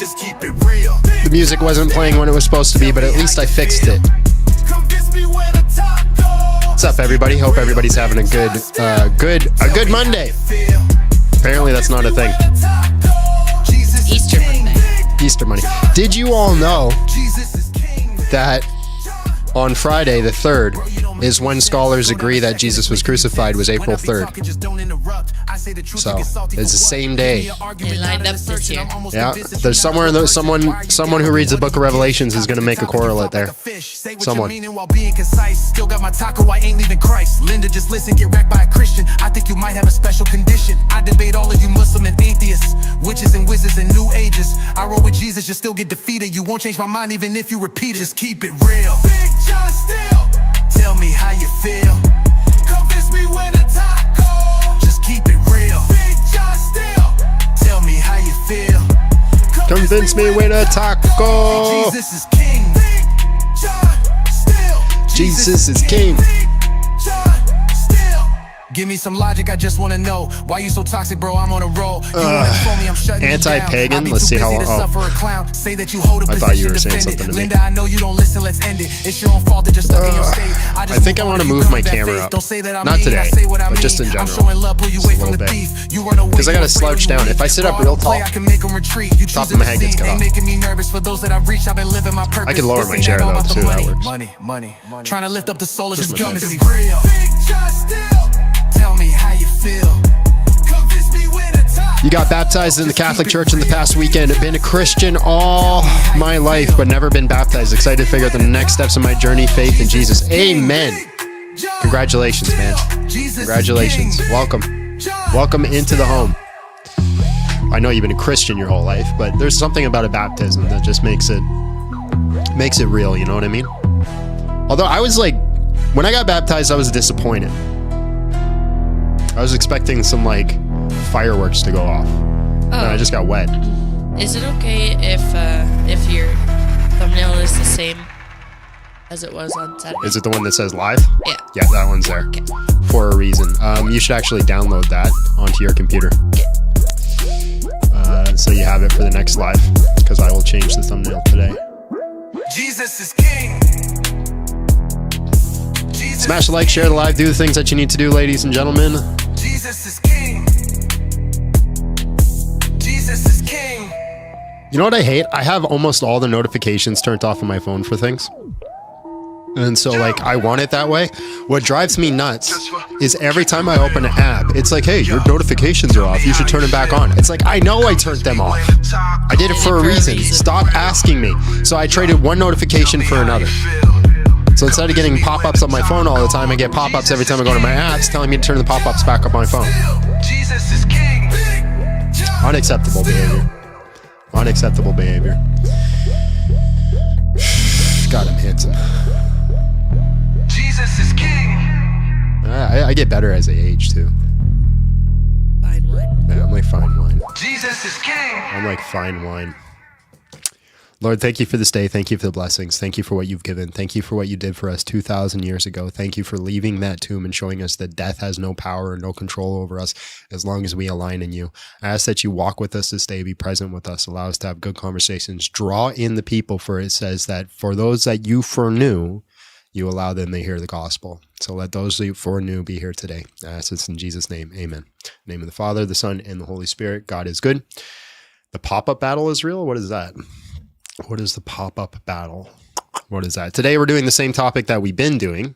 Just keep it real. The music wasn't playing when it was supposed to be, but at least I fixed it. What's up, everybody? Hope everybody's having a good Monday. Apparently that's not a thing. Easter Monday. Easter Monday. Did you all know that on Friday the 3rd is when scholars agree that Jesus was crucified was April 3rd. So it's the same day. They lined up this year. Yeah, there's somewhere in someone who reads the book of Revelations is going to make a correlate there. Someone. Still got my taco, I ain't leaving Christ. Linda, just listen, get wrecked by a Christian. I think you might have a special condition. I debate all of you Muslim and atheists, witches and wizards and new ages. I roll with Jesus, you still get defeated. You won't change my mind even if you repeat it. Just keep it real. Big John still. Tell me how you feel. Convince me with a taco. Just keep it real. Big John still. Tell me how you feel. Convince me with a taco. Jesus is king. Big John still. Jesus is king. Give me some logic, I just wanna know why you so toxic, bro. I'm on a roll. Anti-pagan. Let's see how. Say that you hold a I thought you were saying something to me. Linda, I know you don't listen. Let's end it. It's your own fault that you're stuck in your state. I think I want to move my camera up. Not today, but just in general. Just a little bit. Because I gotta slouch down. If I sit up real tall, top of my head gets cut off. I can lower my chair though too. That works. Money. Trying to lift up the soul of this gun is real. Tell me how you feel. You got baptized in the Catholic Church in the past weekend. I've been a Christian all my life, but never been baptized. Excited to figure out the next steps in my journey, faith in Jesus. Amen. Congratulations, man. Congratulations. Welcome. Welcome into the home. I know you've been a Christian your whole life, but there's something about a baptism that just makes it real, you know what I mean? Although I was like, when I got baptized, I was disappointed. I was expecting some like fireworks to go off. And I just got wet. Is it okay if your thumbnail is the same as it was on Saturday? Is it the one that says live? Yeah. Yeah, that one's there. Okay. For a reason. You should actually download that onto your computer. So you have it for the next live, because I will change the thumbnail today. Jesus is king. Smash the like, share the live, do the things that you need to do, ladies and gentlemen. Jesus is king. Jesus is king. You know what I hate? I have almost all the notifications turned off on my phone for things. And so like, I want it that way. What drives me nuts is every time I open an app, it's like, hey, your notifications are off. You should turn them back on. It's like, I know I turned them off. I did it for a reason. Stop asking me. So I traded one notification for another. So instead of getting pop-ups on my phone all the time, I get pop-ups every time I go to my apps telling me to turn the pop-ups back up on my phone. Jesus is king. Unacceptable behavior. Unacceptable behavior. God, I'm handsome. Jesus is king. I get better as I age too. Fine wine. Yeah, I'm like fine wine. Jesus is king. I'm like fine wine. Lord, thank you for this day. Thank you for the blessings. Thank you for what you've given. Thank you for what you did for us 2,000 years ago. Thank you for leaving that tomb and showing us that death has no power and no control over us as long as we align in you. I ask that you walk with us this day, be present with us, allow us to have good conversations, draw in the people, for it says that for those that you foreknew, you allow them to hear the gospel. So let those you foreknew be here today. I ask this in Jesus' name. Amen. In the name of the Father, the Son, and the Holy Spirit. God is good. The pop-up battle is real? What is that? What is the pop-up battle? What is that? Today we're doing the same topic that we've been doing.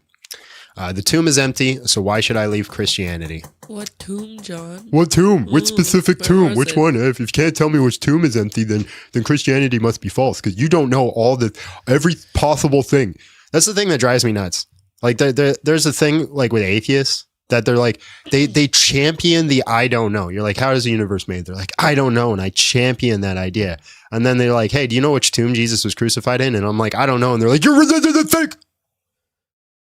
The tomb is empty, so why should I leave Christianity? What tomb, John? What tomb? Which specific tomb? Which it? one? If you can't tell me which tomb is empty, then Christianity must be false, because you don't know every possible thing. That's the thing that drives me nuts. Like there's a thing like with atheists that they're like, they champion the I don't know. You're like, how is the universe made? They're like, I don't know. And I champion that idea. And then they're like, hey, do you know which tomb Jesus was crucified in? And I'm like, I don't know. And they're like, you're fake.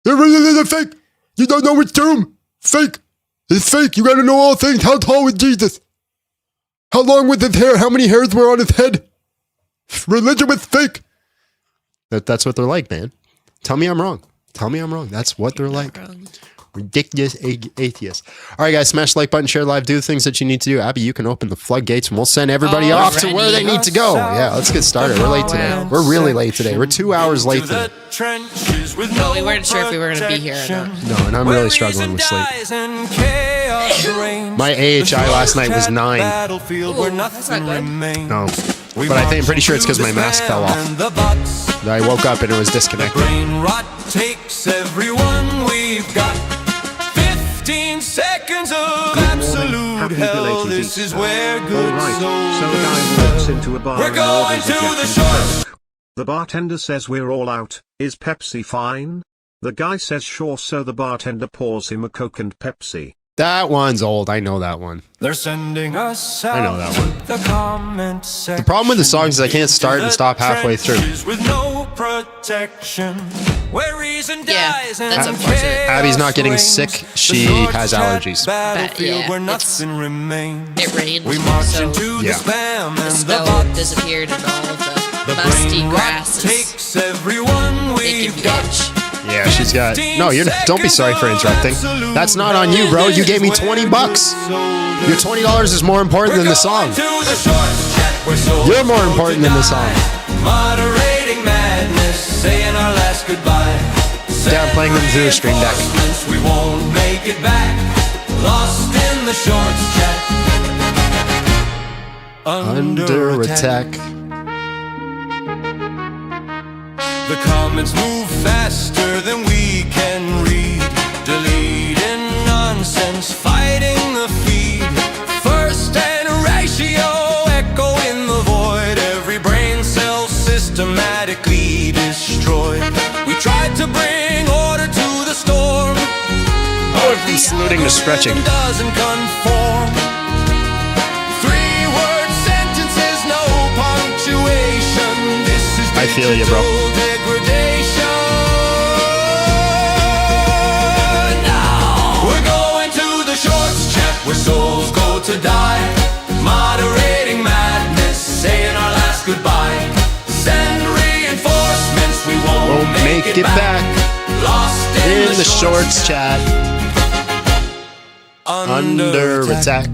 You're fake. You don't know which tomb. Fake. It's fake. You got to know all things. How tall was Jesus? How long was his hair? How many hairs were on his head? Religion was fake. That's what they're like, man. Tell me I'm wrong. Tell me I'm wrong. That's what they're like. Ridiculous atheist. All right, guys, smash the like button, share live, do the things that you need to do. Abby, you can open the floodgates and we'll send everybody off to where they need to go. Yeah, let's get started. We're late today. We're really late today. We're 2 hours late today. No, we weren't sure if we were going to be here or not. No, and I'm really struggling with sleep. My AHI last night was 9. Ooh, that's not good. No. But I'm pretty sure it's because my mask fell off. I woke up and it was disconnected. Brain rot takes everyone we've got. 15 seconds of absolute hell. This is where good souls We're going to the shores. The bartender says we're all out. Is Pepsi fine? The guy says sure, so the bartender pours him a Coke and Pepsi. That one's old. I know that one. They're sending us out. I know that one. The comment section. The problem with the songs is I can't start and stop halfway through. With no protection, where reason dies and that's unfortunate. Abby's not getting sick. She has allergies. Battlefield where nothing remains. It rained, We march so into the Yeah. spam the and snow the bots. disappeared and all of the The musty brain rot grasses. takes everyone It we've can got. itch. Yeah, she's got. No, don't be sorry for interrupting. That's not on you, bro. You gave me $20. Your $20 is more important than the song. You're more important than the song. Moderating madness, saying our last goodbye. Yeah, I'm playing them through the Stream Deck. We won't make it back. Lost in the shorts chat. Under attack. The comments move faster than we can read. Deleting nonsense, fighting the feed. First and ratio, echo in the void. Every brain cell systematically destroyed. We tried to bring order to the storm. From saluting to stretching. Doesn't conform. 3-word sentences, no punctuation. This is I feel you, bro. degradation. Now we're going to the shorts chat where souls go to die. Moderating madness, saying our last goodbye. Send reinforcements, we won't make it back. Lost In the shorts chat. Under attack.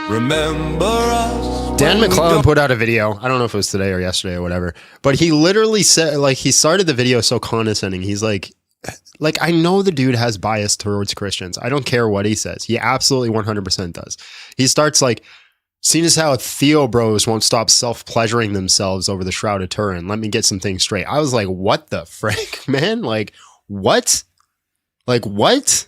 Remember us. Dan McClellan put out a video. I don't know if it was today or yesterday or whatever, but he literally said, like, he started the video so condescending. He's like, I know the dude has bias towards Christians. I don't care what he says. He absolutely 100% does. He starts like, seeing as how Theo bros won't stop self-pleasuring themselves over the Shroud of Turin. Let me get some things straight. I was like, what the frick, man? Like, what? Like, what?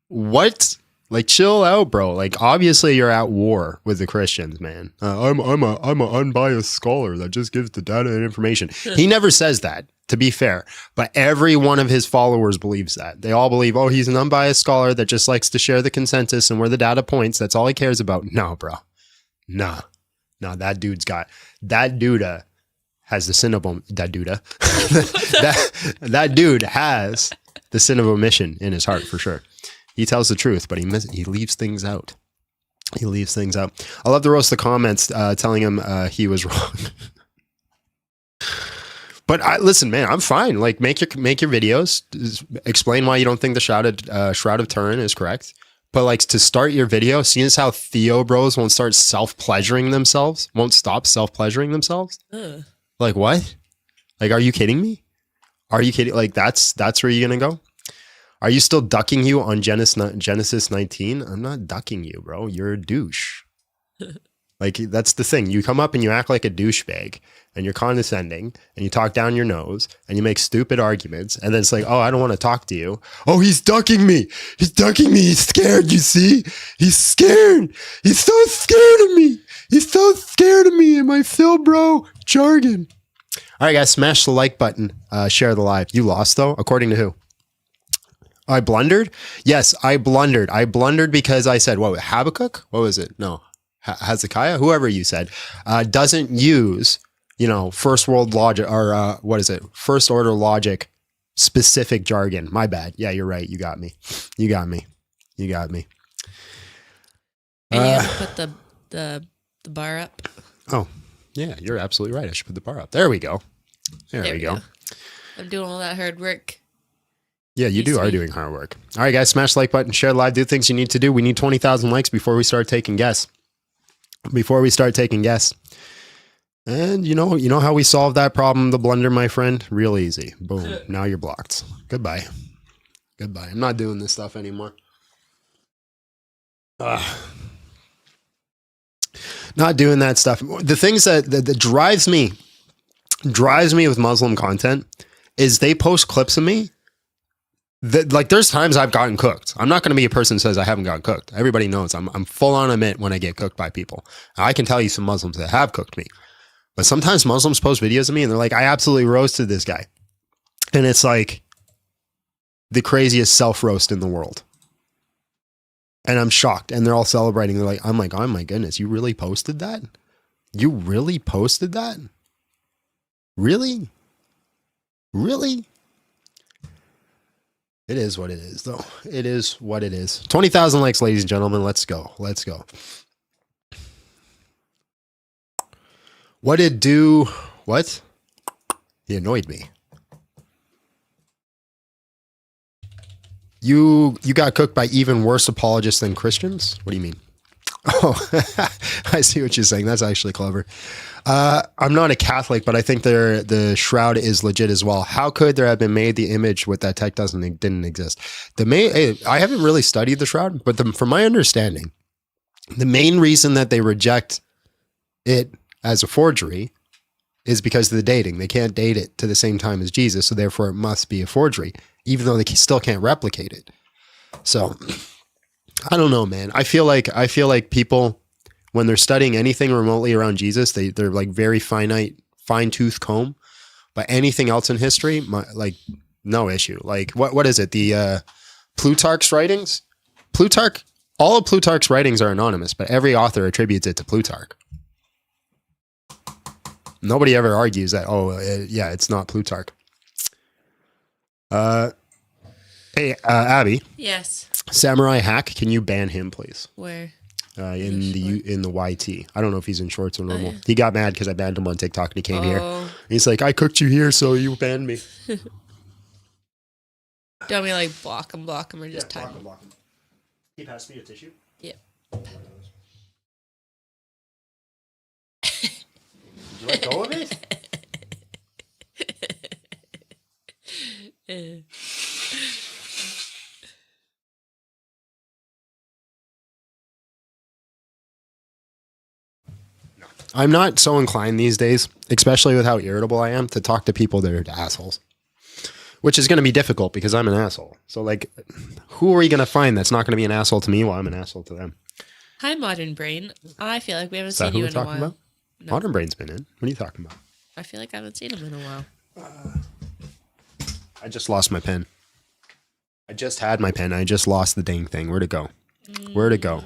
What? Like, chill out, bro. Like, obviously you're at war with the Christians, man. I'm an unbiased scholar that just gives the data and information. He never says that, to be fair. But every one of his followers believes that. They all believe, oh, he's an unbiased scholar that just likes to share the consensus and where the data points. That's all he cares about. No, bro. No, that dude has the sin of that dude has the sin of omission in his heart for sure. He tells the truth, but he leaves things out. He leaves things out. I love to roast the comments telling him he was wrong. But listen, man, I'm fine. Like, make your videos, explain why you don't think the Shroud of Turin is correct. But like, to start your video, seeing as how Theo bros won't stop self-pleasuring themselves. Ugh. Like, what? Like, are you kidding me? Are you kidding? Like, that's where you're gonna go? Are you still ducking you on Genesis 19? I'm not ducking you, bro. You're a douche. Like, that's the thing. You come up and you act like a douchebag and you're condescending and you talk down your nose and you make stupid arguments. And then it's like, oh, I don't want to talk to you. Oh, he's ducking me. He's ducking me. He's scared. You see? He's scared. He's so scared of me. He's so scared of me and my Phil bro jargon. All right, guys, smash the like button. Share the live. You lost, though? According to who? I blundered? Yes, I blundered. I blundered because I said, what, Habakkuk? What was it? No. Hezekiah, whoever you said, doesn't use, first world logic or first order logic specific jargon. My bad. Yeah, you're right. You got me. And you have to put the bar up. Oh, yeah, you're absolutely right. I should put the bar up. There we go. There we go. I'm doing all that hard work. Yeah, you are doing hard work. All right, guys, smash the like button, share live, do things you need to do. We need 20,000 likes before we start taking guests. And you know how we solve that problem, the blunder, my friend? Real easy. Boom. Now you're blocked. Goodbye. I'm not doing this stuff anymore. Not doing that stuff. The things that drives me with Muslim content is they post clips of me that, like, there's times I've gotten cooked. I'm not going to be a person who says I haven't gotten cooked. Everybody knows I'm full on admit when I get cooked by people. I can tell you some Muslims that have cooked me. But sometimes Muslims post videos of me and they're like, I absolutely roasted this guy. And it's like the craziest self-roast in the world. And I'm shocked. And they're all celebrating. They're like, I'm like, oh my goodness, you really posted that? You really posted that? Really? Really? It is what it is, though. It is what it is. 20,000 likes, ladies and gentlemen. Let's go. Let's go. What did do? What? He annoyed me. You got cooked by even worse apologists than Christians? What do you mean? Oh, I see what you're saying. That's actually clever. I'm not a Catholic, but I think the shroud is legit as well. How could there have been made the image with that tech didn't exist? I haven't really studied the shroud, but from my understanding, the main reason that they reject it as a forgery is because of the dating. They can't date it to the same time as Jesus, so therefore it must be a forgery, even though they still can't replicate it. So I don't know, man. I feel like people, when they're studying anything remotely around Jesus, they're like very fine-tooth comb. But anything else in history, like no issue. Like what is it? The Plutarch's writings? All of Plutarch's writings are anonymous, but every author attributes it to Plutarch. Nobody ever argues that, yeah, it's not Plutarch. Hey, Abby. Yes. Samurai Hack, can you ban him, please? Where? In the YT. I don't know if he's in shorts or normal. Yeah. He got mad because I banned him on TikTok and he came here. He's like, I cooked you here, so you banned me. Do you want me to like block him or just type him? Block him. Can you pass me a tissue? Yeah. Did you let go of it? I'm not so inclined these days, especially with how irritable I am, to talk to people that are assholes. Which is going to be difficult because I'm an asshole. So, like, who are we going to find that's not going to be an asshole to me while I'm an asshole to them? Hi, Modern Brain. I feel like we haven't seen you in a while. About? No. Modern Brain's been in. What are you talking about? I feel like I haven't seen him in a while. I just lost my pen. I just had my pen. I just lost the dang thing. Where'd it go? Where'd it go?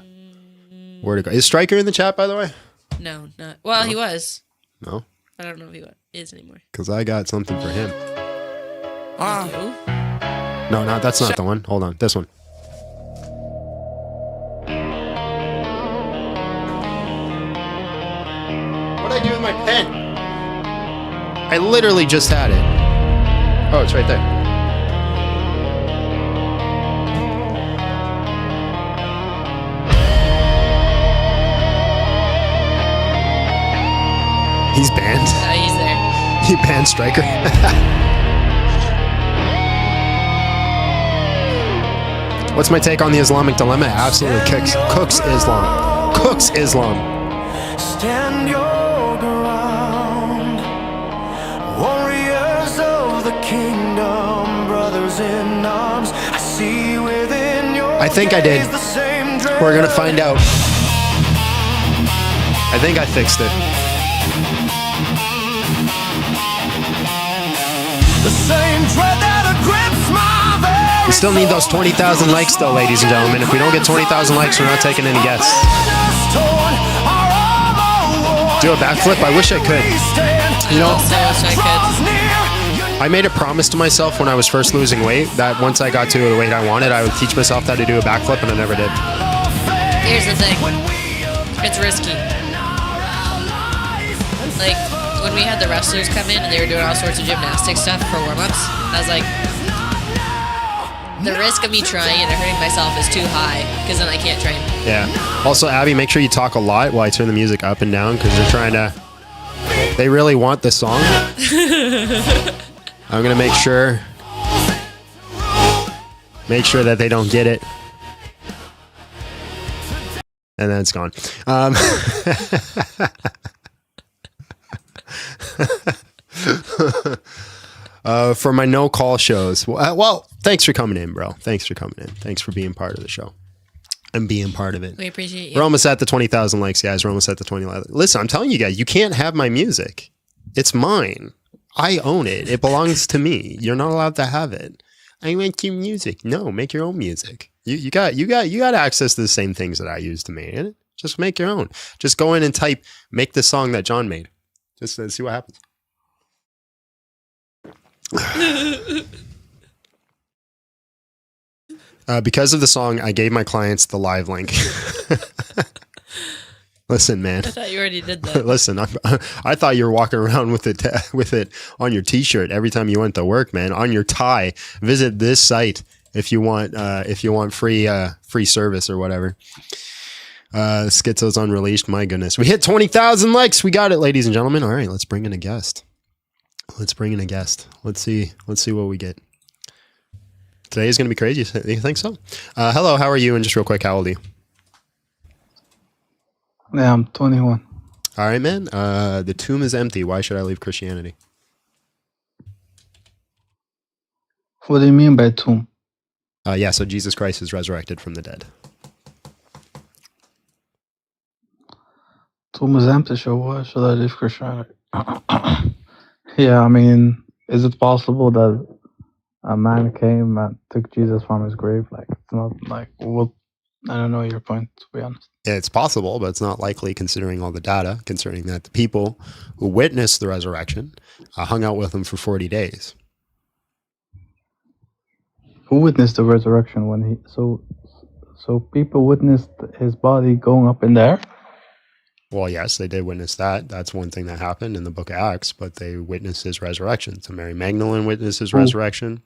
Where'd it go? Is Stryker in the chat, by the way? No, not. Well, no. He was. No? I don't know if he is anymore. Because I got something for him. No, that's not the one. Hold on. This one. What'd I do with my pen? I literally just had it. Oh, it's right there. He's banned? He's there. He banned Stryker? What's my take on the Islamic dilemma? Absolutely cooks Islam. Cooks Islam. Stand your ground. Warriors of the kingdom, brothers in arms. I see within your I think I did. We're going to find out. I think I fixed it. The same dread that grips my very We still need those 20,000 likes though, ladies and gentlemen. If we don't get 20,000 likes, we're not taking any guests. Do a backflip? I wish I could. You know, I made a promise to myself when I was first losing weight that once I got to the weight I wanted, I would teach myself how to do a backflip, and I never did. Here's the thing. It's risky. Like, when we had the wrestlers come in and they were doing all sorts of gymnastic stuff for warm-ups, I was like, the risk of me trying and hurting myself is too high because then I can't train. Yeah. Also, Abby, make sure you talk a lot while I turn the music up and down because they're trying to. They really want the song. I'm gonna make sure that they don't get it, and then it's gone. For my no call shows. Well, thanks for coming in, bro. Thanks for coming in. Thanks for being part of the show and being part of it. We appreciate you. We're almost at the 20,000 likes, guys. We're almost at the 20. Listen, I'm telling you guys, you can't have my music. It's mine. I own it. It belongs to me. You're not allowed to have it. I make your music. No, make your own music. You got access to the same things that I use to make it. Just make your own. Just go in and type, make the song that John made. Just see what happens. Because of the song, I gave my clients the live link. Listen, man. I thought you already did that. Listen, I thought you were walking around with it on your T-shirt every time you went to work, man. On your tie. Visit this site if you want free service or whatever. Schizo's unreleased. My goodness, we hit 20,000 likes. We got it, ladies and gentlemen. All right, let's bring in a guest. Let's see what we get. Today is going to be crazy. You think so? Hello, how are you? And just real quick, how old are you? Yeah, I'm 21. All right, man. The tomb is empty. Why should I leave Christianity? What do you mean by tomb? Yeah, so Jesus Christ is resurrected from the dead. Tomb is empty, so why should I leave Christianity? Yeah, I mean, is it possible that a man came and took Jesus from his grave? Like, it's not like, what? I don't know your point, to be honest. Yeah, it's possible, but it's not likely considering all the data, considering that the people who witnessed the resurrection hung out with him for 40 days. Who witnessed the resurrection when he... So people witnessed his body going up in there? Well, yes, they did witness that. That's one thing that happened in the book of Acts, but they witnessed his resurrection. So Mary Magdalene witnessed his resurrection.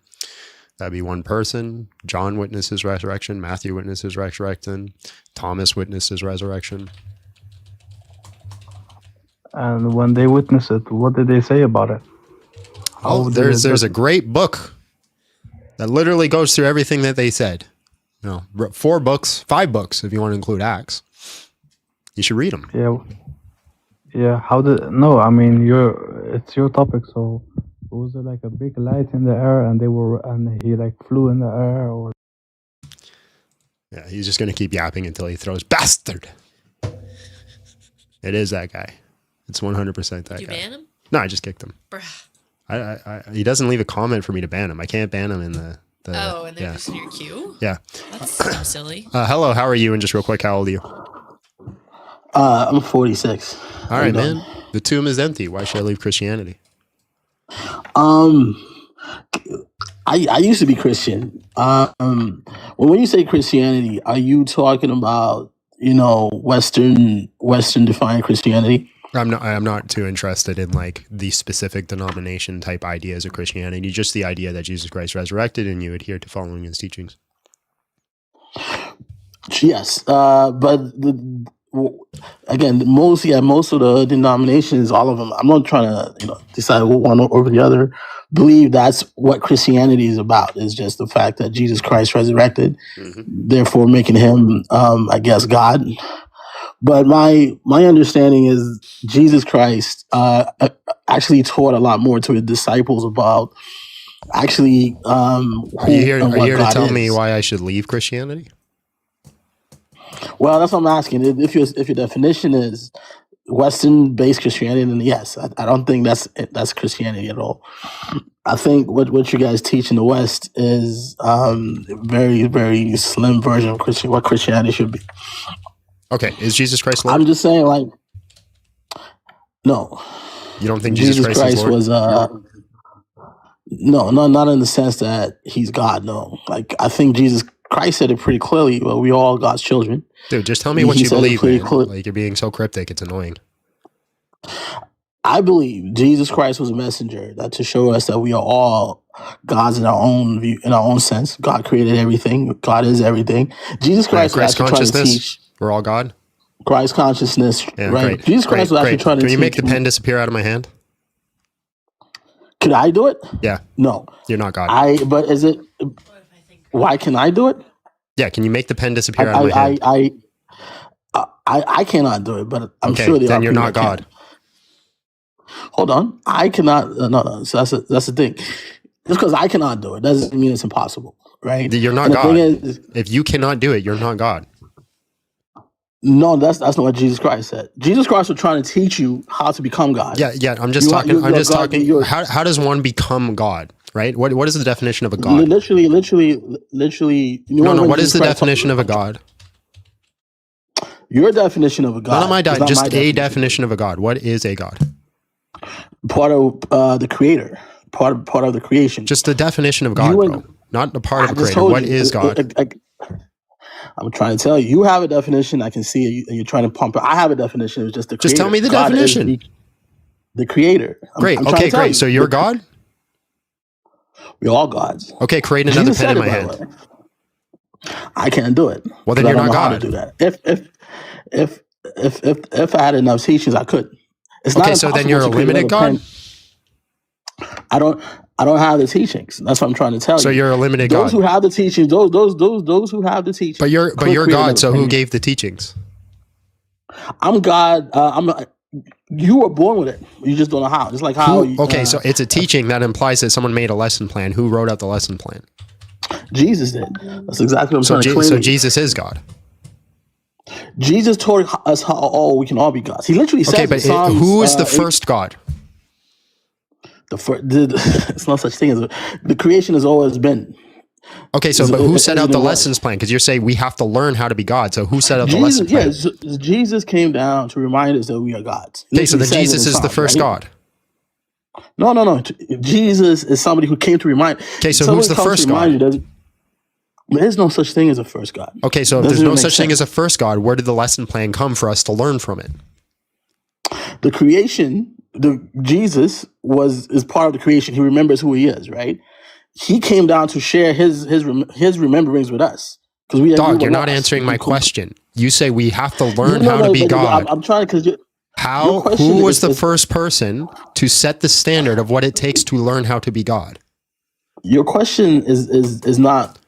That'd be one person. John witnessed his resurrection. Matthew witnessed his resurrection. Thomas witnessed his resurrection. And when they witnessed it, what did they say about it? Oh, there's a great book that literally goes through everything that they said. You know, 5 books, if you want to include Acts. You should read them. Yeah. No, I mean, it's your topic. So was there like a big light in the air, and he like flew in the air, or? Yeah, he's just gonna keep yapping until he throws bastard. It is that guy. It's 100% that guy. Did you ban him? No, I just kicked him. Bruh. He doesn't leave a comment for me to ban him. I can't ban him in the and they're just in your queue? Yeah. That's so silly. Hello, how are you? And just real quick, how old are you? I'm 46. All right, man. The tomb is empty. Why should I leave Christianity? I used to be Christian. When you say Christianity, are you talking about, Western defined Christianity? I'm not too interested in like the specific denomination type ideas of Christianity, just the idea that Jesus Christ resurrected and you adhere to following his teachings. Yes, but again, most of the denominations, all of them, I'm not trying to decide one over the other, believe that's what Christianity is about. It's just the fact that Jesus Christ resurrected, therefore making him, I guess, God. But my understanding is Jesus Christ actually taught a lot more to his disciples about actually Are you here to tell me why I should leave Christianity? Well, that's what I'm asking. If your definition is Western-based Christianity, then yes, I don't think that's Christianity at all. I think what you guys teach in the West is very, very slim version of what Christianity should be. Okay, is Jesus Christ Lord? I'm just saying, like, no. You don't think Jesus Christ is Lord? Was no, not in the sense that he's God. No, like I think Jesus Christ said it pretty clearly. Well, we all God's children. Dude, just tell me what you believe, man. Like, you're being so cryptic, it's annoying. I believe Jesus Christ was a messenger that to show us that we are all gods in our own view, in our own sense. God created everything. God is everything. Jesus Christ was Christ actually trying to consciousness. teach We're all God. Christ consciousness, Yeah, right? great. Jesus Christ was actually trying to Can teach. you make the pen disappear out of my hand? Could I do it? Yeah. No. You're not God. But is it? Why can I do it? Yeah. Can you make the pen disappear out of my hand? I cannot do it, but I'm okay, sure there then are you're people not that God. can. Hold on, I cannot. No. So that's the thing. Just because I cannot do it doesn't mean it's impossible, right? You're not And the God. thing is, if you cannot do it, you're not God. no, that's not what Jesus Christ said. Jesus Christ was trying to teach you how to become God. Yeah. I'm just talking. How does one become God? Right? What is the definition of a God? Literally. No. What is the definition of a God? Your definition of a God. None of my just a definition. definition of a God. What is a God? Part of the Creator. Part of the creation. Just the definition of God, bro. Not a part of a creator. What is God? I'm trying to tell you. You have a definition. I can see it. You're trying to pump it. I have a definition. It's just the creator. Just tell me the God definition. The creator. Great. Okay, great. So you're God? We're all gods. Okay, create another pen in my hand. I can't do it. Well, then you're not God. How to do that. If I had enough teachings, I could. It's okay, not so then you're a limited God? I don't have the teachings. That's what I'm trying to tell you. So you're a limited God. God. Those who have the teachings, those who have the teachings. But you're God, so who gave the teachings? I'm God. You were born with it. You just don't know how. Just like how. So it's a teaching that implies that someone made a lesson plan. Who wrote out the lesson plan? Jesus did. That's exactly what I'm trying to claim. So Jesus is God. Jesus taught us how we can all be gods. He literally said, "Okay, but who is the first God?" It's no such thing as the creation has always been. Okay, so but who set out the lessons plan? Because you're saying we have to learn how to be God. So who set out the lesson plan? Yeah, Jesus came down to remind us that we are gods. Okay, so then Jesus is the first God. No. Jesus is somebody who came to remind. Okay, so who's the first God? There is no such thing as a first God. Okay, so if there's no such thing as a first God, where did the lesson plan come for us to learn from it? The creation, Jesus is part of the creation. He remembers who he is, right? He came down to share his rememberings with us. Dog, you're not answering my question. You say we have to learn how to be God. I'm trying because who was the first person to set the standard of what it takes to learn how to be God? Your question is not.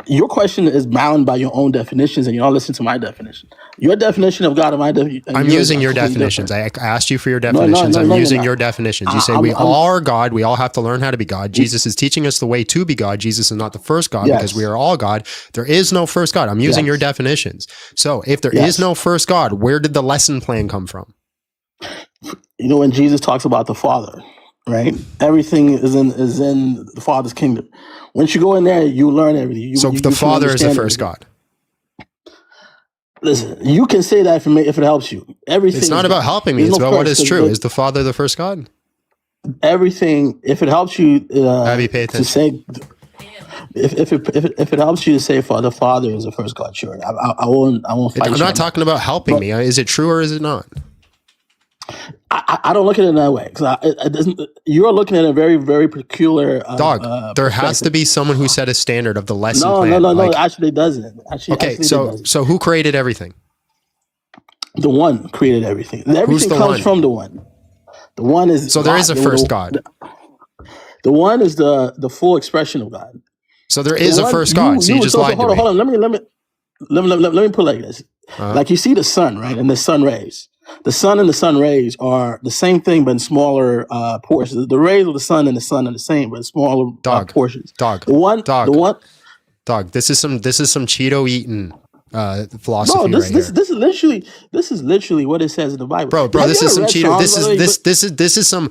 Your question is bound by your own definitions, and you don't listen to my definition. Your definition of God and my definition. I'm using your definitions. I asked you for your definitions. I'm using your definitions. You say we all are God. We all have to learn how to be God. Jesus is teaching us the way to be God. Jesus is not the first God because we are all God. There is no first God. I'm using your definitions. So if there is no first God, where did the lesson plan come from? You know, when Jesus talks about the Father, right? Everything is in the Father's kingdom. Once you go in there, you learn everything. So the Father is the first God. Listen, you can say that if it helps you. Everything. It's not about helping me. It's about what is true. Is the Father the first God? Everything. If it helps you, Abby, pay attention. to say, if it helps you to say, the Father is the first God, sure. I won't fight you. I'm not talking about helping me. Is it true or is it not? I don't look at it that way because you're looking at a very, very peculiar dog. There has to be someone who set a standard of the lesson plan. No. Actually, it doesn't. So who created everything? The One created everything. Everything comes from the One. The One is so there is a first God. The One is the full expression of God. So there is a first God. So you just lied to me. Hold on. Let me put it like this. Like you see the sun, right, and the sun rays. The sun and the sun rays are the same thing, but in smaller portions. The rays of the sun and the sun are the same, but in smaller portions. Dog. This is some Cheeto eating philosophy. No, this is literally what it says in the Bible. Bro, this is some Cheeto. This is some.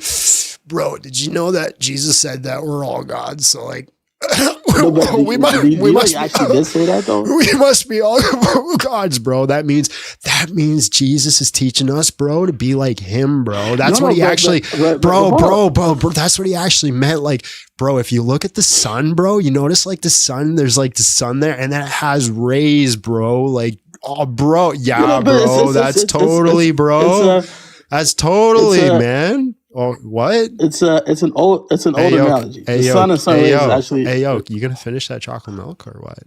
Bro, did you know that Jesus said that we're all gods? So like. We must be all gods, bro. That means Jesus is teaching us, bro, to be like him, bro. That's what he actually, bro. That's what he actually meant. Like, bro, if you look at the sun, bro, you notice like the sun. There's like the sun there, and then it has rays, bro. Like, oh, bro, yeah, bro. That's totally, bro. That's totally, man. Oh, what? It's an old analogy. The sun and sun rays is actually. Hey yo, you gonna finish that chocolate milk or what?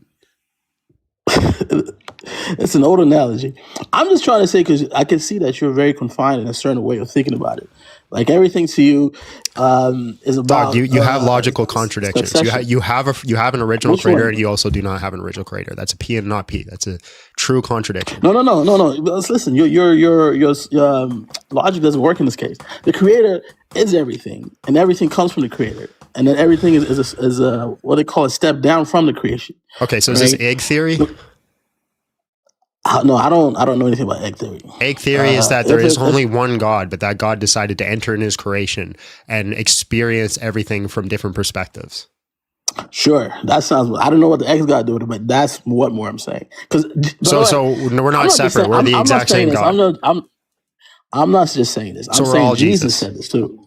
It's an old analogy. I'm just trying to say because I can see that you're very confined in a certain way of thinking about it. Like everything to you is about. Dog, you have logical contradictions. You have an original Which creator, one? and you also do not have an original creator. That's a P and not P. That's a true contradiction. No. Listen, your logic doesn't work in this case. The creator is everything, and everything comes from the creator, and then everything is a what they call a step down from the creation. Okay, so is this egg theory? No, I don't know anything about egg theory. Egg theory is that there is only one God, but that God decided to enter in his creation and experience everything from different perspectives. Sure, that sounds. I don't know what the eggs got to do with it, but that's what more I'm saying. Because so we're not separate. We're the exact same God. I'm not just saying this. So I'm we're all saying Jesus said this too.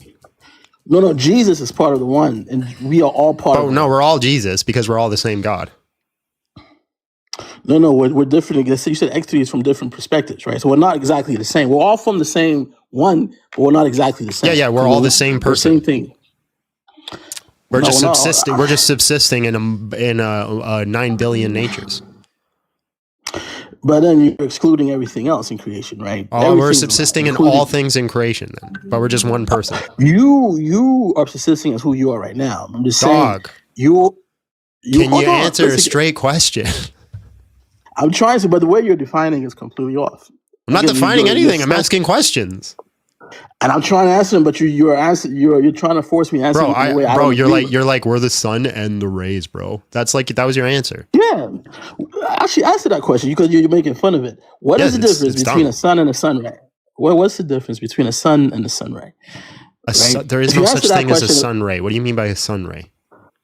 No, Jesus is part of the one, and we are all part of it. Oh no, we're all Jesus because we're all the same God. No, we're different. You said X3 is from different perspectives, right? So we're not exactly the same. We're all from the same one, but we're not exactly the same. Yeah, we're all the same person. Same thing. We're just subsisting. We're just subsisting in 9 billion natures. But then you're excluding everything else in creation, right? We're subsisting in all things in creation, then. But we're just one person. You are subsisting as who you are right now. I'm just saying. You can you answer a straight question? I'm trying to, but the way you're defining is completely off. I'm not defining anything. I'm asking questions. And I'm trying to answer them, but you're trying to force me to answer them in the way I don't you're like we're the sun and the rays, bro. That was your answer. Yeah, actually, answer that question because you're making fun of it. What is the difference between a sun and a sun ray? What's the difference between a sun and a sun ray? There is no such thing as a sun ray. What do you mean by a sun ray?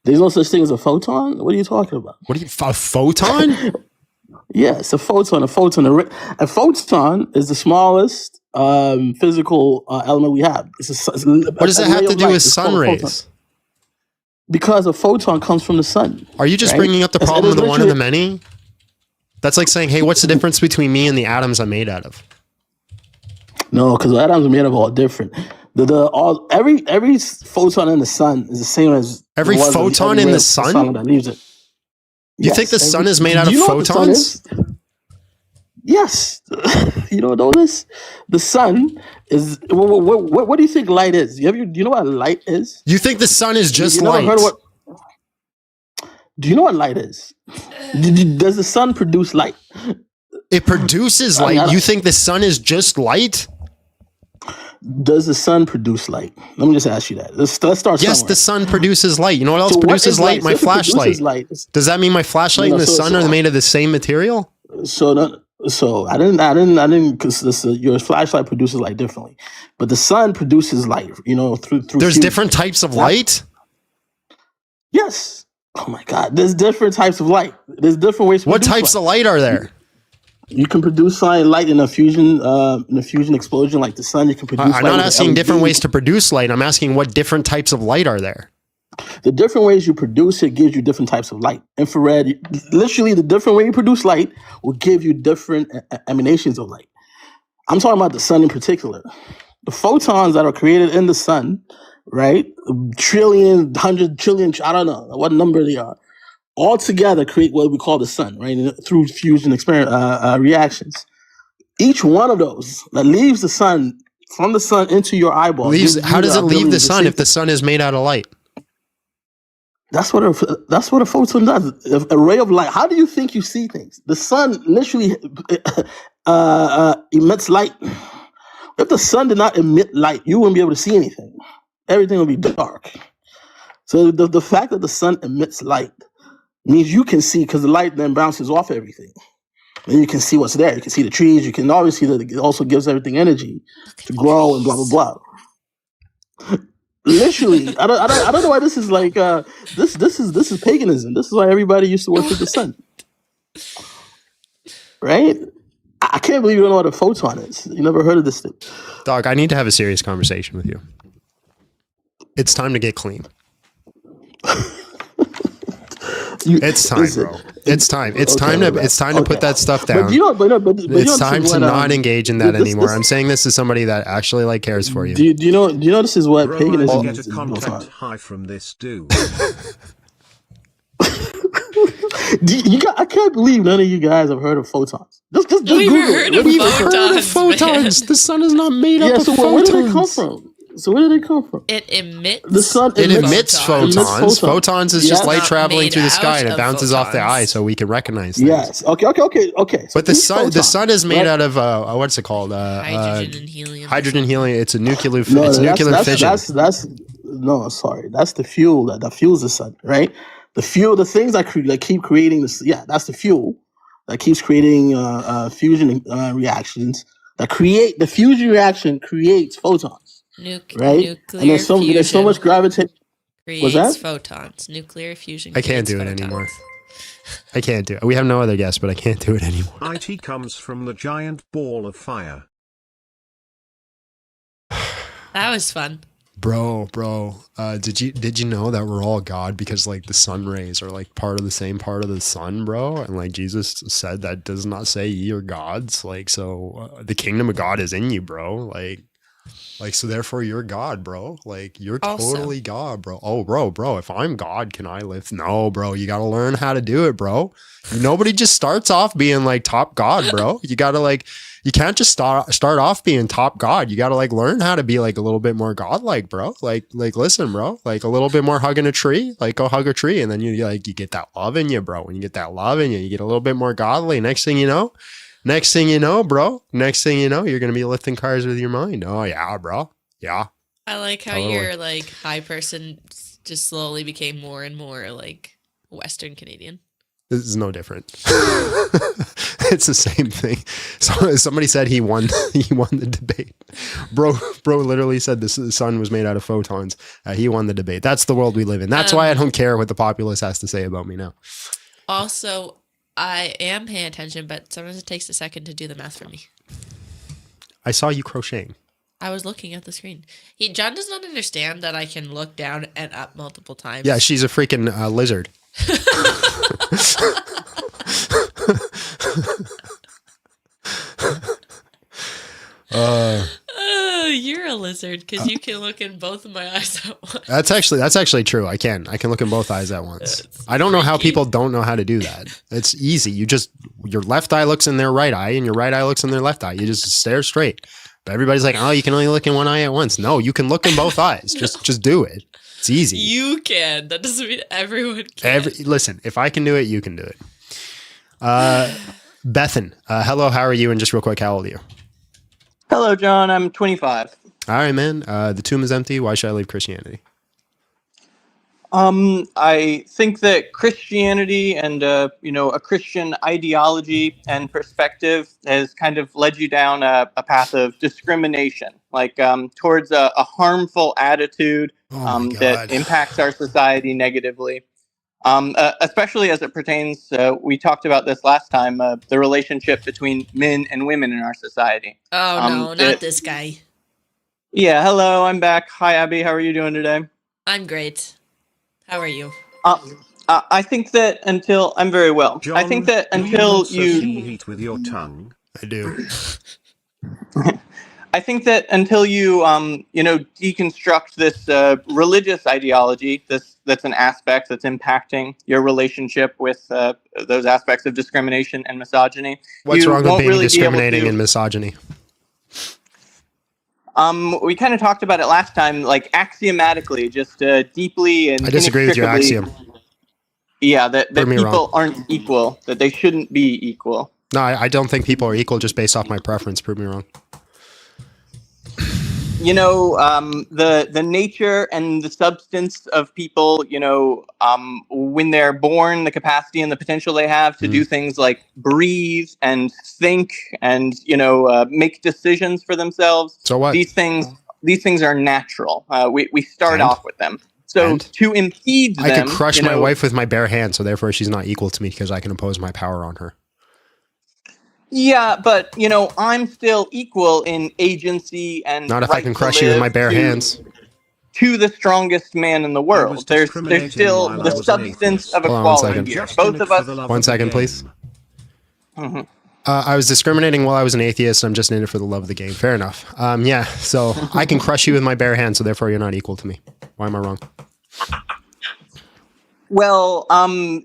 There's no such thing as a photon. What are you talking about? A photon? Yes, a photon. A photon is the smallest physical element we have. What does that have to do with sun rays? Because a photon comes from the sun. Are you just bringing up the problem of the one and the many? That's like saying, hey, what's the difference between me and the atoms I'm made out of? No, because the atoms are made of all different. Every photon in the sun is the same as every photon in the sun that leaves it. You think the sun is made out of photons? Yes. You don't know this? The sun is. What do you think light is? Do you know what light is? You think the sun is just light? Do you know what light is? Does the sun produce light? It produces light. You think the sun is just light? Does the sun produce light? Let me just ask you that. Let's start somewhere. Yes, the sun produces light. You know what else produces light? My flashlight. Does that mean my flashlight and the sun are made of the same material? So I didn't because your flashlight produces light differently, but the sun produces light. Through. There's different types of light. Yes. Oh my God. There's different types of light. There's different ways. What types of light are there? You can produce light in a fusion explosion like the sun. You can produce. I'm not asking different ways to produce light. I'm asking what different types of light are there. The different ways you produce it gives you different types of light. Infrared, literally, the different way you produce light will give you different emanations of light. I'm talking about the sun in particular. The photons that are created in the sun, right? Trillion, 100 trillion, I don't know what number they are. All together create what we call the sun, right? Through fusion reactions. Each one of those that leaves the sun from the sun into your eyeball. How does it leave the sun if the sun is made out of light? That's what a photon does. A ray of light. How do you think you see things? The sun literally emits light. If the sun did not emit light, you wouldn't be able to see anything. Everything would be dark. So the fact that the sun emits light means you can see because the light then bounces off everything. And you can see what's there. You can see the trees. You can obviously that it also gives everything energy to grow and blah blah blah. Literally, I don't know why this is like this is paganism. This is why everybody used to worship the sun, right? I can't believe you don't know what a photon is. You never heard of this thing, dog. I need to have a serious conversation with you. It's time to get clean. It's time, bro. It's time. It's time to. It's time to put that stuff down. But you know, but It's time to not engage. engage in that anymore. I'm saying this as somebody that actually like cares for you. Do you know this is what Bro, paganism I get is a built content on? high from this dude. I can't believe none of you guys have heard of photons. Just We've Google heard it. of What do you- photons. Photons. Man. The sun is not made Yeah, up of so photons. where do they come from? So where do they come from? It emits. The sun It emits photons. Emits photons. Photons is just Yeah. light Not traveling made through the sky out and it of bounces off the photons. eye, so we can recognize things. Yes. Okay. So But the these sun, the photons, sun is made right? out of what's it called? Hydrogen and helium. Hydrogen, helium. It's a nuclear. No, It's nuclear fission. That's no, sorry. That's the fuel that fuels the sun, right? The fuel, the things that keep creating this. Yeah, that's the fuel that keeps creating fusion reactions. That create the fusion reaction creates photons, right? Nuclear And there's so fusion much gravitation. creates that? photons. Nuclear fusion. I can't creates do it photons. anymore. I can't do it. We have no other guests, but I can't do it anymore. IT comes from the giant ball of fire. That was fun. Bro, did you know that we're all God because like the sun rays are like part of the same part of the sun, bro? And like Jesus said that does not say ye are gods. Like, so the kingdom of God is in you, bro. Like, so therefore you're God, bro. Like you're Also- totally God, bro. Oh, bro, if I'm God, can I live? No, bro, you got to learn how to do it, bro. Nobody just starts off being like top God, bro. You got to like, you can't just start off being top God. You got to like learn how to be like a little bit more godlike, bro. Like listen, bro, like a little bit more hugging a tree, like go hug a tree. And then you get that love in you, bro. When you get that love in you, you get a little bit more godly. Next thing you know, bro, you're going to be lifting cars with your mind. Oh yeah, bro. Yeah. I like how Totally. your like high person just slowly became more and more like Western Canadian. This is no different. It's the same thing. So somebody said he won the debate. Bro literally said the sun was made out of photons. He won the debate. That's the world we live in. That's why I don't care what the populace has to say about me now. Also, I am paying attention, but sometimes it takes a second to do the math for me. I saw you crocheting. I was looking at the screen. John does not understand that I can look down and up multiple times. Yeah, she's a freaking lizard. You're a lizard because you can look in both of my eyes at once. That's actually true. I can look in both eyes at once. I don't know how people don't know how to do that. It's easy. Your left eye looks in their right eye and your right eye looks in their left eye. You just stare straight. But everybody's like, oh, you can only look in one eye at once. No, you can look in both eyes. Just do it. It's easy. You can. That doesn't mean everyone can. Listen, if I can do it, you can do it. Bethan, hello, how are you? And just real quick, how old are you? Hello, John. I'm 25. All right, man. The tomb is empty. Why should I leave Christianity? I think that Christianity and a Christian ideology and perspective has kind of led you down a path of discrimination, like towards a harmful attitude that impacts our society negatively. Especially as it pertains, we talked about this last time, the relationship between men and women in our society. Oh, no, not this guy. Yeah, hello, I'm back. Hi, Abby. How are you doing today? I'm great. How are you? I think that until... I'm very well. John, I think that do until also you... see heat with your tongue? I do. I think that until you, deconstruct this religious ideology, that's an aspect that's impacting your relationship with those aspects of discrimination and misogyny. What's you wrong with won't being really be able discriminating to- and misogyny? We kind of talked about it last time, like axiomatically, just deeply and I disagree with your inextricably- axiom. Yeah, that Prove me people wrong. aren't equal, that they shouldn't be equal. No, I don't think people are equal just based off my preference. Prove me wrong. The nature and the substance of people, when they're born, the capacity and the potential they have to do things like breathe and think and, make decisions for themselves. So what? These things are natural. We start And? off with them. So And? to impede them, I could crush my wife with my bare hands, so therefore she's not equal to me because I can impose my power on her. Yeah, but I'm still equal in agency and Not if I right can to crush you with live my bare to- hands. to the strongest man in the world. There's still the substance of Hold on 1 equality second. here. Both of us. 1 second, please. I was discriminating while I was an atheist. I'm just in it for the love of the game. Fair enough. Yeah, so I can crush you with my bare hands, so therefore you're not equal to me. Why am I wrong? Well,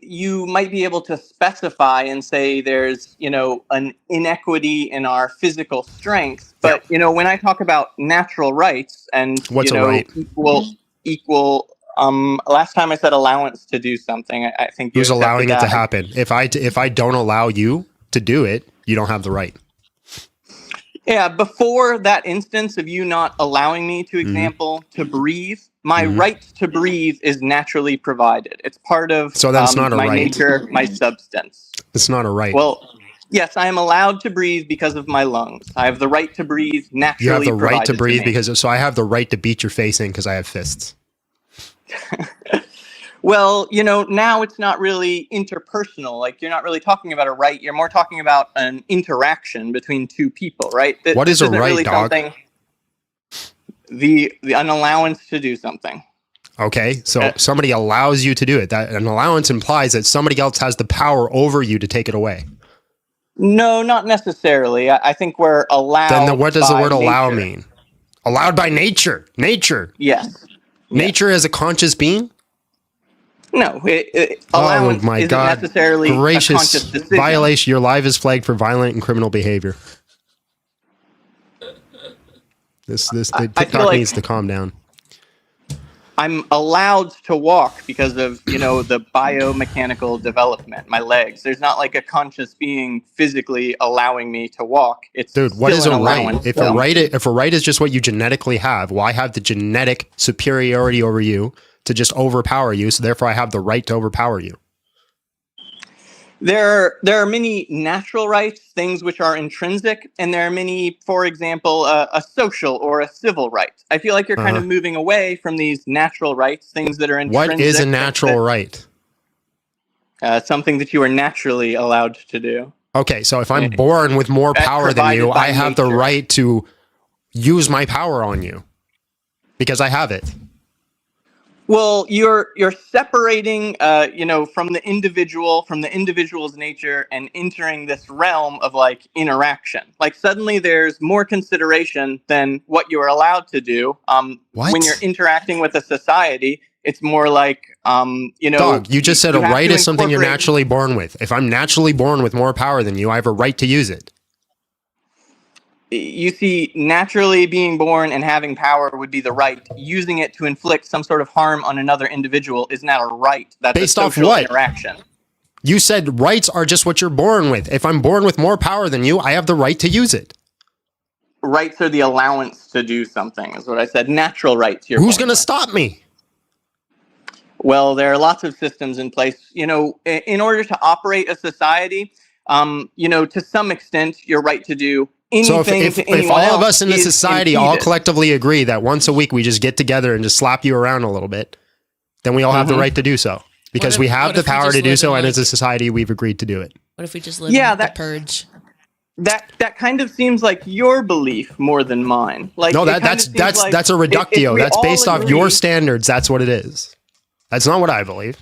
you might be able to specify and say there's, an inequity in our physical strength. But, when I talk about natural rights and, What's a right? equal, last time I said allowance to do something, I think you Who's accepted allowing it to that. happen? If I don't allow you to do it, you don't have the right. Yeah, before that instance of you not allowing me, to example, to breathe, my right to breathe is naturally provided. It's part of So that's not a my right. nature, my substance. It's not a right. Well, yes, I am allowed to breathe because of my lungs. I have the right to breathe naturally. you have the right to provided breathe me. because so I have the right to beat your face in because I have fists. Well, now it's not really interpersonal. Like, you're not really talking about a right. You're more talking about an interaction between two people, right? What is This a isn't right, really dog? something- an allowance to do something. Okay, so somebody allows you to do it. That an allowance implies that somebody else has the power over you to take it away. No, not necessarily. I think we're allowed. Then what does the by word allow nature. mean? Allowed by nature. Nature. Yes. Nature as a conscious being? No, allowance Oh my isn't God! necessarily a Gracious conscious decision. violation. Your live is flagged for violent and criminal behavior. The I feel TikTok like- needs to calm down. I'm allowed to walk because of, the biomechanical development, my legs. There's not like a conscious being physically allowing me to walk. It's Dude, what is still a an right? allowance, If so- a right is just what you genetically have, well, I have the genetic superiority over you to just overpower you, so therefore I have the right to overpower you. There are many natural rights, things which are intrinsic, and there are many, for example, a social or a civil right. I feel like you're kind of moving away from these natural rights, things that are intrinsic. What is a natural right? Something that you are naturally allowed to do. Okay, so if I'm born with more power than you, provided by I have the nature. right to use my power on you because I have it. Well, you're separating, from the individual, from the individual's nature, and entering this realm of like interaction. Like suddenly, there's more consideration than what you are allowed to do. What? When you're interacting with a society, it's more like, Dog, you just said a have right to is something you're incorporate- naturally born with. If I'm naturally born with more power than you, I have a right to use it. You see, naturally being born and having power would be the right. Using it to inflict some sort of harm on another individual is not a right. That's Based a off social what? interaction. You said rights are just what you're born with. If I'm born with more power than you, I have the right to use it. Rights are the allowance to do something, is what I said. Natural rights. Who's going to stop me? Well, there are lots of systems in place. In order to operate a society, to some extent, your right to do So anything if to anyone all of else us in the is society all impeded. collectively agree that once a week we just get together and just slap you around a little bit, then we all have the right to do so. Because if- we have what the if we power just to do live so, in, and as a like- society, we've agreed to do it. What if we just live Yeah, in that- the purge? That kind of seems like your belief more than mine. Like No, it kinda that's seems that's like that's a if reductio. we That's all based off agree- your standards. That's what it is. That's not what I believe.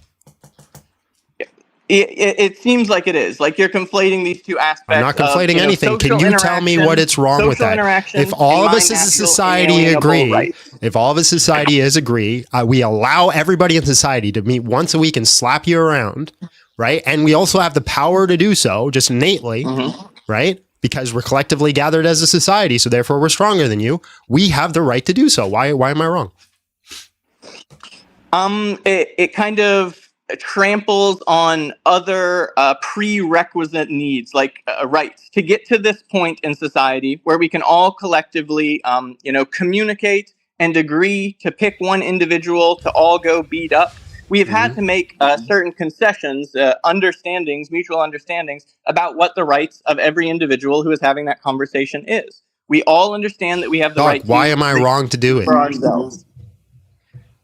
It seems like it is. Like you're conflating these two aspects. I'm not conflating anything. Can you tell me what it's wrong with that? If all of us as a society agree, if all of us society is agree, we allow everybody in society to meet once a week and slap you around, right? And we also have the power to do so, just innately, right? Because we're collectively gathered as a society, so therefore we're stronger than you. We have the right to do so. Why am I wrong? It kind of tramples on other prerequisite needs, like rights, to get to this point in society where we can all collectively, communicate and agree to pick one individual to all go beat up. We have had to make certain concessions, understandings, mutual understandings about what the rights of every individual who is having that conversation is. We all understand that we have the right to Why am I wrong to do it? for ourselves.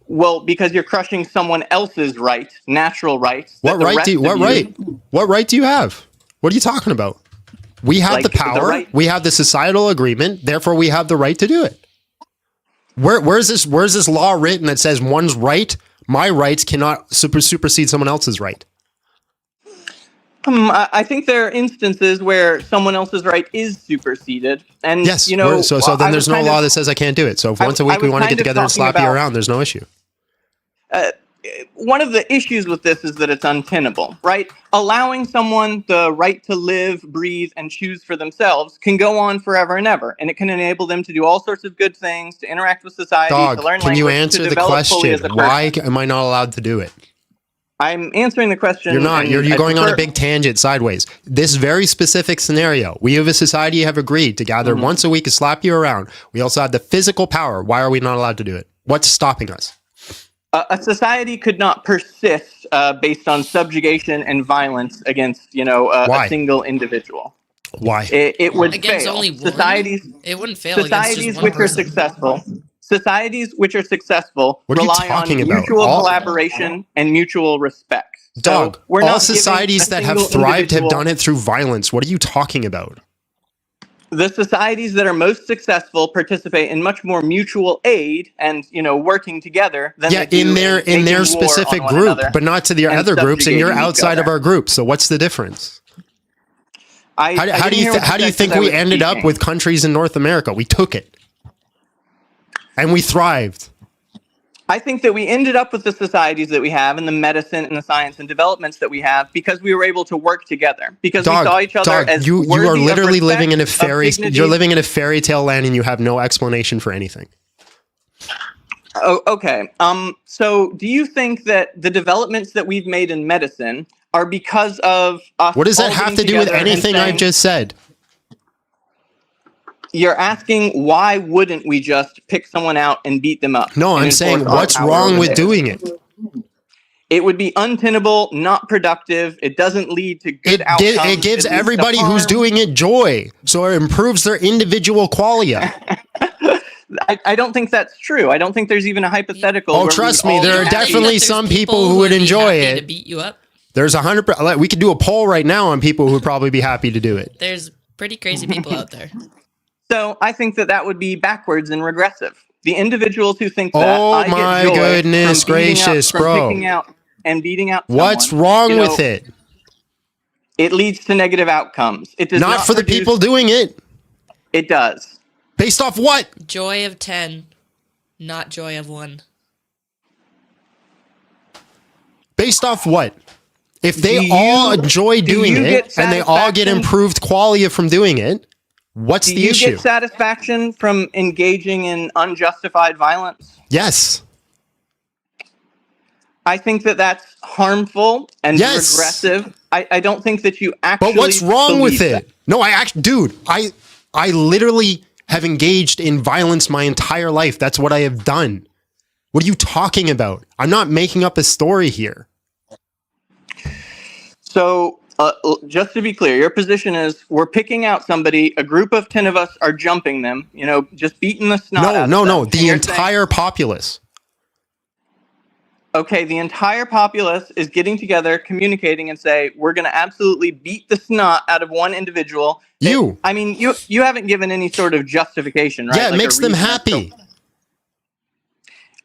Well, because you're crushing someone else's right, natural rights. What right do you, what right do you have? What are you talking about? We have Like the the power. right- We have the societal agreement. Therefore, we have the right to do it. Where's this law written that says one's right, my rights cannot supersede someone else's right? I think there are instances where someone else's right is superseded, and Yes. So then there's no law that says I can't do it. So if once a week we want to get together and slap you around, there's no issue. One of the issues with this is that it's untenable, right? Allowing someone the right to live, breathe, and choose for themselves can go on forever and ever, and it can enable them to do all sorts of good things, to interact with society, Dog, to learn can language, you to answer the develop fully question? as a person. Why am I not allowed to do it? I'm answering the question. You're not. and You're I going on a prefer- big tangent sideways. This very specific scenario, we of a society have agreed to gather once a week and slap you around. We also have the physical power. Why are we not allowed to do it? What's stopping us? A society could not persist based on subjugation and violence against, Why? a single individual. Why? It would Against fail. only one? Societies, It wouldn't fail against societies just one which are person. successful. Societies which are successful What are you rely on talking about? mutual All- collaboration and mutual respect. Dog, So we're all not giving societies a that have single thrived have individual- done it through violence. What are you talking about? The societies that are most successful participate in much more mutual aid and working together than Yeah, they do in their making war specific on one group, another but not to the and other groups, and you're subjugating each outside of other. our group. So what's the difference? I How didn't do you hear what how do you said 'cause think I we was ended up speaking. with countries in North America? We took it, and we thrived. I think that we ended up with the societies that we have and the medicine and the science and developments that we have because we were able to work together, because we saw each other as you worthy are of literally respect, living in a of fairy. dignity. You're living in a fairy tale land, and you have no explanation for anything. Oh, okay. So do you think that the developments that we've made in medicine are because of us? What does that all have getting to do with together and anything saying- I've just said? You're asking why wouldn't we just pick someone out and beat them up? No, and I'm saying enforce our what's power wrong over with theirs? doing it? It would be untenable, not productive. It doesn't lead to good outcomes. It gives It leads to everybody who's harm. doing it joy, so it improves their individual qualia. I don't think that's true. I don't think there's even a hypothetical. Oh, where trust we'd me, all there be are happy. definitely There's some people who would be enjoy happy it. to beat you up. There's 100%. We could do a poll right now on people who would probably be happy to do it. There's pretty crazy people out there. So I think that would be backwards and regressive. The individuals who think that Oh I get my joy goodness from beating gracious, from bro. picking out and beating out What's someone, wrong with it? It leads to negative outcomes. It does Not for the produce- people doing it. It does. Based off what? Joy of 10, not joy of 1. Based off what? If they Do all you- enjoy do doing you it get and they all get satisfaction? improved qualia from doing it, what's Do the you issue? get satisfaction from engaging in unjustified violence? Yes. I think that that's harmful and Yes. regressive. I don't think that you actually. But what's wrong with believe it? No, dude, I literally have engaged in violence my entire life. That's what I have done. What are you talking about? I'm not making up a story here. So, just to be clear, your position is we're picking out somebody, a group of 10 of us are jumping them, just beating the snot out of No. them. And The you're entire populace. okay, the entire populace is getting together, communicating, and say, we're going to absolutely beat the snot out of one individual. You. I mean, you haven't given any sort of justification, right? Yeah, it Like a makes them reason. happy.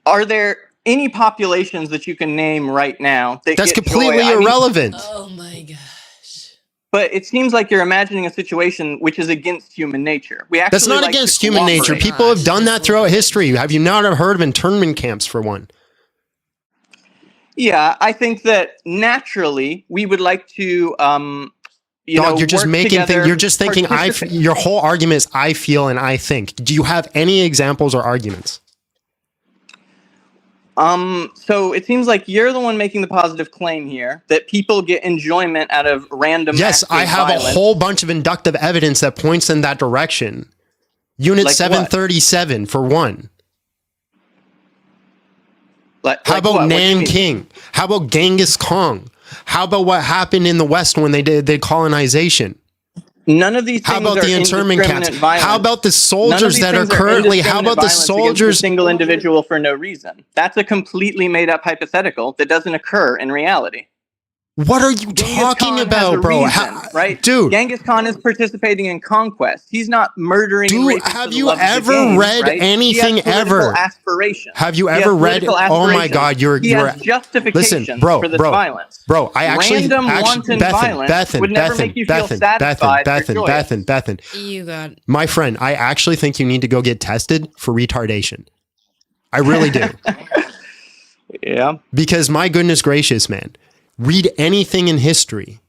Are there any populations that you can name right now that That's get completely joy? I mean, irrelevant. Oh my gosh. but it seems like you're imagining a situation which is against human nature. We actually That's not like to against human nature. cooperate. People have done that throughout history. Have you not heard of internment camps for one? Yeah, I think that naturally we would like to, Dog, you're just work making together, things. You're just thinking. participate. Your whole argument is I feel and I think. Do you have any examples or arguments? So it seems like you're the one making the positive claim here that people get enjoyment out of random. Yes, acts of I have violence. a whole bunch of inductive evidence that points in that direction. Unit Like what? 737 for one. How Like about what? What do you mean? Nanking? How about Genghis Khan? How about what happened in the West when they did colonization? None of these things How about are the internment camps? indiscriminate violence. How about the None of soldiers these that are things currently? How indiscriminate about the violence against a soldiers? single individual for no reason. That's a completely made up hypothetical that doesn't occur in reality. What are you talking about, bro? Right, dude? Genghis Khan is participating in conquest. He's not murdering. and Dude, raping have for the you love of the ever game, read right? anything He has ever? Aspirations. Have you He has ever read? political Oh my aspirations. God, you're justification listen, bro, for this bro, violence. bro. I actually, wanton violence would never make you feel satisfied or joyous. Bethan. You got My friend, I actually think you need to go get tested for retardation. I really do. Yeah. Because my goodness gracious, man, read anything in history.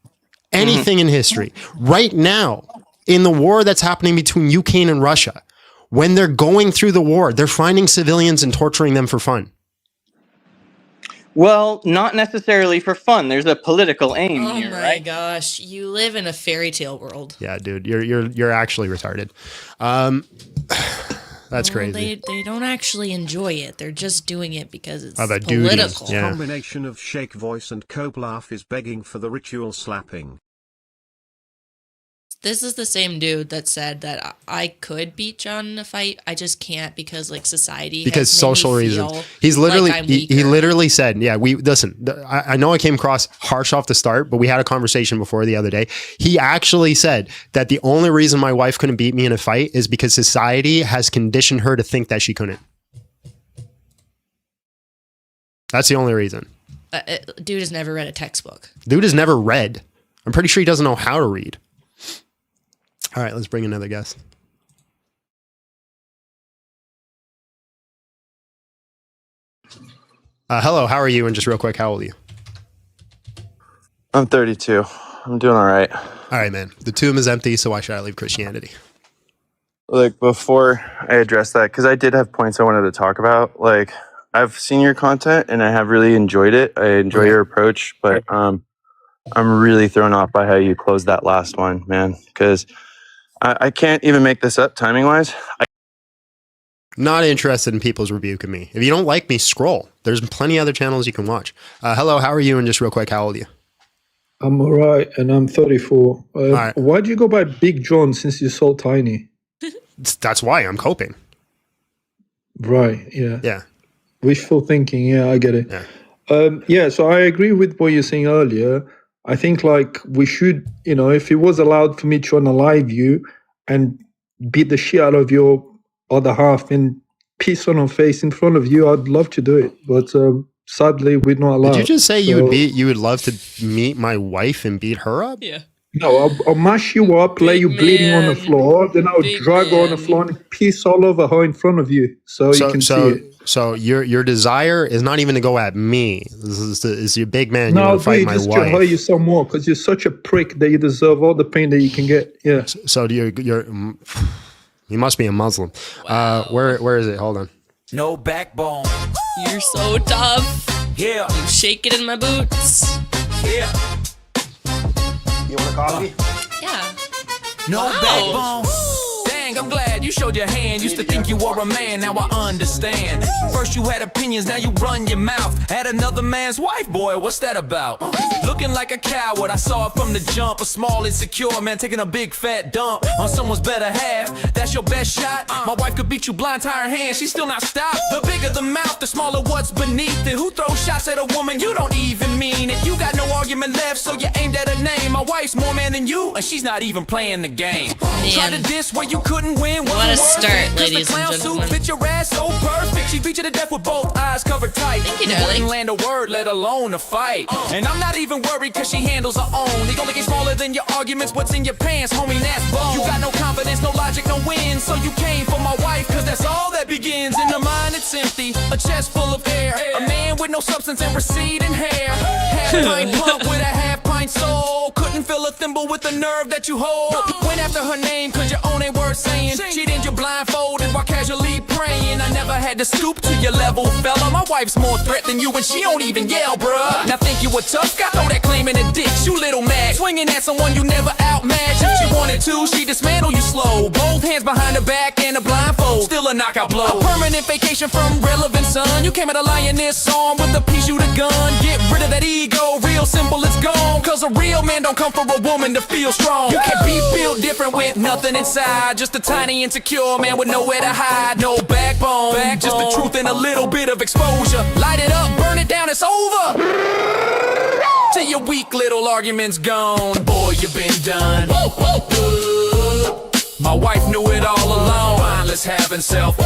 Anything in history. Right now, in the war that's happening between Ukraine and Russia, when they're going through the war, they're finding civilians and torturing them for fun. Well, not necessarily for fun. There's a political aim here, my right? gosh, you live in a fairy tale world. Yeah, dude, you're actually retarded. That's crazy. They don't actually enjoy it. They're just doing it because it's Of a duty. political. Yeah. Combination of shake voice and cope laugh is begging for the ritual slapping. This is the same dude that said that I could beat John in a fight. I just can't because like society Because has made social me reasons. feel He's literally like I'm he weaker. literally said, yeah, I know I came across harsh off the start, but we had a conversation before the other day. He actually said that the only reason my wife couldn't beat me in a fight is because society has conditioned her to think that she couldn't. That's the only reason. Dude has never read a textbook. Dude has never read. I'm pretty sure he doesn't know how to read. All right, let's bring another guest. Hello, how are you? And just real quick, how old are you? I'm 32. I'm doing all right. All right, man. The tomb is empty, so why should I leave Christianity? Like, before I address that, because I did have points I wanted to talk about. Like, I've seen your content and I have really enjoyed it. I enjoy your approach, but I'm really thrown off by how you closed that last one, man. Because I can't even make this up timing wise. Not interested in people's rebuking me. If you don't like me, scroll. There's plenty other channels you can watch. Hello, how are you? And just real quick, how old are you? I'm all right, and I'm 34. right. Why do you go by Big John since you're so tiny? That's why I'm coping. Right, yeah. Yeah. Wishful thinking, yeah, I get it. Yeah. So I agree with what you're saying earlier. I think, like, we should, if it was allowed for me to unalive you and beat the shit out of your other half and piss on her face in front of you, I'd love to do it. But sadly, we're not allowed. Did you just say So- you would love to meet my wife and beat her up? Yeah. No, I'll mash you up, lay you bleeding on the floor, then I'll drag her on the floor and piss all over her in front of you so you can see it. So your desire is not even to go at me. This is your big man. No, you I'll want to do fight it my just to hurt wife. you some more because you're such a prick that you deserve all the pain that you can get. Yeah. So you must be a Muslim. Where is it? Hold on. No backbone. You're so tough. Yeah. You shake it in my boots. Yeah. You want a coffee? Yeah. No Wow. backbone. Dang, I'm glad you showed your hand. Used to think you were a man, now I understand. First you had opinions, now you run your mouth. Had another man's wife, boy, what's that about? Looking like a coward, I saw it from the jump. A small, insecure man taking a big fat dump on someone's better half. That's your best shot. My wife could beat you blind, tie her hands, she's still not stopped. The bigger the mouth, the smaller what's beneath it. Who throws shots at a woman you don't even mean it? You got no argument left, so you aimed at her name. My wife's more man than you, and she's not even playing the game. Try to diss where you couldn't win. What a start, Cause ladies the and clown gentlemen. suit fit your ass so perfect. She beat you to death with both eyes covered tight. Thank you, You darling. wouldn't land a word, let alone a fight. And I'm not even worried cause she handles her own. The only get smaller than your arguments, what's in your pants, homie, that's bone. You got no confidence, no logic, no win. So you came for my wife cause that's all that begins. In the mind it's empty, a chest full of air. A man with no substance and receding hair. Half pint pump with a half pint soul. Couldn't fill a thimble with the nerve that you hold. Went after her name cause your own ain't worth saying. Cheated you blindfolded while casually praying. I never had to stoop to your level, fella. My wife's more threat than you and she don't even yell, bruh. Now think you a tough guy? Throw that claim in a ditch, you little mag. Swinging at someone you never outmatched. If she wanted to, she dismantle you slow. Both hands behind her back and a blindfold. Still a knockout blow. A permanent vacation from relevant, son. You came at a lioness armed with a pea shooter gun. Get rid of that ego, real simple, it's gone. Cause a real man don't come for a woman to feel strong. You can't be built different with nothing inside. Just a tiny insecure man with nowhere to hide. No backbone, just the truth and a little bit of exposure. Light it up, burn it down, it's over. To your weak little arguments gone. Boy, you been done. My wife knew it all along. Mindless having self.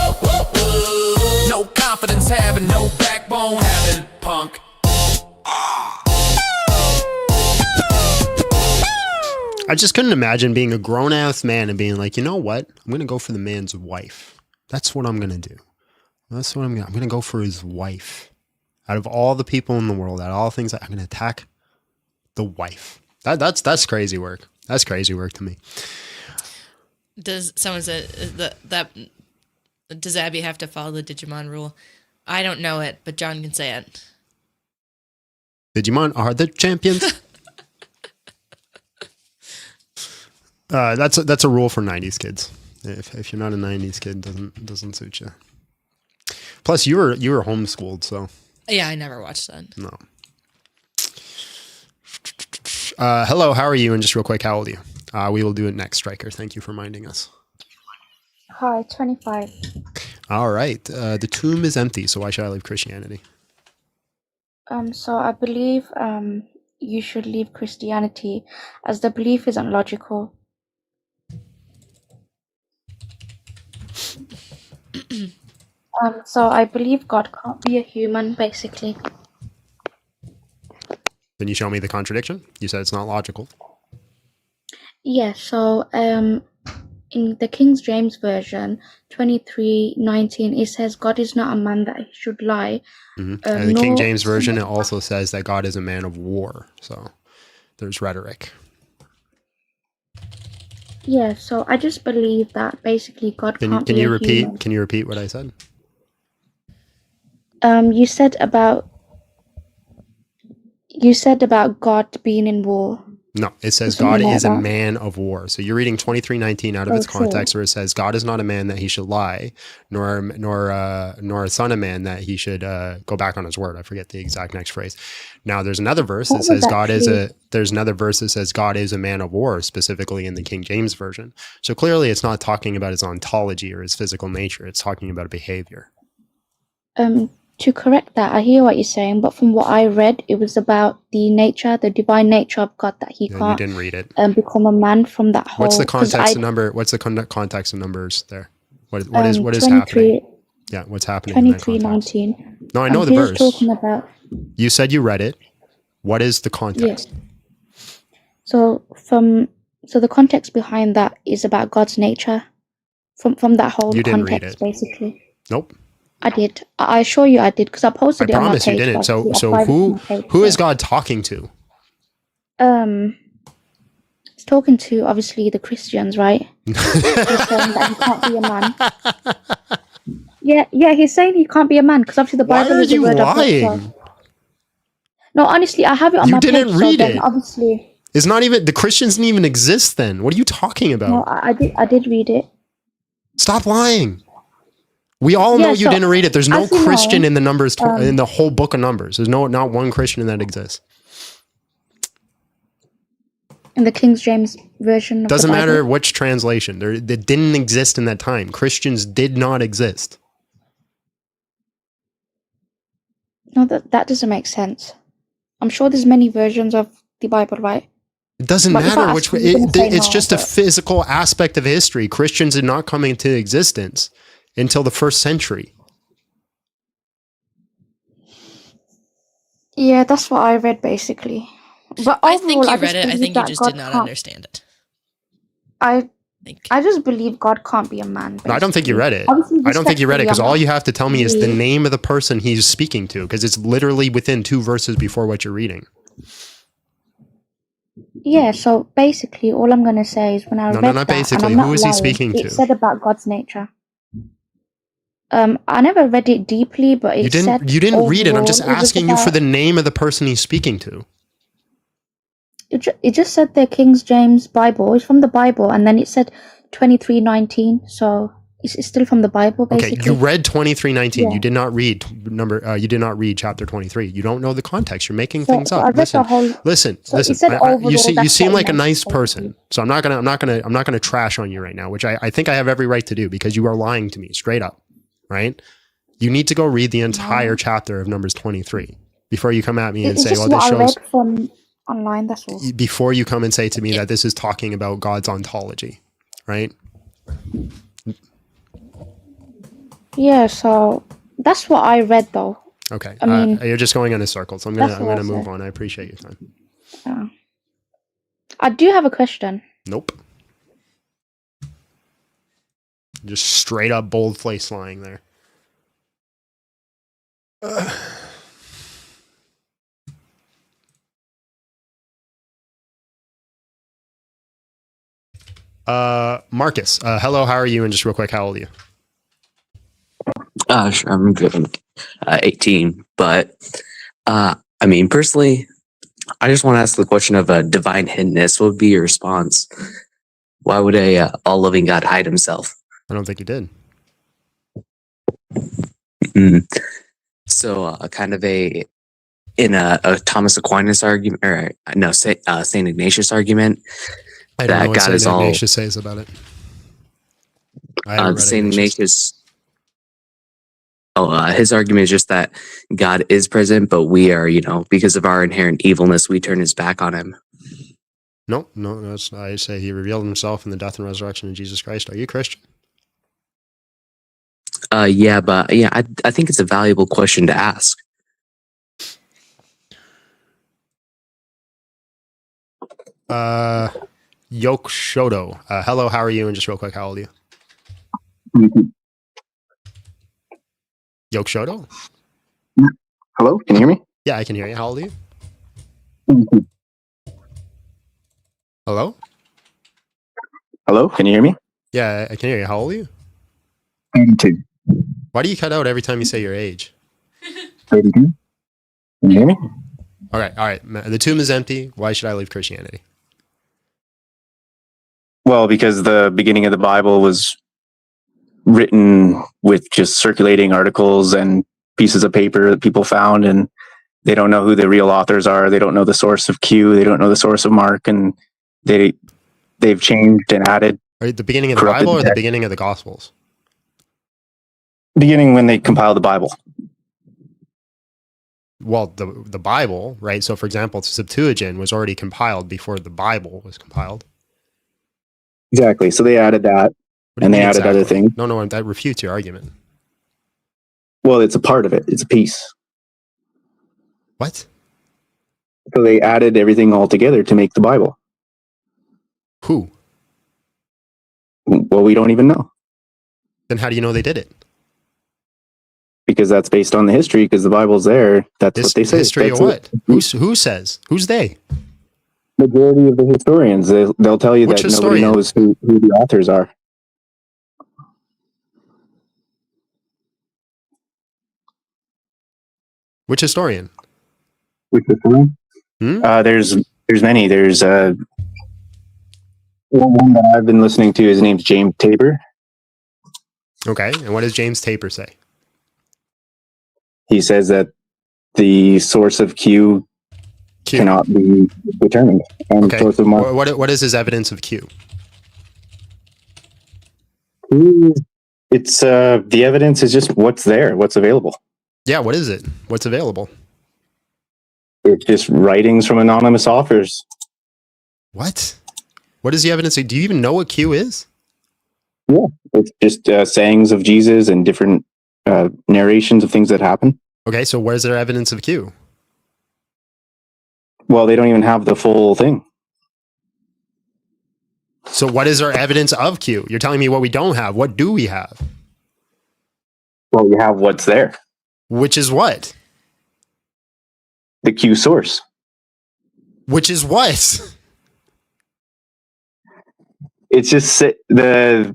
No confidence having, no backbone having, punk. I just couldn't imagine being a grown-ass man and being like, you know what? I'm going to go for the man's wife. That's what I'm going to do. That's what I'm going to go for his wife. Out of all the people in the world, out of all things, I'm going to attack the wife. That's crazy work. That's crazy work to me. Does someone say that does Abby have to follow the Digimon rule? I don't know it, but John can say it. Digimon are the champions. That's a rule for 90s kids. If you're not a 90s kid, doesn't suit you. Plus, you were homeschooled, so Yeah, I never watched that. no. Hello, how are you? And just real quick, how old are you? We will do it next, Striker. Thank you for reminding us. Hi, 25. All right. The tomb is empty, so why should I leave Christianity? So I believe you should leave Christianity as the belief isn't logical. So I believe God can't be a human, basically. Then you show me the contradiction. You said it's not logical. Yeah, so in the King James Version, 23:19, it says, God is not a man that he should lie. And the King nor James Version, it son of also says that God is a man of war. So there's rhetoric. Yeah, so I just believe that basically God can't Can be you a repeat? human. Can you repeat what I said? You said about God being in war. No, it says Something God like is a that. man of war. So you're reading 23:19 out of Oh, its true. context, where it says God is not a man that he should lie, nor a son of man that he should go back on his word. I forget the exact next phrase. Now there's another verse that What says was God is actually- there's another verse that says God is a man of war, specifically in the King James Version. So clearly it's not talking about his ontology or his physical nature. It's talking about a behavior. To correct that, I hear what you're saying, but from what I read, it was about the nature, the divine nature of God, that he No, you can't didn't read it. become a man from that whole. What's the 'cause context I- of number? What's the context of numbers there? What is 23 happening? Yeah, what's happening in that context? 23:19. No, I know the he was verse. talking about. You said you read it. What is the context? So the context behind that is about God's nature, from that whole You didn't read context, it. basically. Nope. I did. I assure you, I did, because I posted I it on my promise page. you didn't. but So obviously I so privated my page, who is so- God talking to? It's talking to obviously the Christians, right? He's saying that he can't be a man. Yeah, he's saying he can't be a man because obviously the Why Bible are is the you word of God. lying? So. No, honestly, I have it on You my didn't page. read so then it. obviously, It's not even the Christians didn't even exist then. What are you talking about? no, I did read it. Stop lying. We all Yeah, know you so, didn't read it. There's no as you know, Christian in the numbers in the whole book of Numbers. There's not one Christian that exists. In the King James Version of Doesn't the Bible. matter which translation. They didn't exist in that time. Christians did not exist. No, that doesn't make sense. I'm sure there's many versions of the Bible, right? It doesn't But if I matter ask which you, way. you're gonna say It's no, just a but- physical aspect of history. Christians did not come into existence until the 1st century. Yeah, that's what I read basically. But overall, I think you just read it. I believe think you that just God did not can't- understand it. I just believe God can't be a man. No, I don't think you read it. Obviously, I don't think you read it because respectfully, all I'm you not- have to tell me is the Yeah. name of the person he's speaking to, because it's literally within 2 verses before what you're reading. Yeah, so basically, all I'm gonna say is when I No, read not that, basically. and I'm not Who is he lying, speaking it to? said about God's nature. I never read it deeply, but it You said didn't read it. I'm just overall, it was asking you for about- the name of the person he's speaking to. It just said the King James Bible. It's from the Bible, and then it said 23:19. So it's still from the Bible, basically. Okay, you read 23:19. Yeah. You did not read You did not read chapter 23. You don't know the context. You're making So- things so I up. read the Listen, whole- listen. so it said You overall, you that's seem what like a it nice meant, person. So I'm not gonna trash on you right now, which I think I have every right to do because you are lying to me straight up, right? You need to go read the entire chapter of Numbers 23 before you come at me and It's say, just "Well, what this I shows." read from. online, that's all. Before you come and say to me that this is talking about God's ontology, right? Yeah, so that's what I read though. Okay. I mean, you're just going in a circle, so I'm gonna that's what I move said. on. I appreciate your time. Yeah. I do have a question. Nope. Just straight up bold-faced lying there. Marcus, hello, how are you? And just real quick, how old are you? Sure, I'm good. I'm 18, but I mean, personally, I just want to ask the question of divine hiddenness. What would be your response? Why would a all-loving God hide himself? I don't think he did. So, kind of in a Thomas Aquinas argument, or no, Saint Ignatius argument, I don't know what God Saint is all. Ignatius says about it. I haven't read Saint Ignatius. Ignatius. His argument is just that God is present, but we are, because of our inherent evilness, we turn his back on him. No, I say he revealed himself in the death and resurrection of Jesus Christ. Are you Christian? Yeah, but yeah, I think it's a valuable question to ask. Yoke Shoto. Hello, how are you? And just real quick, how old are you? Yoke Shoto? Hello, can you hear me? Yeah, I can hear you. How old are you? Hello? Hello, can you hear me? Yeah, I can hear you. How old are you? 82. Why do you cut out every time you say your age? 32. Can you hear me? All right. The tomb is empty. Why should I leave Christianity? Well, because the beginning of the Bible was written with just circulating articles and pieces of paper that people found, and they don't know who the real authors are. They don't know the source of Q. They don't know the source of Mark, and they've changed and added. Are the beginning of the Bible or the beginning of the Gospels? Beginning when they compiled the Bible. Well, the Bible, right? So, for example, the Septuagint was already compiled before the Bible was compiled. Exactly. So they added that, and they added other things. No, that refutes your argument. Well, it's a part of it. It's a piece. What? So they added everything all together to make the Bible. Who? Well, we don't even know. Then how do you know they did it? Because that's based on the history, because the Bible's there. That's what they say. History of what? Who says? Who's they? Majority of the historians, they'll tell you that nobody knows who the authors are. Which historian? Which historian? There's many. There's one that I've been listening to. His name's James Tabor. Okay, and what does James Tabor say? He says that the source of Q cannot be determined. And Okay. source of Mark. What is his evidence of Q? It's the evidence is just what's there, what's available. Yeah, what is it? What's available? It's just writings from anonymous authors. What? What is the evidence? Do you even know what Q is? Yeah, it's just sayings of Jesus and different narrations of things that happen. Okay, so where's their evidence of Q? Well, they don't even have the full thing. So what is our evidence of Q? You're telling me what we don't have. What do we have? Well, you have what's there. Which is what? The Q source. Which is what? It's just the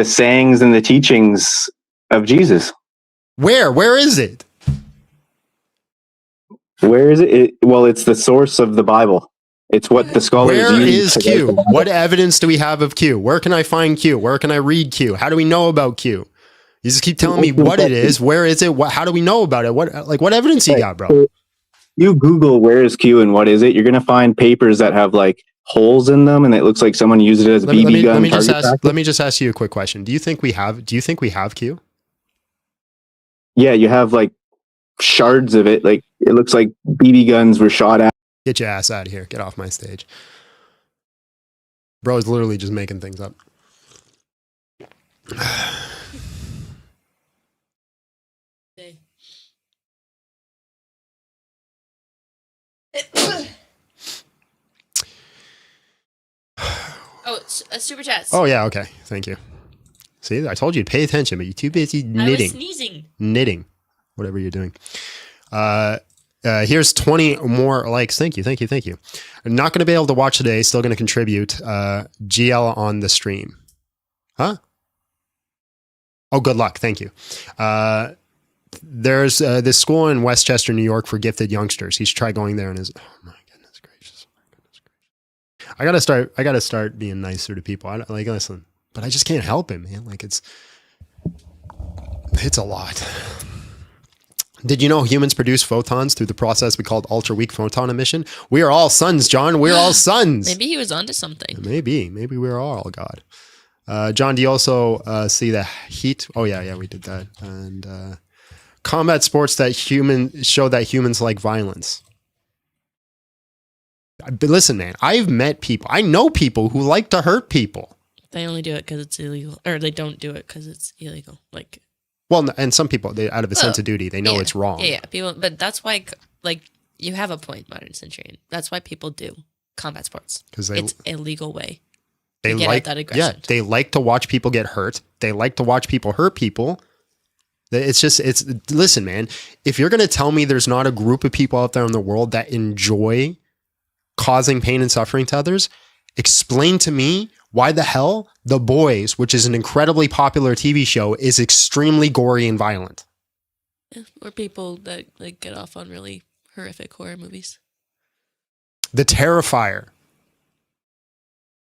sayings and the teachings of Jesus. Where is it? Where is it? Well, it's the source of the Bible. It's what the scholars use. Where is Q? What evidence do we have of Q? Where can I find Q? Where can I read Q? How do we know about Q? You just keep telling me what it is. Where is it? How do we know about it? What evidence you got, bro? You Google where is Q and what is it? You're gonna find papers that have like holes in them, and it looks like someone used it as a BB gun. Let me just ask you a quick question. Do you think we have Q? Yeah, you have like shards of it. Like it looks like BB guns were shot at. Get your ass out of here. Get off my stage. Bro is literally just making things up. Super chats. Oh, yeah. Okay. Thank you. See, I told you to pay attention, but you're too busy knitting. I was sneezing. Knitting. Whatever you're doing. Here's 20 more likes. Thank you. Thank you. Thank you. I'm not going to be able to watch today. Still going to contribute. GL on the stream. Huh? Oh, good luck. Thank you. There's this school in Westchester, New York for gifted youngsters. He should try going there and his, oh my goodness gracious. I gotta start being nicer to people. I don't, like, listen, but I just can't help it, man. Like it's a lot. Did you know humans produce photons through the process we called ultra weak photon emission? We are all suns, John. We're all suns. Maybe he was onto something. Maybe we're all God. John, do you also see the heat? Oh yeah, we did that. And combat sports that show that humans like violence. But listen, man, I've met people. I know people who like to hurt people. They only do it because it's illegal, or they don't do it because it's illegal. Like, well, and some people, they out of a sense of duty, they know it's wrong. Yeah, people. But that's why, like, you have a point, modern centurion. That's why people do combat sports because it's a legal way. They like that aggression. Yeah, they like to watch people get hurt. They like to watch people hurt people. Listen, man, if you're going to tell me there's not a group of people out there in the world that enjoy causing pain and suffering to others, explain to me why the hell The Boys, which is an incredibly popular TV show, is extremely gory and violent. Yeah, or people that like get off on really horrific horror movies. The Terrifier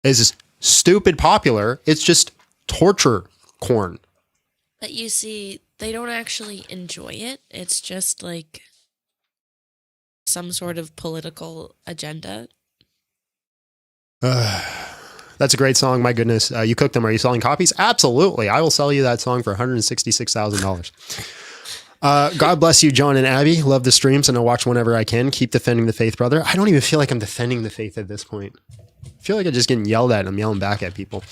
is stupid popular. It's just torture corn. But you see, they don't actually enjoy it. It's just like some sort of political agenda. That's a great song. My goodness. You cooked them. Are you selling copies? Absolutely. I will sell you that song for $166,000. God bless you, John and Abby. Love the streams and I'll watch whenever I can. Keep defending the faith, brother. I don't even feel like I'm defending the faith at this point. I feel like I'm just getting yelled at and I'm yelling back at people.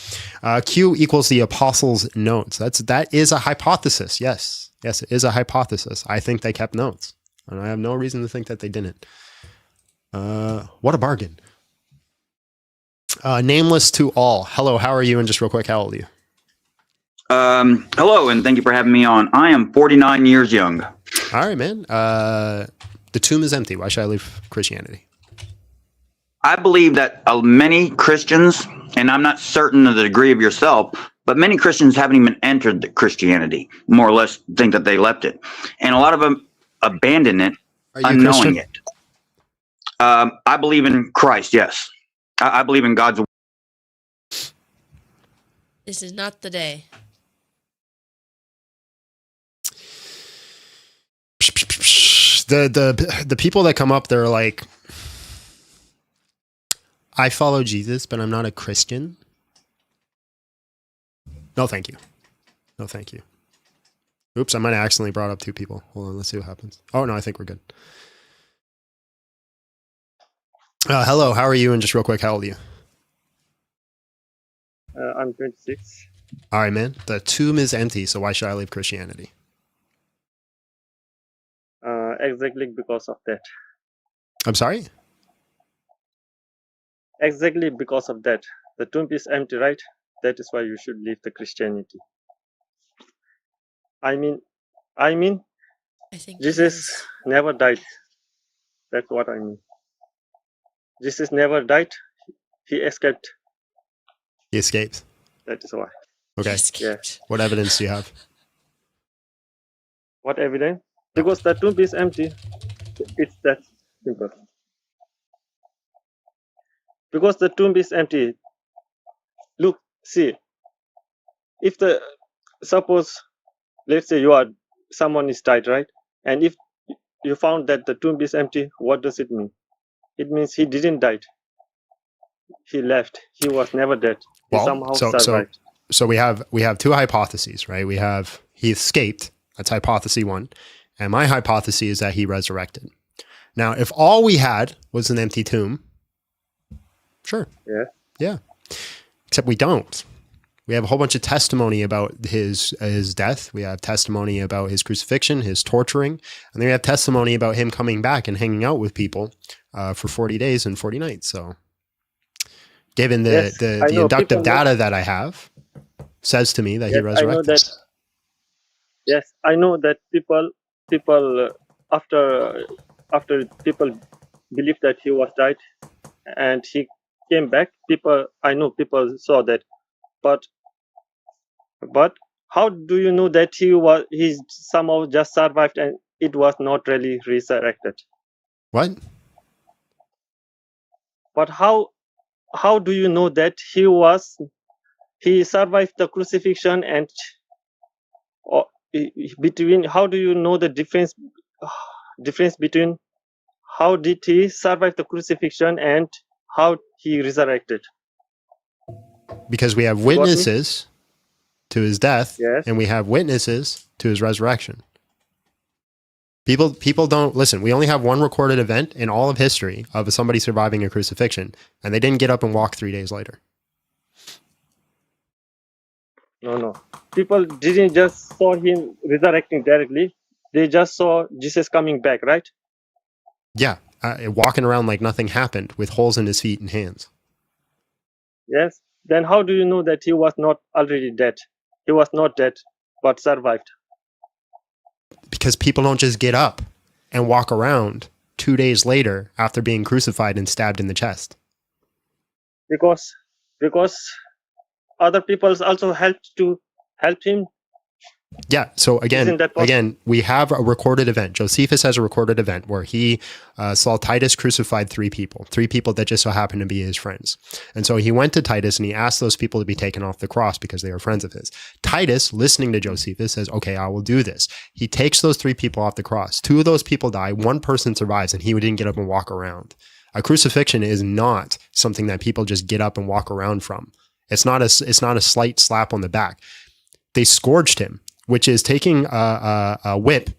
Q equals the apostles' notes. That is a hypothesis. Yes, it is a hypothesis. I think they kept notes. And I have no reason to think that they didn't. What a bargain. Nameless to all. Hello, how are you? And just real quick, how old are you? Hello, and thank you for having me on. I am 49 years young. All right, man. The tomb is empty. Why should I leave Christianity? I believe that many Christians, and I'm not certain of the degree of yourself, but many Christians haven't even entered the Christianity, more or less think that they left it. And a lot of them abandon it, unknowing it. I believe in Christ, yes. I believe in God's. This is not the day. The people that come up, they're like, I follow Jesus, but I'm not a Christian. No, thank you. No, thank you. Oops, I might have accidentally brought up two people. Hold on, let's see what happens. Oh, no, I think we're good. Hello, how are you? And just real quick, how old are you? I'm 26. All right, man. The tomb is empty, so why should I leave Christianity? Exactly because of that. I'm sorry? Exactly because of that. The tomb is empty, right? That is why you should leave the Christianity. I mean, I think Jesus never died. That's what I mean. Jesus never died. He escaped. He escaped. That is why. Okay. Yeah. What evidence do you have? What evidence? Because the tomb is empty. It's that simple. Because the tomb is empty. Look, see. If suppose, let's say someone is died, right? And if you found that the tomb is empty, what does it mean? It means he didn't die. He left. He was never dead. He somehow survived. So we have two hypotheses, right? We have he escaped. That's hypothesis one. And my hypothesis is that he resurrected. Now, if all we had was an empty tomb, sure. Yeah. Yeah. Except we don't. We have a whole bunch of testimony about his death. We have testimony about his crucifixion, his torturing, and then we have testimony about him coming back and hanging out with people for 40 days and 40 nights. So given the inductive data that I have, says to me that he resurrected. I know that people after people believe that he was died and he came back, I know people saw that, but how do you know that he somehow just survived and it was not really resurrected? What? But how do you know that he survived the crucifixion and how do you know the difference between how did he survive the crucifixion and how he resurrected? Because we have witnesses to his death, yes, and we have witnesses to his resurrection. People don't listen. We only have one recorded event in all of history of somebody surviving a crucifixion, and they didn't get up and walk 3 days later. No. People didn't just saw him resurrecting directly. They just saw Jesus coming back, right? Yeah, walking around like nothing happened with holes in his feet and hands. Yes. Then how do you know that he was not already dead? He was not dead, but survived. Because people don't just get up and walk around 2 days later after being crucified and stabbed in the chest. Because other people also helped him. Yeah. So again, we have a recorded event. Josephus has a recorded event where he saw Titus crucified three people that just so happened to be his friends. And so he went to Titus and he asked those people to be taken off the cross because they were friends of his. Titus, listening to Josephus, says, okay, I will do this. He takes those 3 people off the cross. 2 of those people die. 1 person survives and he didn't get up and walk around. A crucifixion is not something that people just get up and walk around from. It's not a slight slap on the back. They scourged him, which is taking a whip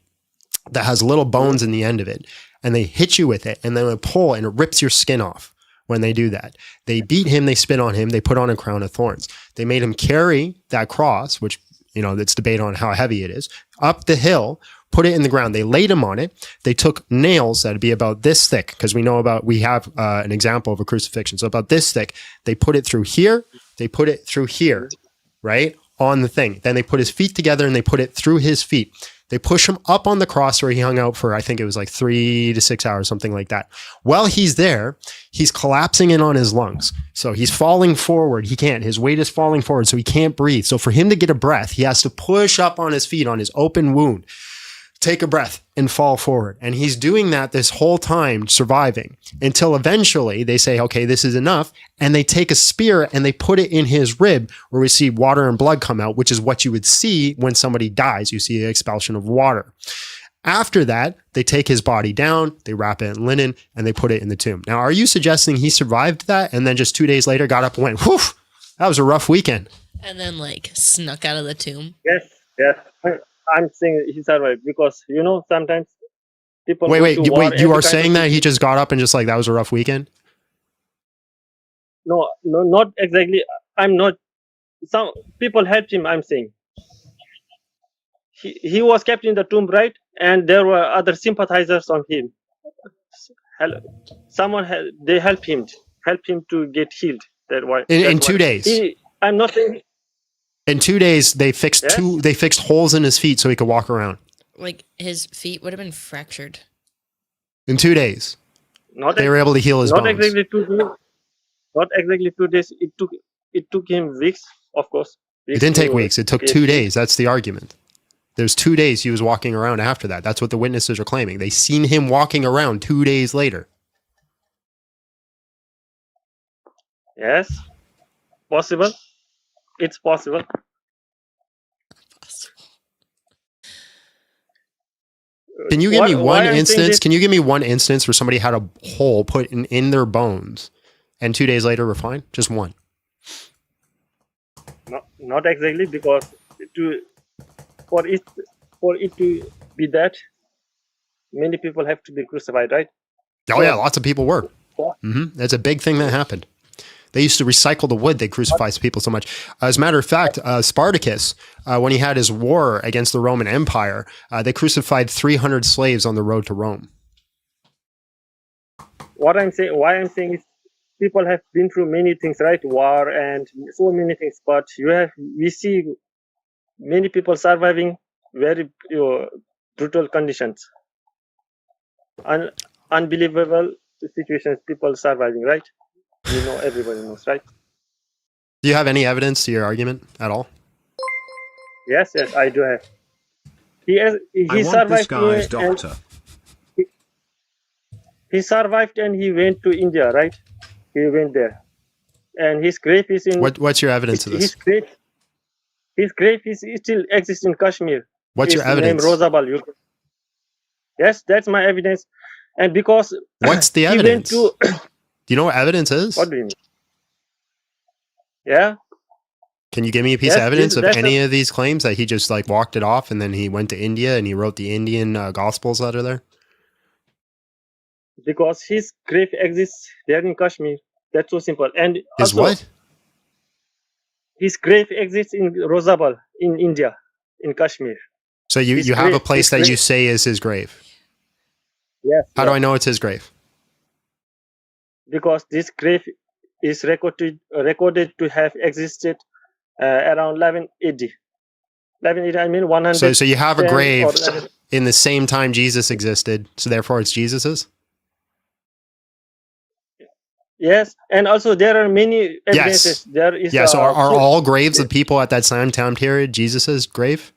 that has little bones in the end of it, and they hit you with it, and then they pull, and it rips your skin off when they do that. They beat him, they spit on him, they put on a crown of thorns. They made him carry that cross, which, it's debate on how heavy it is, up the hill, put it in the ground. They laid him on it. They took nails that'd be about this thick, because we have an example of a crucifixion. So about this thick, they put it through here, they put it through here, right? On the thing. Then they put his feet together and they put it through his feet. They push him up on the cross where he hung out for, I think it was like 3 to 6 hours, something like that. While he's there, he's collapsing in on his lungs. So he's falling forward. He can't. His weight is falling forward, so he can't breathe. So for him to get a breath, he has to push up on his feet on his open wound, take a breath and fall forward. And he's doing that this whole time, surviving, until eventually they say, okay, this is enough. And they take a spear and they put it in his rib where we see water and blood come out, which is what you would see when somebody dies. You see the expulsion of water. After that, they take his body down, they wrap it in linen, and they put it in the tomb. Now, are you suggesting he survived that and then just 2 days later got up and went, whew, that was a rough weekend? And then snuck out of the tomb? Yes. I'm saying he survived because, sometimes people... Wait, you are saying that he just got up and just that was a rough weekend? No, not exactly. I'm not... Some people helped him, I'm saying. He was kept in the tomb, right? And there were other sympathizers on him. They helped him to get healed. In 2 days? I'm not saying... In 2 days, they fixed holes in his feet so he could walk around. His feet would have been fractured. In 2 days, they were able to heal his bones. Not exactly 2 days. Not exactly 2 days. It took him weeks, of course. It didn't take weeks. It took 2 days. That's the argument. There's 2 days he was walking around after that. That's what the witnesses are claiming. They seen him walking around 2 days later. Yes, possible. It's possible. Can you give me one instance? Can you give me one instance where somebody had a hole put in their bones and 2 days later were fine? Just one. Not exactly, because for it to be that, many people have to be crucified, right? Oh yeah, lots of people were. That's a big thing that happened. They used to recycle the wood. They crucified people so much. As a matter of fact, Spartacus, when he had his war against the Roman Empire, they crucified 300 slaves on the road to Rome. Why I'm saying is people have been through many things, right? War and so many things, but we see many people surviving very brutal conditions, unbelievable situations. People surviving, right? Everybody knows, right? Do you have any evidence to your argument at all? Yes, I do have. He I want survived. this guy's and doctor. he survived and he went to India, right? He went there, and his grave is in. What's your evidence of this? His grave is still exists in Kashmir. What's your evidence? Named Rosabal. Yes, that's my evidence, and because what's the evidence? Do you know what evidence is? What do you mean? Yeah. Can you give me a piece of evidence of any of these claims that he just like walked it off and then he went to India and he wrote the Indian Gospels that are there? Because his grave exists there in Kashmir. That's so simple. And his also, what? His grave exists in Rosabal in India, in Kashmir. So you have a place that you say is his grave? Yes. How do I know it's his grave? Because this grave is recorded to have existed around 1180. 1180, I mean 100. So you have a grave in the same time Jesus existed, so therefore it's Jesus's? Yes, and also there are many evidences. Yes. There is so are all graves of people at that same time period Jesus's grave?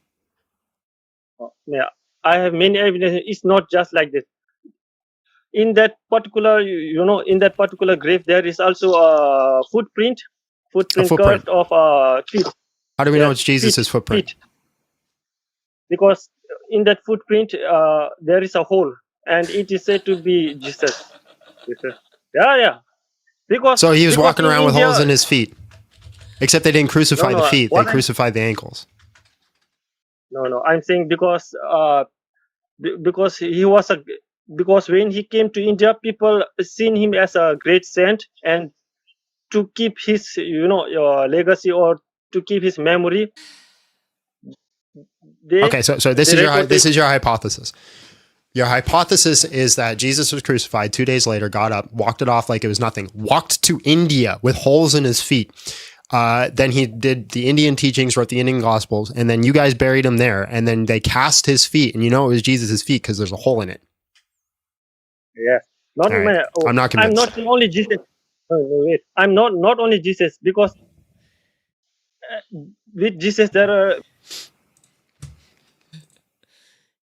Yeah, I have many evidences. It's not just like this. In that particular, in that particular grave, there is also a footprint carved of feet. How do we know it's Jesus's footprint? Feet. Because in that footprint, there is a hole, and it is said to be Jesus. Yeah. Because so he was walking around with India, holes in his feet, except they didn't crucify the feet; they crucified the ankles. No. I'm saying because he was because when he came to India, people seen him as a great saint, and to keep his legacy or to keep his memory. So this is your hypothesis. Your hypothesis is that Jesus was crucified 2 days later, got up, walked it off like it was nothing, walked to India with holes in his feet. Then he did the Indian teachings, wrote the Indian Gospels, and then you guys buried him there, and then they cast his feet, and it was Jesus' feet because there's a hole in it. Yeah, I'm not convinced. I'm not only Jesus. No, wait. I'm not only Jesus, because with Jesus there are.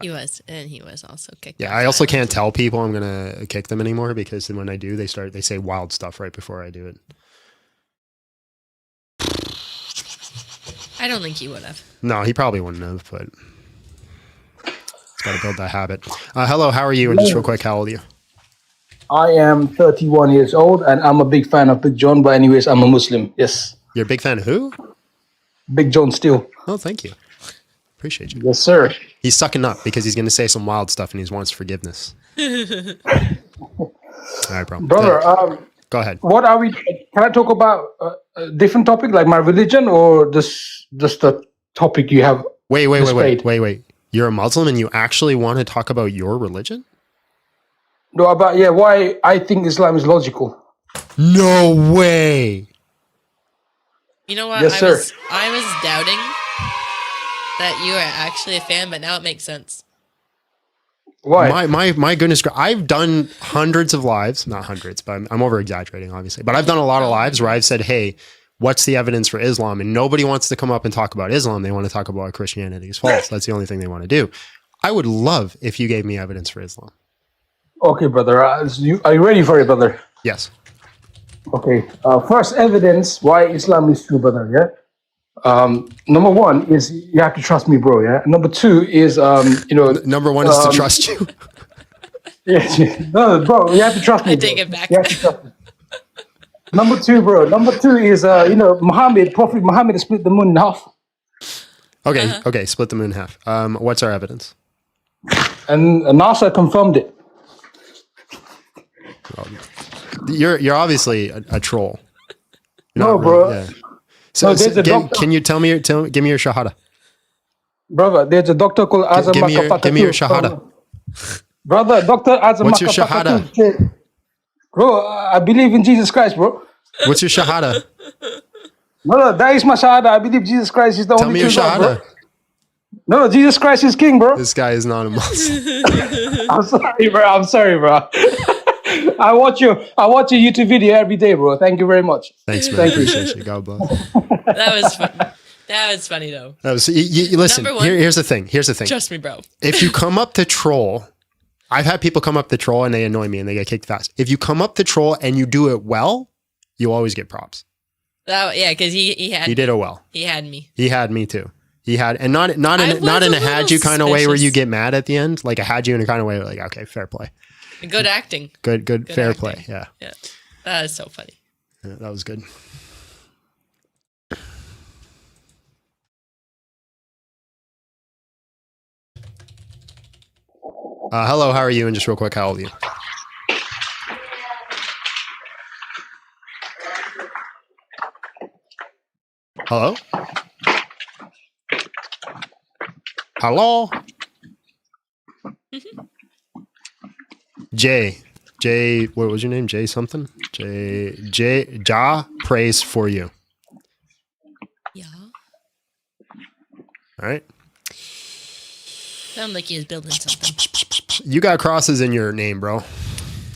He was also kicked. Yeah, I also can't tell people I'm gonna kick them anymore because when I do, they say wild stuff right before I do it. I don't think he would have. No, he probably wouldn't have, but it's got to build that habit. Hello, how are you? And just real quick, how old are you? I am 31 years old, and I'm a big fan of Big John. But anyways, I'm a Muslim. Yes. You're a big fan of who? Big John Steele. Oh, thank you. Appreciate you. Yes, sir. He's sucking up because he's going to say some wild stuff and he wants forgiveness. All right, bro. Brother, go ahead. What are we? Can I talk about a different topic, like my religion, or just the topic you have? Wait. You're a Muslim and you actually want to talk about your religion? No, about why I think Islam is logical. No way. You know what? Yes, sir. I was doubting that you are actually a fan, but now it makes sense. Why? My goodness, I've done hundreds of lives, not hundreds, but I'm over exaggerating, obviously. But I've done a lot of lives where I've said, "Hey, what's the evidence for Islam?" And nobody wants to come up and talk about Islam. They want to talk about Christianity is false. That's the only thing they want to do. I would love if you gave me evidence for Islam. Okay, brother. Are you ready for it, brother? Yes. Okay. First evidence why Islam is true, brother. Yeah. Number one is you have to trust me, bro. Yeah. Number two is Number one is to trust you. No, bro. You have to trust me. I take it back. You have to trust me. Number two, bro. Number two is Prophet Muhammad split the moon in half. Okay. Okay. Split the moon in half. What's our evidence? And NASA confirmed it. You're obviously a troll. You're No, not bro. yeah. So, No, there's a doctor. can you give me your shahada? Brother, there's a doctor called Azam Give me your shahada. Brother, Dr. Azam What's your shahada? Bro, I believe in Jesus Christ, bro. What's your shahada? No, that is my shahada. I believe Jesus Christ is the only true God, bro. No, Jesus Christ is king, bro. This guy is not a Muslim. I'm sorry, bro. I watch your YouTube video every day, bro. Thank you very much. Thanks, man. Thank Appreciate you. God bless. That was fun. That was funny though. Listen. Number one, Here's the thing. Trust me, bro. If you come up to troll, I've had people come up to troll and they annoy me and they get kicked fast. If you come up to troll and you do it well, you always get props. Yeah, because he did it well. He had me. He had me too. He had, and not in a had you kind of way where you get mad at the end. Like a had you in a kind of way like, okay, fair play. Good acting. Good fair acting. play. Yeah. Yeah. That is so funny. Yeah, that was good. Hello, how are you? And just real quick, how old are you? Hello? Hello? Jay, what was your name? Jay something? Ja prays for you. Yeah. All right. Sounded like he was building something. You got crosses in your name, bro.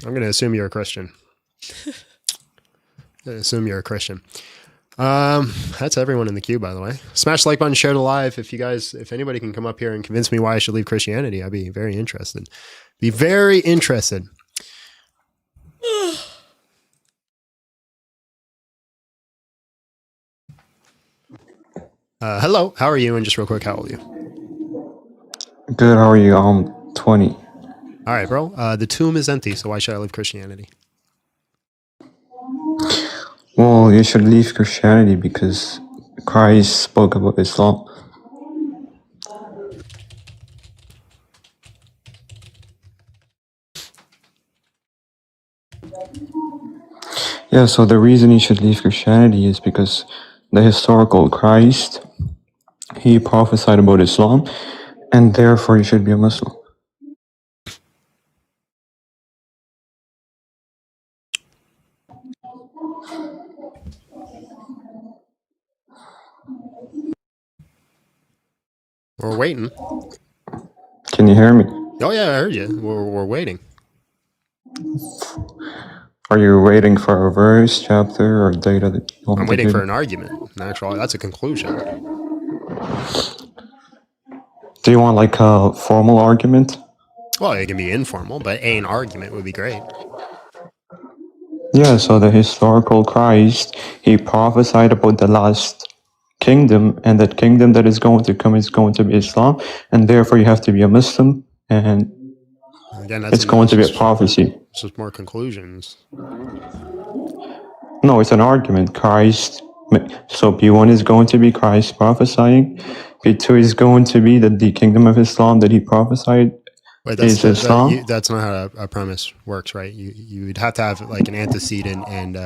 I'm going to assume you're a Christian. That's everyone in the queue, by the way. Smash the like button, share the live. If anybody can come up here and convince me why I should leave Christianity, I'd be very interested. Hello, how are you? And just real quick, how old are you? Good, how are you? I'm 20. All right, bro. The tomb is empty, so why should I leave Christianity? Well, you should leave Christianity because Christ spoke about Islam. Yeah, so the reason you should leave Christianity is because the historical Christ, he prophesied about Islam, and therefore you should be a Muslim. We're waiting. Can you hear me? Oh yeah, I heard you. We're waiting. Are you waiting for a verse, chapter, or data that you want I'm to waiting give? for an argument. Naturally, that's a conclusion. Do you want like a formal argument? Well, it can be informal, but an argument would be great. Yeah, so the historical Christ, he prophesied about the last kingdom, and that kingdom that is going to come is going to be Islam, and therefore you have to be a Muslim, and Again, it's going to be a prophecy. It's just more conclusions. No, it's an argument. Christ, so P1 is going to be Christ prophesying, P2 is going to be that the kingdom of Islam that he prophesied is Islam. That's not how a premise works, right? You'd have to have like an antecedent and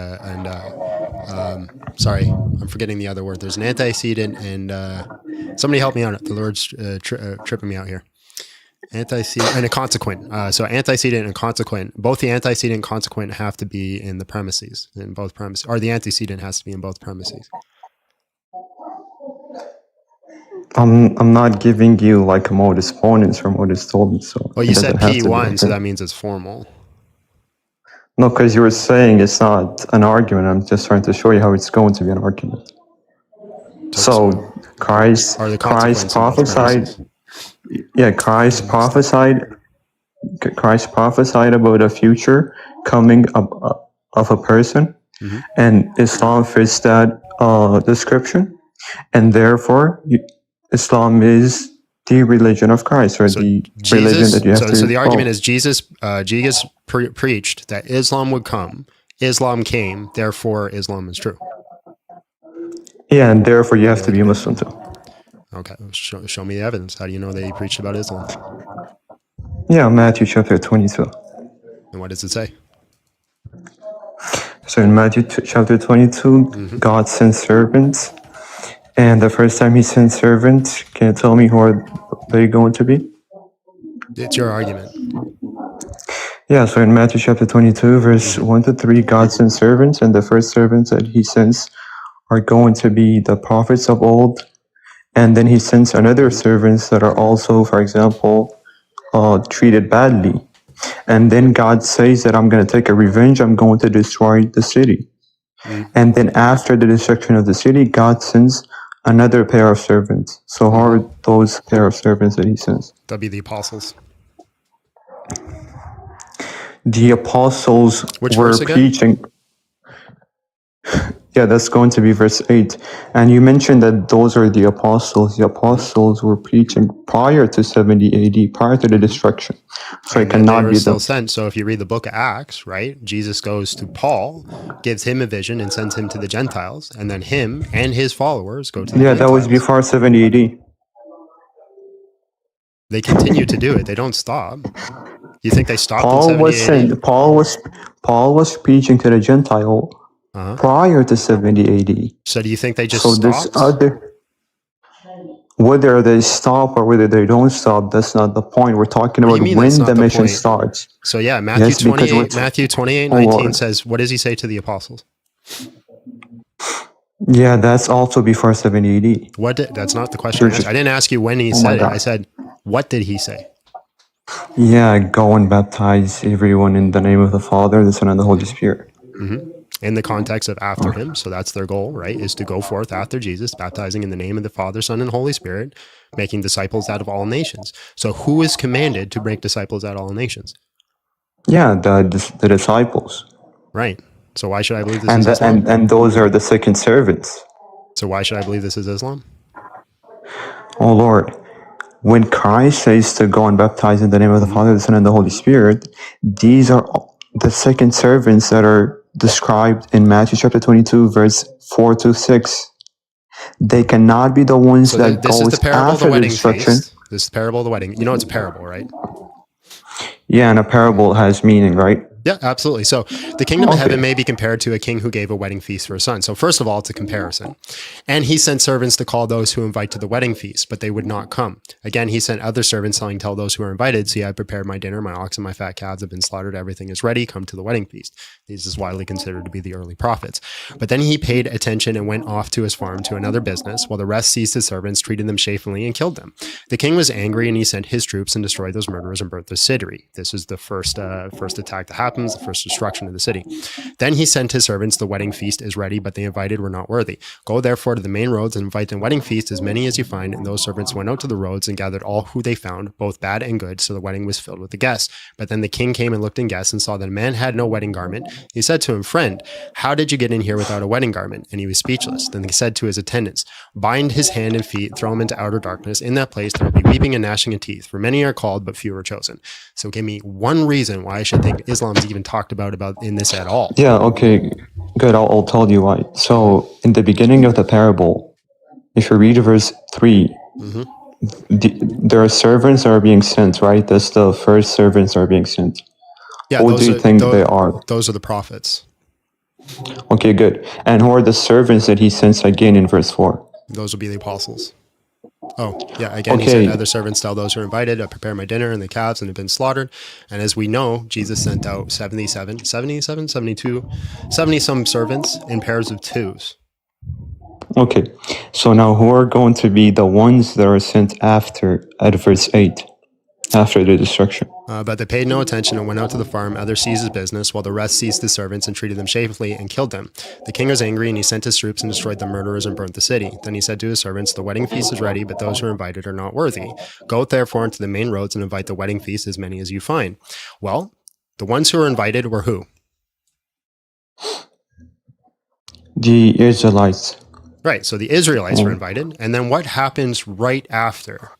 sorry, I'm forgetting the other word. There's an antecedent and somebody help me out. The Lord's tripping me out here. Antecedent and a consequent. So antecedent and consequent. Both the antecedent and consequent have to be in the premises, in both premises, or the antecedent has to be in both premises. I'm not giving you like a modus ponens or modus tollens. So well, you said P1, so that means it's formal. No, because you were saying it's not an argument. I'm just trying to show you how it's going to be an argument. So Christ prophesied. Yeah, Christ prophesied about a future coming of a person, and Islam fits that description, and therefore Islam is the religion of Christ, or the religion that you have to So the follow. argument is Jesus preached that Islam would come. Islam came, therefore Islam is true. Yeah, and therefore you have to be a Muslim too. Okay, show me the evidence. How do you know that he preached about Islam? Yeah, Matthew chapter 22. And what does it say? So in Matthew chapter 22, God sends servants. And the first time he sends servants, can you tell me who are they going to be? It's your argument. Yeah, so in Matthew chapter 22, verse 1 to 3, God sends servants, and the first servants that he sends are going to be the prophets of old. And then he sends another servants that are also, for example, treated badly. And then God says that I'm going to take a revenge, I'm going to destroy the city. And then after the destruction of the city, God sends another pair of servants. So how are those pair of servants that he sends? That'd be the apostles. The apostles Which were verse again? preaching. Yeah, that's going to be verse 8. And you mentioned that those are the apostles. The apostles were preaching prior to 70 AD, prior to the destruction. So And it then they cannot were be still them. sent. So if you read the book of Acts, right, Jesus goes to Paul, gives him a vision and sends him to the Gentiles. And then him and his followers go to the Yeah, that was Gentiles. before 70 AD. They continue to do it. They don't stop. You think they stopped in Paul 70 was AD? sent. Paul was preaching to the Gentile prior to 70 AD. So do you think they just So this stopped? other, whether they stop or whether they don't stop, that's not the point. We're talking What do about you mean that's when not the the mission point? starts. So yeah, Matthew Yes, because 28, Matthew 28, oh 19 Lord. says, what does he say to the apostles? Yeah, that's also before 70 AD. What did, that's not the question I asked. I didn't ask you when he Oh my said it. God. I said, what did he say? Yeah, go and baptize everyone in the name of the Father, the Son, and the Holy Spirit. In the context of after him. So that's their goal, right? Is to go forth after Jesus, baptizing in the name of the Father, Son, and Holy Spirit, making disciples out of all nations. So who is commanded to make disciples out of all nations? Yeah, the disciples. Right. So why should I believe this is Islam? And those are the second servants. So why should I believe this is Islam? Oh Lord, when Christ says to go and baptize in the name of the Father, the Son, and the Holy Spirit, these are the second servants that are described in Matthew chapter 22, verse 4 to 6. They cannot be the ones So that this is goes the parable of after the the wedding destruction. feast. This is the parable of the wedding. You know it's a parable, right? Yeah, and a parable has meaning, right? Yeah, absolutely. So the kingdom of heaven may be compared to a king who gave a wedding feast for his son. So first of all, it's a comparison. And he sent servants to call those who invite to the wedding feast, but they would not come. Again, he sent other servants telling, tell those who are invited, see, I prepared my dinner, my ox and my fat calves have been slaughtered, everything is ready, come to the wedding feast. This is widely considered to be the early prophets. But then he paid attention and went off to his farm to another business, while the rest seized his servants, treated them shamefully, and killed them. The king was angry, and he sent his troops and destroyed those murderers and burnt the city. This is the first attack that happens, the first destruction of the city. Then he sent his servants, the wedding feast is ready, but the invited were not worthy. Go therefore to the main roads and invite the wedding feast as many as you find. And those servants went out to the roads and gathered all who they found, both bad and good, so the wedding was filled with the guests. But then the king came and looked in guests and saw that a man had no wedding garment. He said to him, friend, how did you get in here without a wedding garment? And he was speechless. Then he said to his attendants, bind his hand and feet, throw him into outer darkness. In that place there will be weeping and gnashing of teeth, for many are called, but few are chosen. So give me one reason why I should think Islam is even talked about in this at all. Yeah, okay, good. I'll tell you why. So, in the beginning of the parable, if you read verse 3, there are servants that are being sent, right? That's the first servants that are being sent. Yeah, Who do you think they are? Those are the prophets. Okay, good. And who are the servants that he sends again in verse 4? Those will be the apostles. Oh, yeah. Again, he Okay. said, other servants tell those who are invited, I prepare my dinner, and the calves and have been slaughtered. And as we know, Jesus sent out 70 some servants in pairs of twos. Okay, so now who are going to be the ones that are sent after, at verse 8, after the destruction? But they paid no attention and went out to the farm. Others seized his business, while the rest seized the servants and treated them shamefully and killed them. The king was angry, and he sent his troops and destroyed the murderers and burnt the city. Then he said to his servants, the wedding feast is ready, but those who are invited are not worthy. Go therefore into the main roads and invite the wedding feast as many as you find. Well, the ones who were invited were who? The Israelites. Right, so the Israelites were invited. And then what happens right after?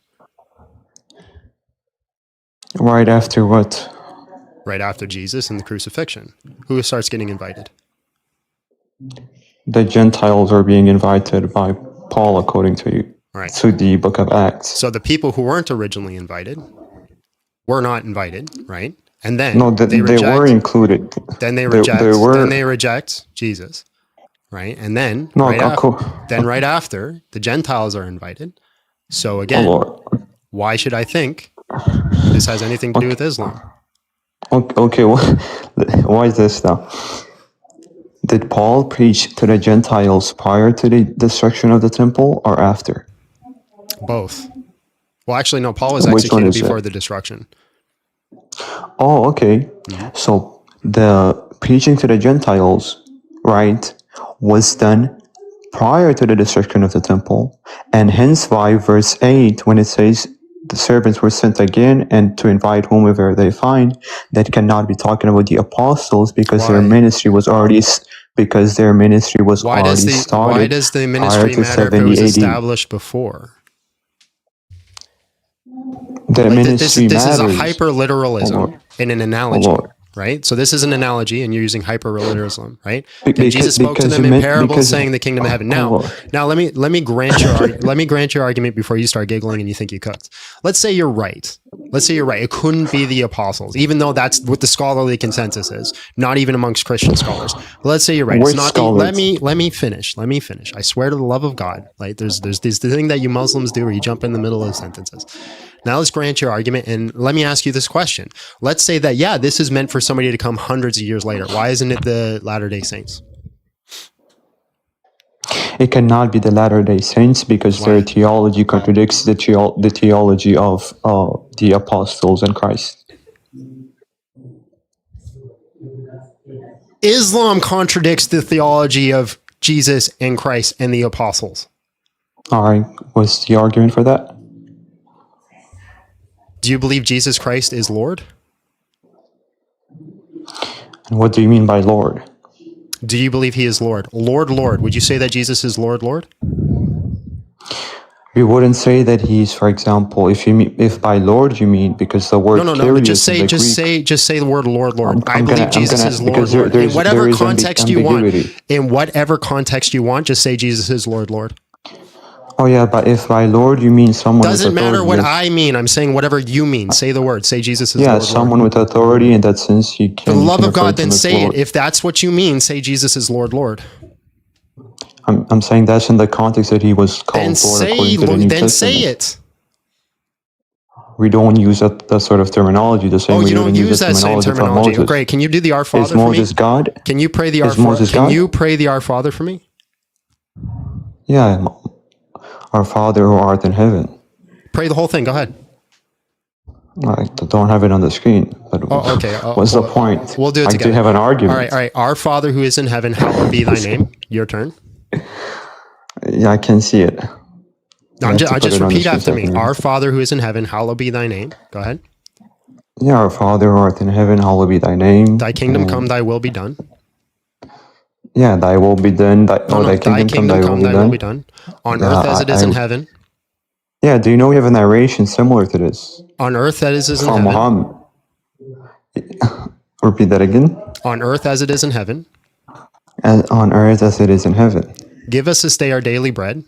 Right after what? Right after Jesus and the crucifixion. Who starts getting invited? The Gentiles are being invited by Paul, according to you, Right. to the book of Acts. So the people who weren't originally invited were not invited, right? And then No, they were included. Then they They reject. were- Then they reject Jesus, right? And then No, right after, the Gentiles are invited. So Oh, again, Lord. why should I think this has anything to do with Islam? Okay, why is this now? Did Paul preach to the Gentiles prior to the destruction of the temple or after? Both. Well, actually, no. Paul was Which one executed is it? before the destruction. Oh, okay. So the preaching to the Gentiles, right, was done prior to the destruction of the temple, and hence why verse 8, when it says the servants were sent again and to invite whomever they find, that cannot be talking about the apostles because their Why? ministry was already started Why does the prior ministry to matter if it 70 was AD. established before? The Like ministry this is a matters. hyper Oh, Lord. literalism in an Oh, analogy, Lord. right? So this is an analogy, and you're using hyper literalism, right? Be- Then Jesus spoke to because them you in meant- parables, because- saying the kingdom of heaven. Oh, Now, Lord. let me grant your argument before you start giggling and you think you cooked. Let's say you're right. It couldn't be the apostles, even though that's what the scholarly consensus is. Not even amongst Christian scholars. But let's say you're right. Which It's not. scholars? Let me finish. I swear to the love of God. Like there's this thing that you Muslims do where you jump in the middle of sentences. Now let's grant your argument, and let me ask you this question. Let's say that, yeah, this is meant for somebody to come hundreds of years later. Why isn't it the Latter-day Saints? It cannot be the Latter-day Saints because their theology contradicts the theology of the apostles and Christ. Islam contradicts the theology of Jesus and Christ and the apostles. All right, what's the argument for that? Do you believe Jesus Christ is Lord? And what do you mean by Lord? Do you believe he is Lord? Lord. Would you say that Jesus is Lord? We wouldn't say that he's, for example, if by Lord you mean because the word No. Kyrios Just in the say the word Lord. I I'm believe gonna- Jesus is Lord. because there- In there's- whatever there is context you want. ambiguity. In whatever context you want, just say Jesus is Lord. Oh yeah, but if by Lord you mean someone Doesn't with authority, matter what yes. I mean. I'm saying whatever you mean. Say the word. Say Jesus is Yeah, Lord. someone with authority in that sense, you The can. you love can of refer God, to then him as say Lord. it. If that's what you mean, say Jesus is Lord. I'm saying that's in the context that he was called Then Lord say, according to the New then Testament. say it. We don't use that sort of terminology. The same Oh, we you don't use that same for terminology. Oh, Moses. great. Can you do the Our Father Is for me? Moses God? Can you pray the Our Is Father? Moses Can God? you pray the Our Father for me? Yeah, our Father who art in heaven. Pray the whole thing. Go ahead. I don't have it on the screen. But Oh, okay. what's the point? We'll do it I together. do have an argument. All right. Our Father who is in heaven, hallowed be thy name. Your turn. Yeah, I can see it. No, I have to I put just it on the repeat screen after so I me. can Our read it. Father who is in heaven, hallowed be thy name. Go ahead. Yeah, our Father who art in heaven, hallowed be thy name. Thy kingdom And- come, thy will be done. Yeah, thy will be done. Thy Thy kingdom come, thy will be done. On earth as it is in heaven. Yeah, do you know we have a narration similar to this? On earth as it is in From heaven. Muhammad. Repeat that again. On earth as it is in heaven. And on earth as it is in heaven. Give us this day our daily bread.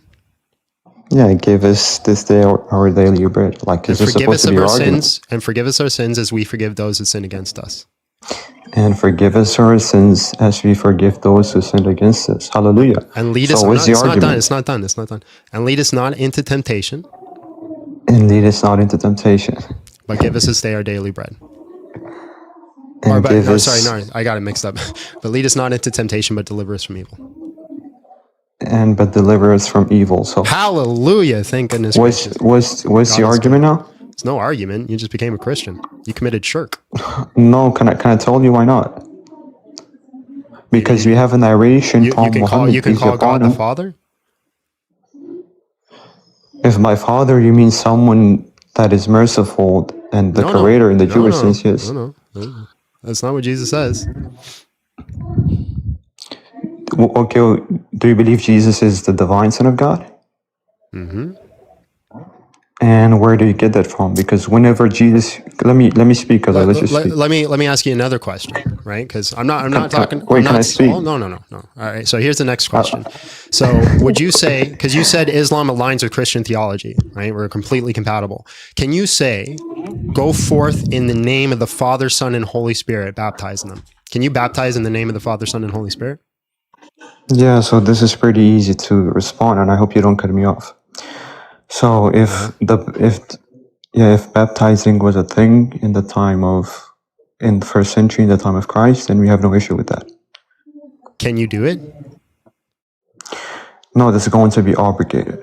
Yeah, give us this day our daily bread. Like, is And this forgive supposed us to of be our your argument? sins. And forgive us our sins as we forgive those that sin against us. And forgive us our sins as we forgive those who sin against us. Hallelujah. And lead so us what's the argument? It's not done. And lead us not into temptation. And lead us not into temptation. But give us this day our daily bread. And give us, I got it mixed up. But lead us not into temptation, but deliver us from evil. but deliver us from evil. So hallelujah. Thank goodness. What's the argument now? It's no argument. You just became a Christian. You committed shirk. No, can I tell you why not? Because we have a narration from Muhammad. You can call God the Father? If by Father you mean someone that is merciful and the creator in the Jewish sense, yes. No. That's not what Jesus says. Okay, do you believe Jesus is the divine Son of God? Mm-hmm. And where do you get that from? Because whenever Jesus, let me speak, because let's just speak. Let me ask you another question, right? Because I'm not talking. Wait, can I speak? Oh, no. All right. So here's the next question. So would you say, because you said Islam aligns with Christian theology, right? We're completely compatible. Can you say, go forth in the name of the Father, Son, and Holy Spirit, baptizing them? Can you baptize in the name of the Father, Son, and Holy Spirit? Yeah, so this is pretty easy to respond, and I hope you don't cut me off. So if baptizing was a thing in the first century, in the time of Christ, then we have no issue with that. Can you do it? No, this is going to be obligated.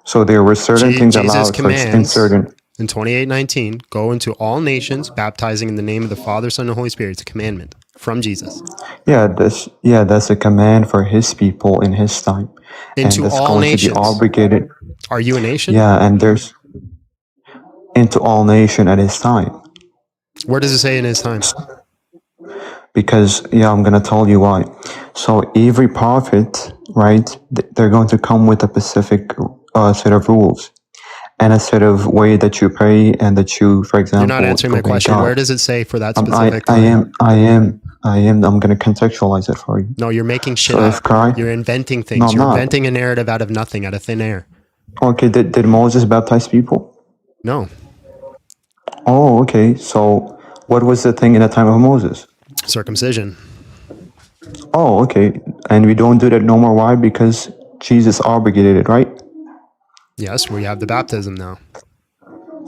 So there were certain things Jesus allowed commands in certain. In 28:19, go into all nations, baptizing in the name of the Father, Son, and Holy Spirit. It's a commandment from Jesus. That's a command for his people in his time. Into and that's all going nations. to be obligated. Are you a nation? Yeah, and there's into all nation at his time. Where does it say in his time? Because I'm gonna tell you why. So every prophet, right? They're going to come with a specific set of rules and a set of way that you pray and that you, for example, you're not answering my question. God. Where does it say for that specific time? I'm gonna contextualize it for you. No, you're making shit So up. You're inventing things. No, I'm you're not. inventing a narrative out of nothing, out of thin air. Okay, did Moses baptize people? No. Oh, okay. So what was the thing in the time of Moses? Circumcision. Oh, okay. And we don't do that no more. Why? Because Jesus obligated it, right? Yes, we have the baptism now.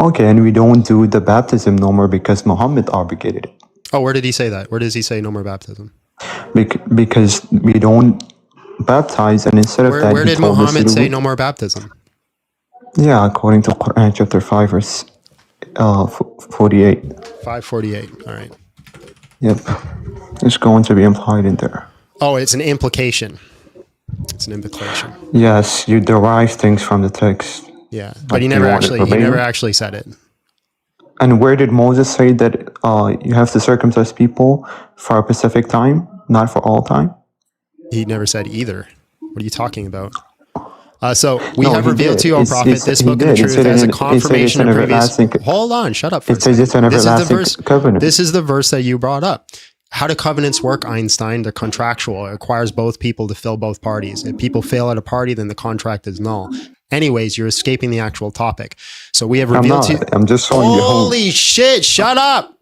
Okay, and we don't do the baptism no more because Muhammad obligated it. Oh, where did he say that? Where does he say no more baptism? Because we don't baptize, and instead of that, where did Muhammad say no more baptism? Yeah, according to Quran chapter 5 verse 48. 548. All right. Yep, it's going to be implied in there. Oh, it's an implication. It's an implication. Yes, you derive things from the text. Yeah, but he never actually said it. And where did Moses say that you have to circumcise people for a specific time, not for all time? He never said either. What are you talking about? So we have revealed to you, O prophet, this book of the truth as a confirmation of previous. Hold on, shut up for a second. It's an everlasting covenant. This is the verse that you brought up. How do covenants work, Einstein? They're contractual. It requires both people to fill both parties. If people fail at a party, then the contract is null. Anyways, you're escaping the actual topic. So we have revealed to you. I'm just showing you. Holy shit! Shut up.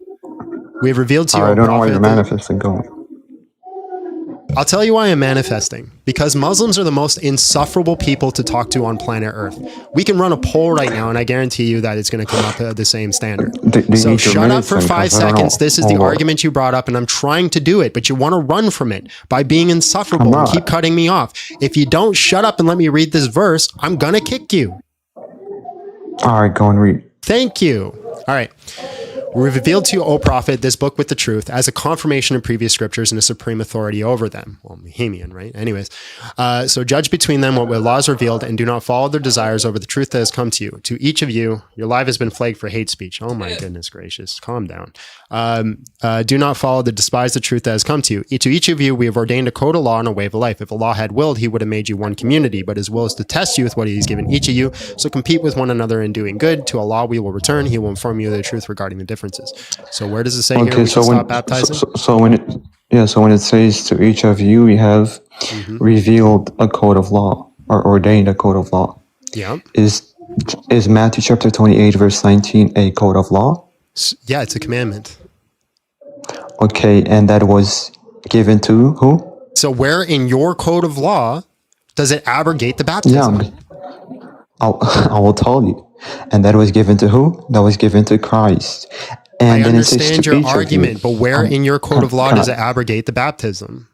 We have revealed to you. I don't know why you're manifesting. Going. I'll tell you why I'm manifesting. Because Muslims are the most insufferable people to talk to on planet Earth. We can run a poll right now, and I guarantee you that it's going to come up at the same standard. So shut up for 5 seconds. This is the argument you brought up, and I'm trying to do it, but you want to run from it by being insufferable and keep cutting me off. If you don't shut up and let me read this verse, I'm going to kick you. All right, go and read. Thank you. All right. We revealed to you, O prophet, this book with the truth as a confirmation of previous scriptures and a supreme authority over them. Well, Bohemian, right? Anyways, so judge between them what laws revealed and do not follow their desires over the truth that has come to you. To each of you, your life has been plagued for hate speech. Oh my goodness gracious. Calm down. Do not follow the despise the truth that has come to you. To each of you, we have ordained a code of law and a way of life. If Allah had willed, he would have made you one community, but his will is to test you with what he's given each of you. So compete with one another in doing good. To Allah we will return. He will inform you of the truth regarding the differences. So where does it say here we can stop baptizing? So when it says to each of you, we have revealed a code of law or ordained a code of law. Yeah. Is Matthew chapter 28 verse 19 a code of law? Yeah, it's a commandment. Okay, and that was given to who? So where in your code of law does it abrogate the baptism? Yeah, I will tell you. And that was given to who? That was given to Christ. And I understand your argument, but where in your code of law does it abrogate the baptism?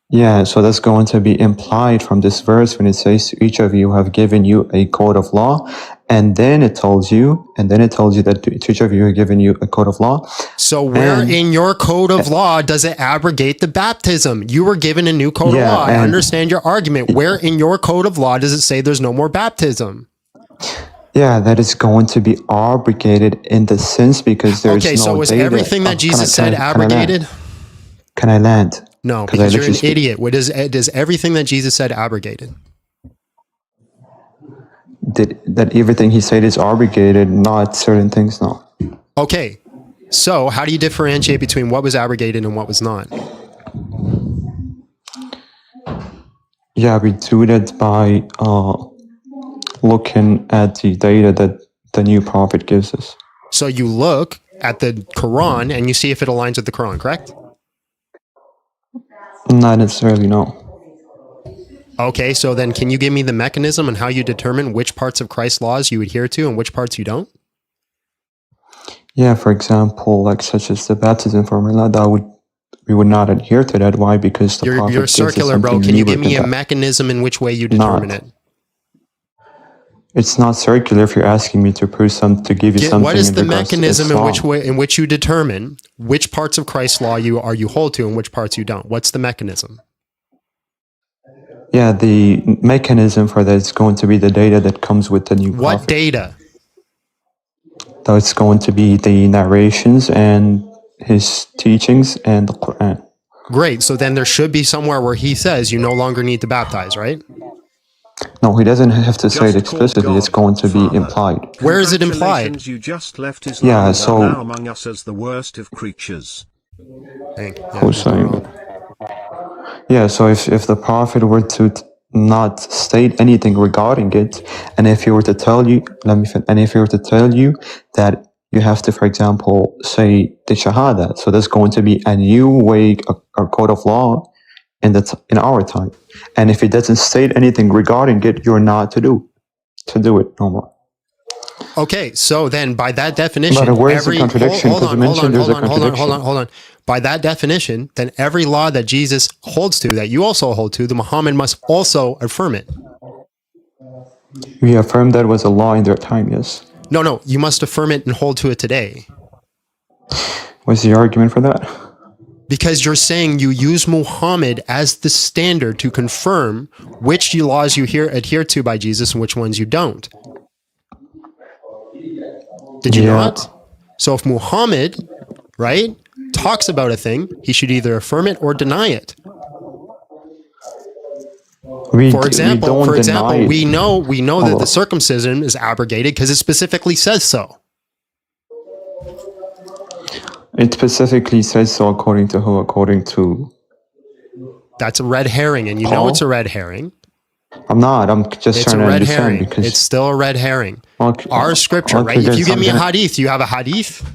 Yeah, so that's going to be implied from this verse when it says to each of you have given you a code of law, and then it tells you that to each of you have given you a code of law. So where in your code of law does it abrogate the baptism? You were given a new code of law. I understand your argument. Where in your code of law does it say there's no more baptism? Yeah, that is going to be abrogated in the sense because there's okay, so was everything that Jesus said abrogated? Can I land? No, because you're an idiot. What is everything that Jesus said abrogated? that everything he said is abrogated, not certain things. No. Okay. So how do you differentiate between what was abrogated and what was not? Yeah, we do that by looking at the data that the new prophet gives us. So you look at the Quran and you see if it aligns with the Quran, correct? Not necessarily, no. Okay, so then can you give me the mechanism and how you determine which parts of Christ's laws you adhere to and which parts you don't? Yeah, for example, like such as the baptism formula, we would not adhere to that. Why? Because the prophet You're gives us circular, bro. something Can you new give me with a that. mechanism in which way you determine it? It's not circular if you're asking me to prove to give you something. What is in the regards to mechanism Islam. in which you determine which parts of Christ's law you hold to and which parts you don't? What's the mechanism? Yeah, the mechanism for that is going to be the data that comes with the new prophet. What data? So it's going to be the narrations and his teachings and the Quran. Great. So then there should be somewhere where he says you no longer need to baptize, right? No, he doesn't have to say it explicitly. It's going to be implied. Where is it implied? Congratulations, you just left Islam Yeah, and so- are now among us as the worst of creatures. Hussein. Yeah, so if the prophet were to not state anything regarding it, and if he were to tell you, that you have to, for example, say the Shahada, so there's going to be a new way, a code of law in our time, and if he doesn't state anything regarding it, you're not to do it no more. Okay, so then by that definition, But where's the contradiction? Because you mentioned there's a contradiction. Hold on. By that definition, then every law that Jesus holds to, that you also hold to, the Muhammad must also affirm it. We affirm that was a law in their time, yes. No, you must affirm it and hold to it today. What's the argument for that? Because you're saying you use Muhammad as the standard to confirm which laws you adhere to by Jesus and which ones you don't. Did you not? So if Muhammad, right, talks about a thing, he should either affirm it or deny it. For example, we know that the circumcision is abrogated because it specifically says so. It specifically says so according to who? According to... That's a red herring, and you know it's a red herring. I'm not. I'm just trying to understand because... It's still a red herring. Okay. Our scripture, right? If you give me a hadith, you have a hadith?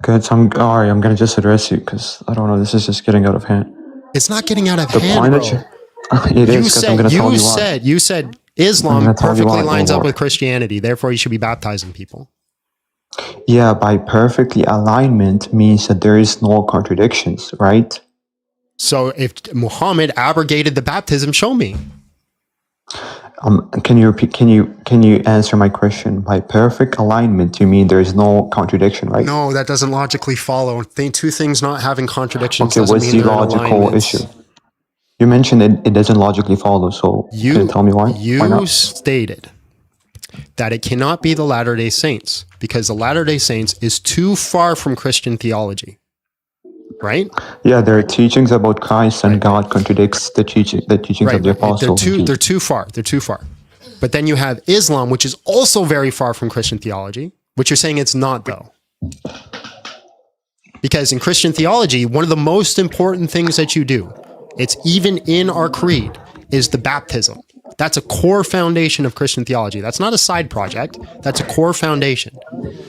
Good. All right, I'm going to just address you because I don't know. This is just getting out of hand. It's not getting out of The hand, point bro. that it is because I'm going to tell you why. You said Islam perfectly lines up with Christianity. Therefore, you should be baptizing people. Yeah, by perfectly alignment means that there is no contradictions, right? So if Muhammad abrogated the baptism, show me. Can you repeat? Can you answer my question? By perfect alignment, you mean there is no contradiction, right? No, that doesn't logically follow. Two things not having contradictions Okay, doesn't what's mean the they're in logical alignment. issue? You mentioned it doesn't logically follow, so can you tell me why? Why You not? stated that it cannot be the Latter-day Saints because the Latter-day Saints is too far from Christian theology, right? Yeah, their teachings about Christ and God contradicts the teachings of the apostles. They're too far. They're too far. But then you have Islam, which is also very far from Christian theology, which you're saying it's not, though. Because in Christian theology, one of the most important things that you do, it's even in our creed, is the baptism. That's a core foundation of Christian theology. That's not a side project. That's a core foundation.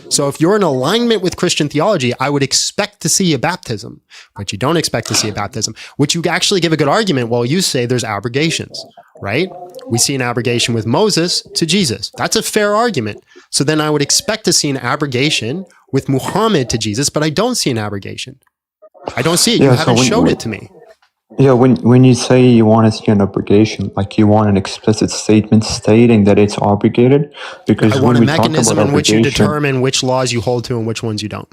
So if you're in alignment with Christian theology, I would expect to see a baptism, but you don't expect to see a baptism, which you actually give a good argument while you say there's abrogations, right? We see an abrogation with Moses to Jesus. That's a fair argument. So then I would expect to see an abrogation with Muhammad to Jesus, but I don't see an abrogation. I don't see it. You haven't showed it to me. Yeah, when you say you want to see an abrogation, like you want an explicit statement stating that it's obligated, because I want when a we talk mechanism about in which you abrogation, determine which laws you hold to and which ones you don't.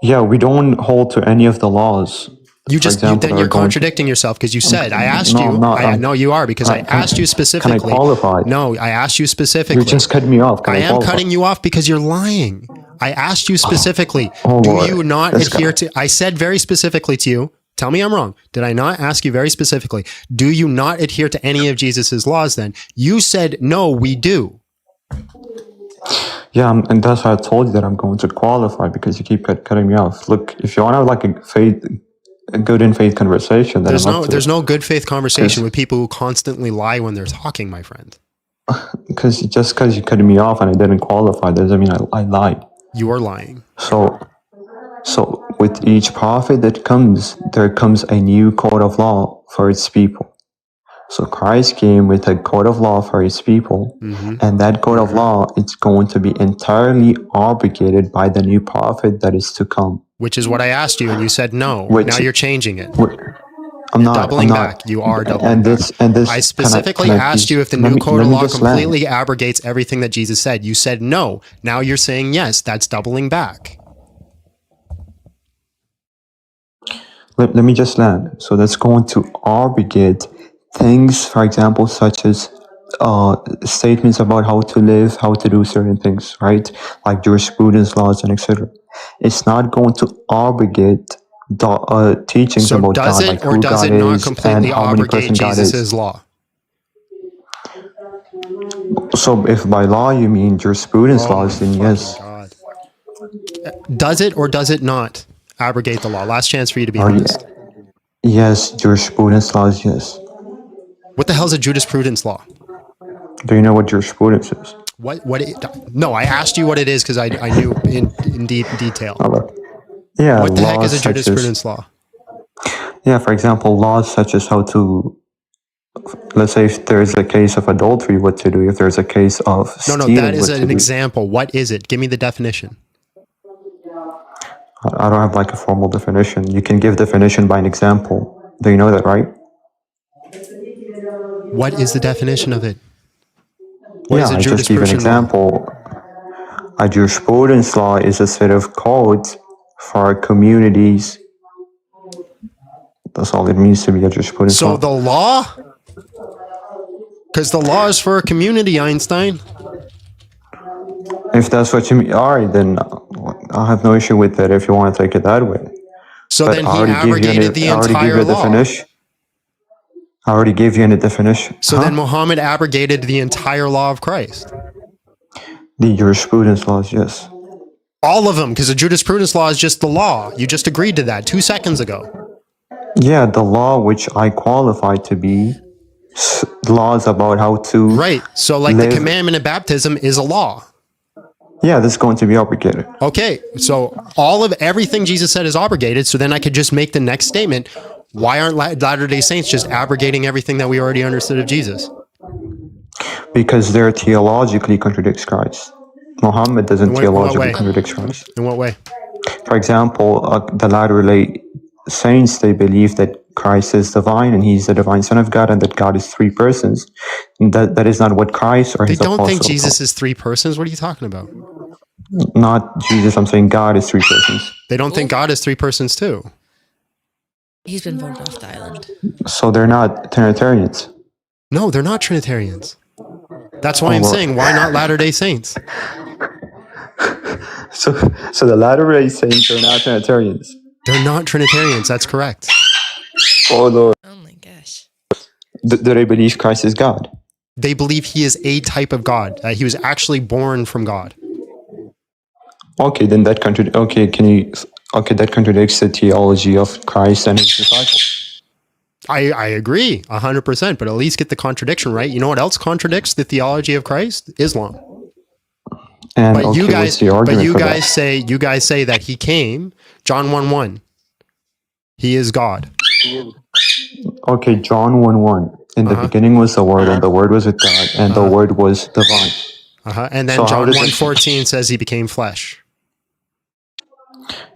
yeah, we don't hold to any of the laws. Then you're contradicting yourself because you said, I asked you. No, you are because I asked you specifically. Can I qualify? No, I asked you specifically. You just cut me off. I am cutting you off because you're lying. I asked you specifically, do you not adhere to, I said very specifically to you, Tell me I'm wrong. Did I not ask you very specifically, do you not adhere to any of Jesus's laws then? You said, no, we do. Yeah, and that's why I told you that I'm going to qualify because you keep cutting me off. Look, if you want to have like a good in faith conversation, then there's no good faith conversation with people who constantly lie when they're talking, my friend. Because just because you cut me off and I didn't qualify doesn't mean I lied. You are lying. So with each prophet that comes, there comes a new code of law for its people. So Christ came with a code of law for his people, and that code of law is going to be entirely obligated by the new prophet that is to come. Which is what I asked you, and you said no. Now you're changing it. I'm not doubling back. You are doubling back. I specifically asked you if the new code of law completely abrogates everything that Jesus said. You said no. Now you're saying yes. That's doubling back. Let me just land. So that's going to abrogate things, for example, such as statements about how to live, how to do certain things, right? Like jurisprudence, laws, and etc. It's not going to abrogate the teachings about God, like who God is and how many person God is. Law? So if by law you mean jurisprudence laws, then yes. God. Does it or does it not abrogate the law? Last chance for you to be honest. Yes, jurisprudence laws, yes. What the hell is a jurisprudence law? Do you know what jurisprudence is? No, I asked you what it is because I knew in detail. Yeah. What the heck is a jurisprudence law? Yeah, for example, laws such as how to, let's say if there's a case of adultery, what to do. If there's a case of stealing, that is an example. What is it? Give me the definition. I don't have like a formal definition. You can give definition by an example. Do you know that, right? What is the definition of it? I just give an example. A jurisprudence law is a set of codes for communities. That's all it means to be a jurisprudence law. So the law? Because the law is for a community, Einstein. If that's what you mean, all right, then I have no issue with that if you want to take it that way. So then he abrogated the entire law. I already gave you a definition. So then Muhammad abrogated the entire law of Christ. The jurisprudence laws, yes. All of them, because the jurisprudence law is just the law. You just agreed to that 2 seconds ago. Yeah, the law which I qualified to be laws about how to Right. So like the commandment of baptism is a law. Yeah, this is going to be obligated. Okay, so everything Jesus said is obligated, so then I could just make the next statement. Why aren't Latter-day Saints just abrogating everything that we already understood of Jesus? Because they're theologically contradicts Christ. Muhammad doesn't theologically contradict Christ. In what way? For example, the Latter-day Saints, they believe that Christ is divine and he's the divine Son of God and that God is three persons. And that is not what Christ or his apostles don't think Jesus is three persons? What are you talking about? Not Jesus, I'm saying God is three persons. They don't think God is three persons too. He's been voted off the island. So they're not Trinitarians. No, they're not Trinitarians. That's why I'm saying, why not Latter-day Saints? So the Latter-day Saints are not Trinitarians. They're not Trinitarians. That's correct. Oh Lord. Oh my gosh. Do they believe Christ is God? They believe he is a type of God. He was actually born from God. Okay, then that that contradicts the theology of Christ and his disciples. I agree 100%, but at least get the contradiction right. You know what else contradicts the theology of Christ? Islam. And but you guys say that he came, John 1:1. He is God. Okay, John 1:1. In the beginning was the Word, and the Word was with God, and the Word was divine. And then John 1:14 says he became flesh.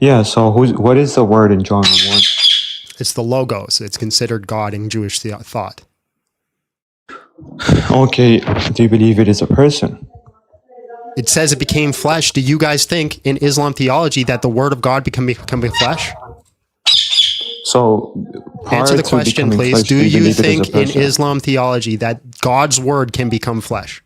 Yeah, so what is the Word in John 1:1? It's the Logos. It's considered God in Jewish thought. Okay, do you believe it is a person? It says it became flesh. Do you guys think in Islam theology that the Word of God becoming flesh? So, answer the question, please. Flesh, do you think in Islam theology that God's Word can become flesh?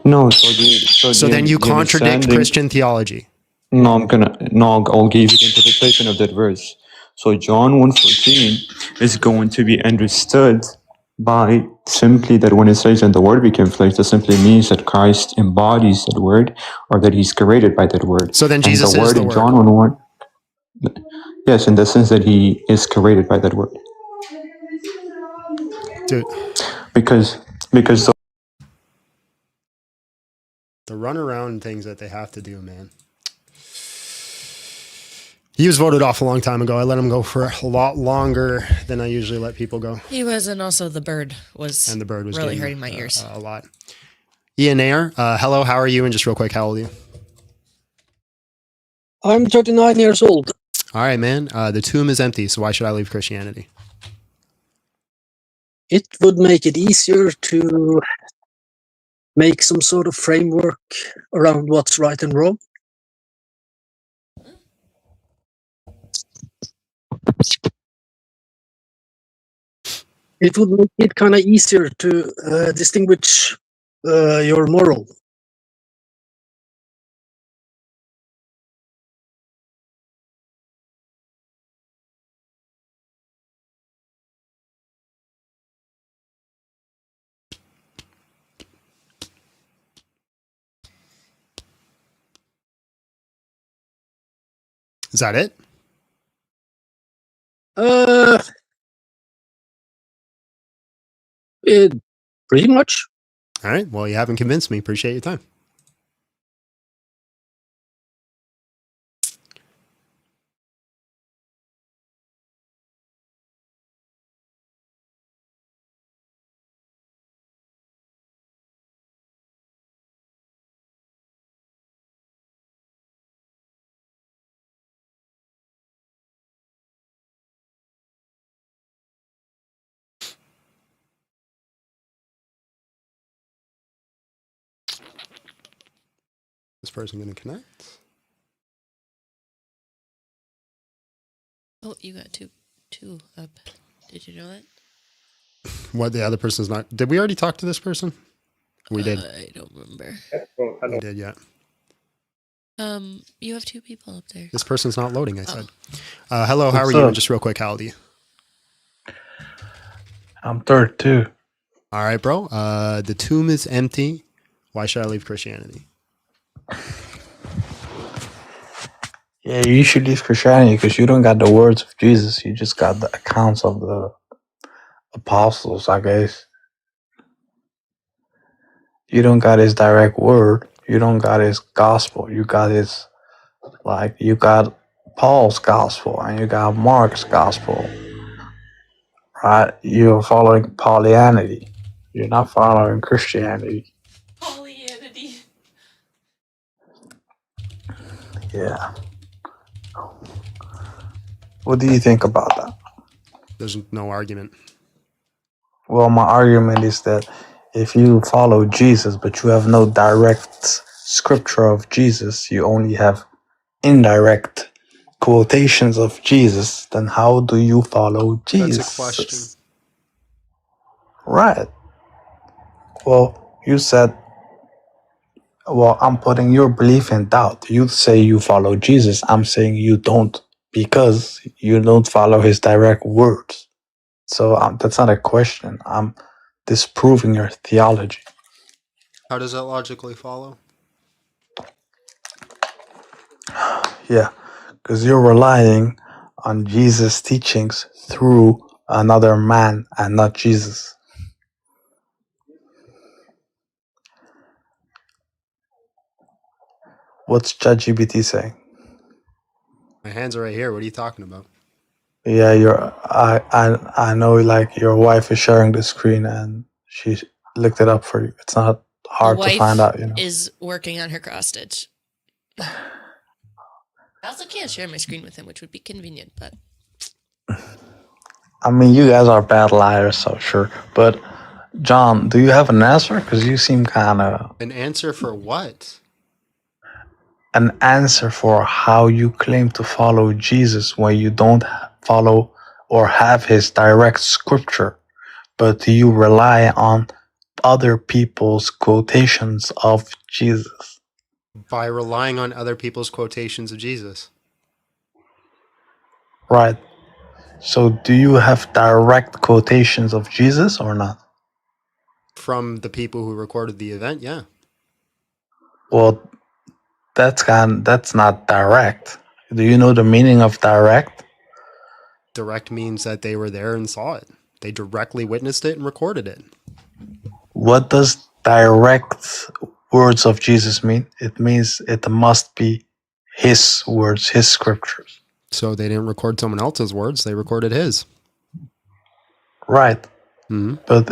No. So then you contradict Christian theology. No, I'll give you the interpretation of that verse. So John 1:14 is going to be understood by simply that when it says that the word became flesh, that simply means that Christ embodies that word or that he's created by that word. So then And Jesus the is word the in word. John 1:1, yes, in the sense that he is created by that word. Dude, Because the runaround things that they have to do, man. He was voted off a long time ago. I let him go for a lot longer than I usually let people go. He was, and also the bird was. And the bird was really getting, hurting my ears. a lot. Ian Ayer, hello, how are you? And just real quick, how old are you? I'm 39 years old. All right, man. The tomb is empty, so why should I leave Christianity? It would make it easier to make some sort of framework around what's right and wrong. It would make it kind of easier to distinguish your moral. Is that it? Pretty much. All right. Well, you haven't convinced me. Appreciate your time. This person going to connect? Oh, you got two up. Did you know that? What, the other person's not? Did we already talk to this person? We did. I don't remember. We did, yeah. You have two people up there. This person's not loading, I said. Hello, how are What's you? up? And just real quick, how old are you? I'm 32. All right, bro. The tomb is empty. Why should I leave Christianity? Yeah, you should leave Christianity because you don't got the words of Jesus. You just got the accounts of the apostles, I guess. You don't got his direct word. You don't got his gospel. You got his, like, you got Paul's gospel and you got Mark's gospel. Right? You're following Paulianity. You're not following Christianity. Paulianity. Yeah. What do you think about that? There's no argument. Well, my argument is that if you follow Jesus, but you have no direct scripture of Jesus, you only have indirect quotations of Jesus, then how do you follow Jesus? That's a question. Right. Well, you said, well, I'm putting your belief in doubt. You say you follow Jesus. I'm saying you don't because you don't follow his direct words. So that's not a question. I'm disproving your theology. How does that logically follow? Yeah, because you're relying on Jesus' teachings through another man and not Jesus. What's ChatGPT saying? My hands are right here. What are you talking about? Yeah, I know, like, your wife is sharing the screen and she looked it up for you. It's not hard The to find wife out, you know. is working on her cross stitch. I also can't share my screen with him, which would be convenient, but I mean, you guys are bad liars, so sure. But John, do you have an answer? Because you seem kind of An answer for what? an answer for how you claim to follow Jesus when you don't follow or have his direct scripture, but you rely on other people's quotations of Jesus. By relying on other people's quotations of Jesus. Right. So do you have direct quotations of Jesus or not? From the people who recorded the event, yeah. Well, that's not direct. Do you know the meaning of direct? Direct means that they were there and saw it. They directly witnessed it and recorded it. What does direct words of Jesus mean? It means it must be his words, his scriptures. So they didn't record someone else's words, they recorded his. Right. Mm-hmm. But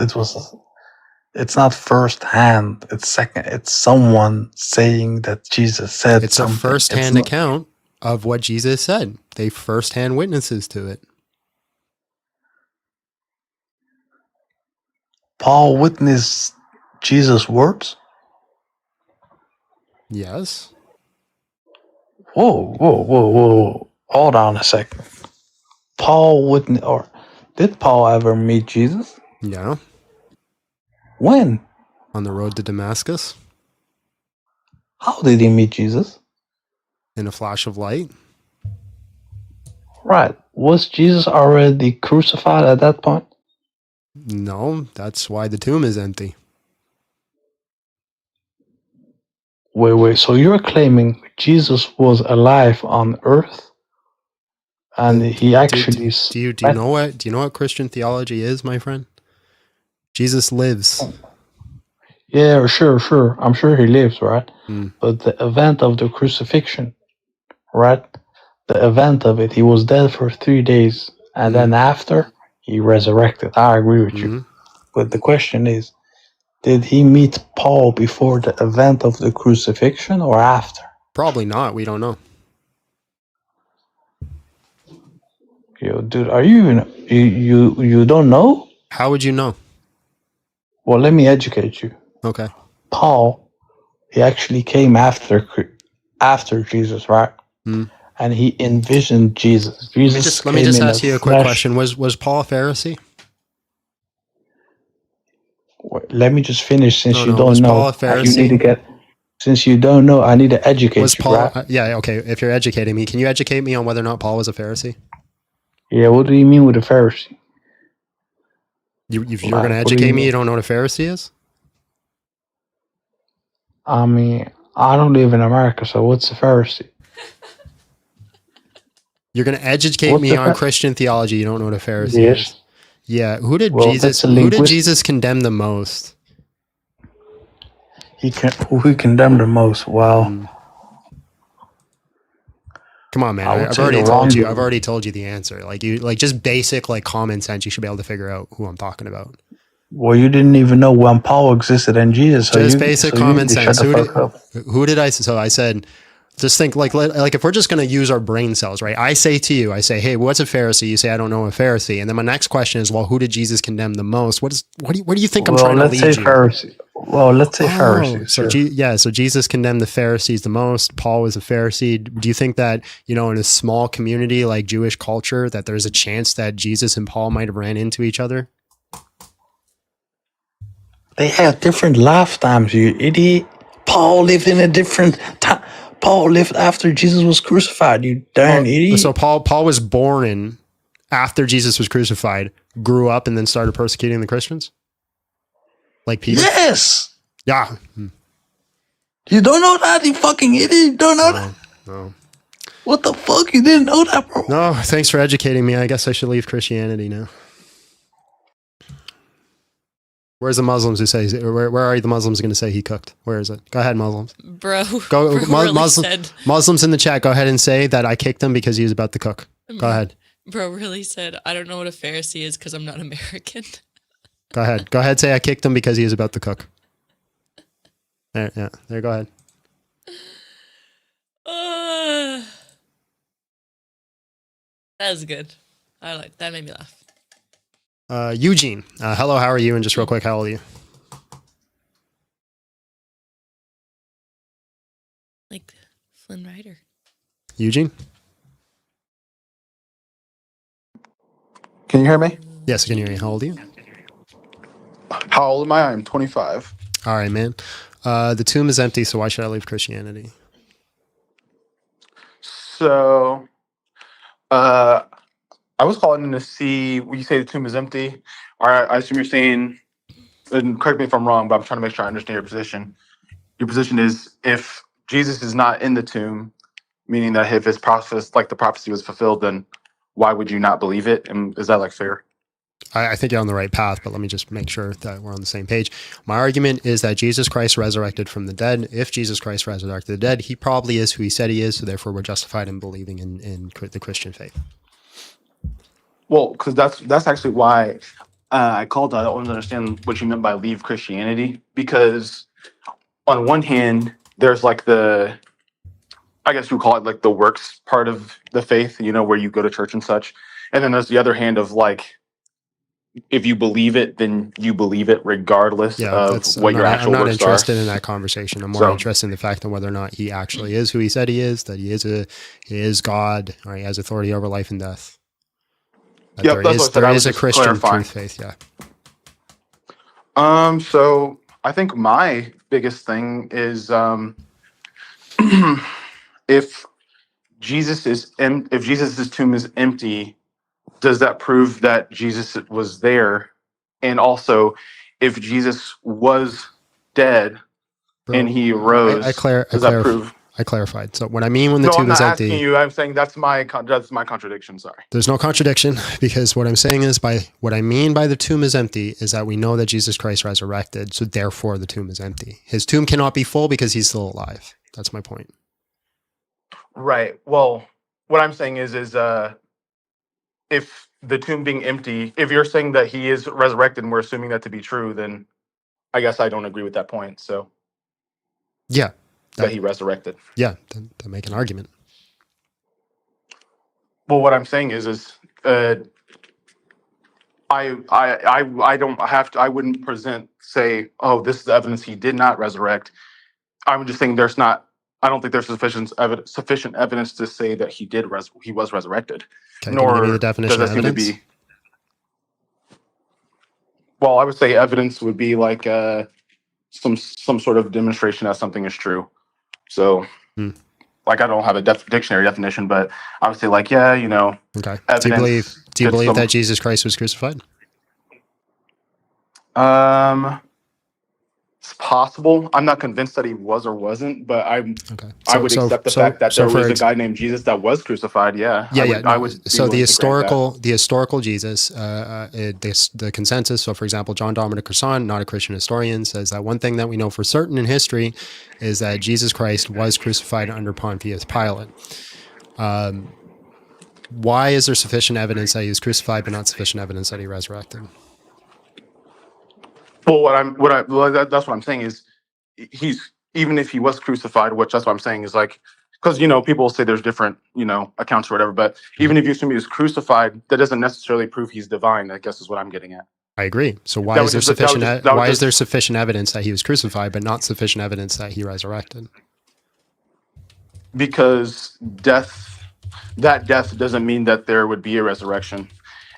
it's not first hand, it's second. It's someone saying that Jesus said It's something. a first-hand account of what Jesus said. They first-hand witnesses to it. Paul witnessed Jesus' words? Yes. Whoa. Hold on a second. Did Paul ever meet Jesus? Yeah. When? On the road to Damascus. How did he meet Jesus? In a flash of light. Right. Was Jesus already crucified at that point? No, that's why the tomb is empty. Wait. So you're claiming Jesus was alive on earth? And he actually... Do you know what Christian theology is, my friend? Jesus lives. Yeah, sure. I'm sure he lives, right? But the event of the crucifixion, right? The event of it, he was dead for 3 days. And then after, he resurrected. I agree with you. But the question is, did he meet Paul before the event of the crucifixion or after? Probably not. We don't know. Yo, dude, are you even... You don't know? How would you know? Well, let me educate you. Okay. Paul, he actually came after Jesus, right? And he envisioned Jesus. Let me just ask you a quick question. Was Paul a Pharisee? Let me just finish since you don't was know. Paul a Pharisee? Since you don't know, I need to educate Was you, Paul? right? Yeah, okay. If you're educating me, can you educate me on whether or not Paul was a Pharisee? Yeah, what do you mean with a Pharisee? You're going to educate me? You don't know what a Pharisee is? I mean, I don't live in America, so what's a Pharisee? You're going to educate me on Christian theology. You don't know what a Pharisee is. Yeah. Who did Jesus condemn the most? Who he condemned the most? Wow. Come on, man. I've already told you the answer. Just basic common sense. You should be able to figure out who I'm talking about. Well, you didn't even know when Paul existed and Jesus. So basic common sense. Who did I? So I said, just think like if we're just going to use our brain cells, right? I say to you, hey, what's a Pharisee? You say, I don't know a Pharisee. And then my next question is, well, who did Jesus condemn the most? Where do you think I'm trying to lead you? Pharisee. Well, let's say Pharisees. So Jesus condemned the Pharisees the most. Paul was a Pharisee. Do you think that, in a small community like Jewish culture, that there's a chance that Jesus and Paul might have ran into each other? They had different lifetimes, you idiot. Paul lived in a different time. Paul lived after Jesus was crucified, you darn idiot. So Paul was born after Jesus was crucified, grew up, and then started persecuting the Christians? Like Peter? Yes! Yeah. You don't know that, you fucking idiot? You don't know that? No. What the fuck? You didn't know that, bro? No, thanks for educating me. I guess I should leave Christianity now. Where's the Muslims who say, where are the Muslims going to say he cooked? Where is it? Go ahead, Muslims. Bro, Muslims in the chat, go ahead and say that I kicked him because he was about to cook. Go ahead. Bro really said, I don't know what a Pharisee is because I'm not American. Go ahead, say I kicked him because he was about to cook. There, go ahead. That was good. That made me laugh. Eugene, hello, how are you? And just real quick, how old are you? Like Flynn Rider. Eugene? Can you hear me? Yes, I can hear you. How old are you? How old am I? I'm 25. All right, man. The tomb is empty, so why should I leave I was calling in to see when you say the tomb is empty. Or I assume you're saying, and correct me if I'm wrong, but I'm trying to make sure I understand your position. Your position is if Jesus is not in the tomb, meaning that if his prophecy, like the prophecy was fulfilled, then why would you not believe it? And is that like fair? I think you're on the right path, but let me just make sure that we're on the same page. My argument is that Jesus Christ resurrected from the dead. If Jesus Christ resurrected the dead, he probably is who he said he is, so therefore we're justified in believing in the Christian faith. Well, because that's actually why I called out. I wanted to understand what you meant by leave Christianity, because on one hand, there's like the, I guess you would call it like the works part of the faith, you know, where you go to church and such. And then there's the other hand of like, if you believe it, then you believe it regardless of what your actual I'm not works interested are. in that conversation. I'm more interested in the fact of whether or not he actually is who he said he is, that he is God, or he has authority over life and death. Yep, that's what I said. I was a just Christian clarifying. truth faith, yeah. So I think my biggest thing is if if Jesus's tomb is empty, does that prove that Jesus was there? And also, if Jesus was dead and he arose, does that prove? I clarified. So what I mean when the No, I'm tomb is not empty, asking you. I'm saying that's my contradiction. Sorry. there's no contradiction, because what I'm saying is what I mean by the tomb is empty is that we know that Jesus Christ resurrected, so therefore the tomb is empty. His tomb cannot be full because he's still alive. That's my point. Right. Well, what I'm saying is if the tomb being empty, if you're saying that he is resurrected and we're assuming that to be true, then I guess I don't agree with that point. So yeah, that he resurrected. Yeah, to make an argument. Well, what I'm saying is I don't have to. I wouldn't say, oh, this is evidence he did not resurrect. I'm just saying there's not. I don't think there's sufficient evidence to say that he was resurrected. Okay, can you give me the definition does of that seem evidence? to be. Well, I would say evidence would be like some sort of demonstration that something is true. So, like, I don't have a dictionary definition, but I would say, like, yeah, you know, okay. Evidence. Do you believe that Jesus Christ was crucified? It's possible. I'm not convinced that he was or wasn't, but I would accept the fact that there was a guy named Jesus that was crucified. Yeah. I would so the willing to grant that. historical Jesus, the consensus. So, for example, John Dominic Crossan, not a Christian historian, says that one thing that we know for certain in history is that Jesus Christ was crucified under Pontius Pilate. Why is there sufficient evidence that he was crucified, but not sufficient evidence that he resurrected? Well, that's what I'm saying is he's, even if he was crucified, which that's what I'm saying is like, because, you know, people say there's different, you know, accounts or whatever, but even if you assume he was crucified, that doesn't necessarily prove he's divine, I guess is what I'm getting at. I agree. So why is there sufficient evidence that he was crucified, but not sufficient evidence that he resurrected? Because death doesn't mean that there would be a resurrection.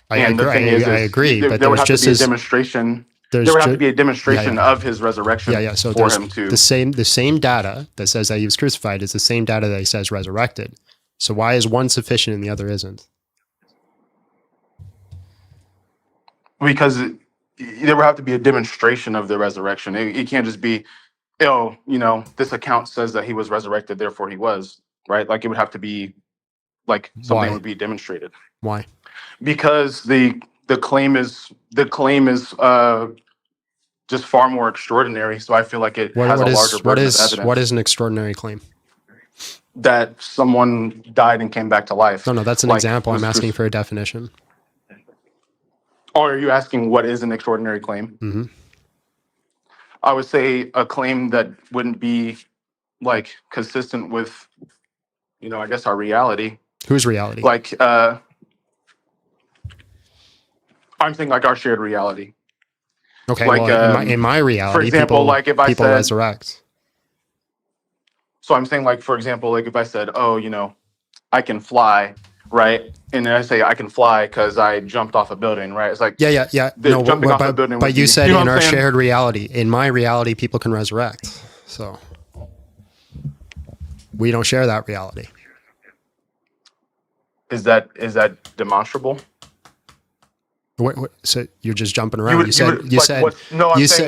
I agree, but there would have to be a demonstration. There would have to be a demonstration of his resurrection So for him to. The same data that says that he was crucified is the same data that he says resurrected. So why is one sufficient and the other isn't? Because there would have to be a demonstration of the resurrection. It can't just be, oh, you know, this account says that he was resurrected, therefore he was, right? Like it would have to be, like something would be demonstrated. Why? Because the claim is just far more extraordinary. So I feel like it has a larger burden of evidence. What is an extraordinary claim? That someone died and came back to life. No, that's an example. I'm asking for a definition. Or are you asking what is an extraordinary claim? Mm-hmm. I would say a claim that wouldn't be like consistent with, you know, I guess our reality. Whose reality? Like, I'm saying like our shared reality. Okay, like, well, in my reality, for example, people, like if I people said, resurrect. So I'm saying, like, for example, like if I said, oh, you know, I can fly, right? And then I say I can fly because I jumped off a building, right? It's like, yeah. No, jumping off a building. But you said in our shared reality. In my reality, people can resurrect. So we don't share that reality. Is that demonstrable? So you're just jumping around. You said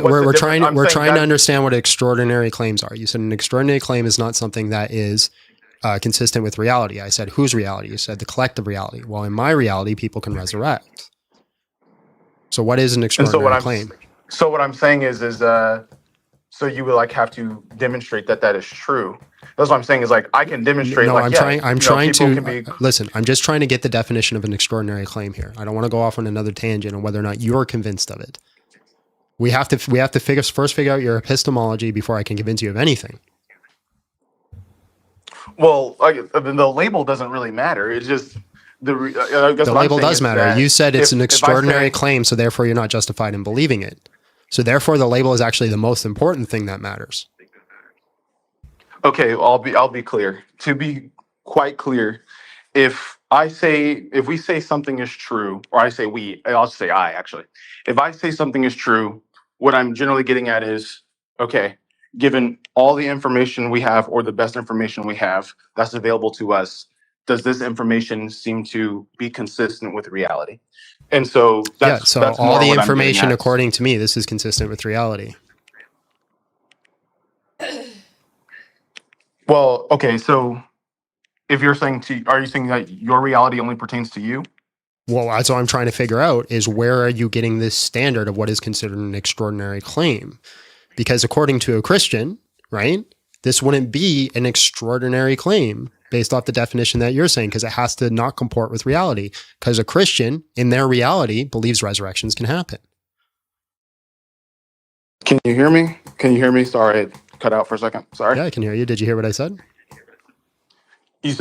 we're we're trying to understand what extraordinary claims are. You said an extraordinary claim is not something that is consistent with reality. I said whose reality? You said the collective reality. Well, in my reality, people can resurrect. So what is an extraordinary claim? So what I'm saying is so you would like have to demonstrate that is true. That's what I'm saying is like I can demonstrate. No, like, I'm trying to be, listen. I'm just trying to get the definition of an extraordinary claim here. I don't want to go off on another tangent on whether or not you're convinced of it. We have to first figure out your epistemology before I can convince you of anything. Well, the label doesn't really matter. It's just the label does matter. You said it's an extraordinary claim, so therefore you're not justified in believing it. So therefore, the label is actually the most important thing that matters. Okay, I'll be clear. To be quite clear, if we say something is true, or I'll say I actually. If I say something is true, what I'm generally getting at is, okay, given all the information we have or the best information we have that's available to us, does this information seem to be consistent with reality? And so that's all the information according to me, this is consistent with reality. Well, okay, so if you're saying are you saying that your reality only pertains to you? Well, that's what I'm trying to figure out is where are you getting this standard of what is considered an extraordinary claim? Because according to a Christian, right, this wouldn't be an extraordinary claim based off the definition that you're saying, because it has to not comport with reality. Because a Christian, in their reality, believes resurrections can happen. Can you hear me? Sorry, it cut out for a second. Sorry. Yeah, I can hear you. Did you hear what I said?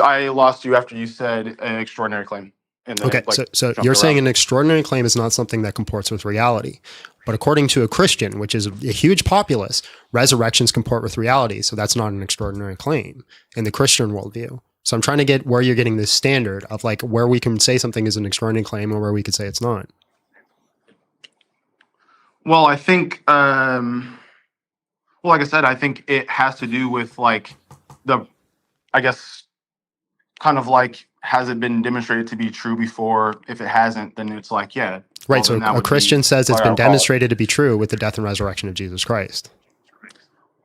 I lost you after you said an extraordinary claim. Okay, so you're saying an extraordinary claim is not something that comports with reality. But according to a Christian, which is a huge populace, resurrections comport with reality. So that's not an extraordinary claim in the Christian worldview. So I'm trying to get where you're getting this standard of like where we can say something is an extraordinary claim or where we could say it's not. Well, I think, like I said, I think it has to do with like kind of like, has it been demonstrated to be true before? If it hasn't, then it's like, yeah. Right. So a Christian says it's been demonstrated to be true with the death and resurrection of Jesus Christ.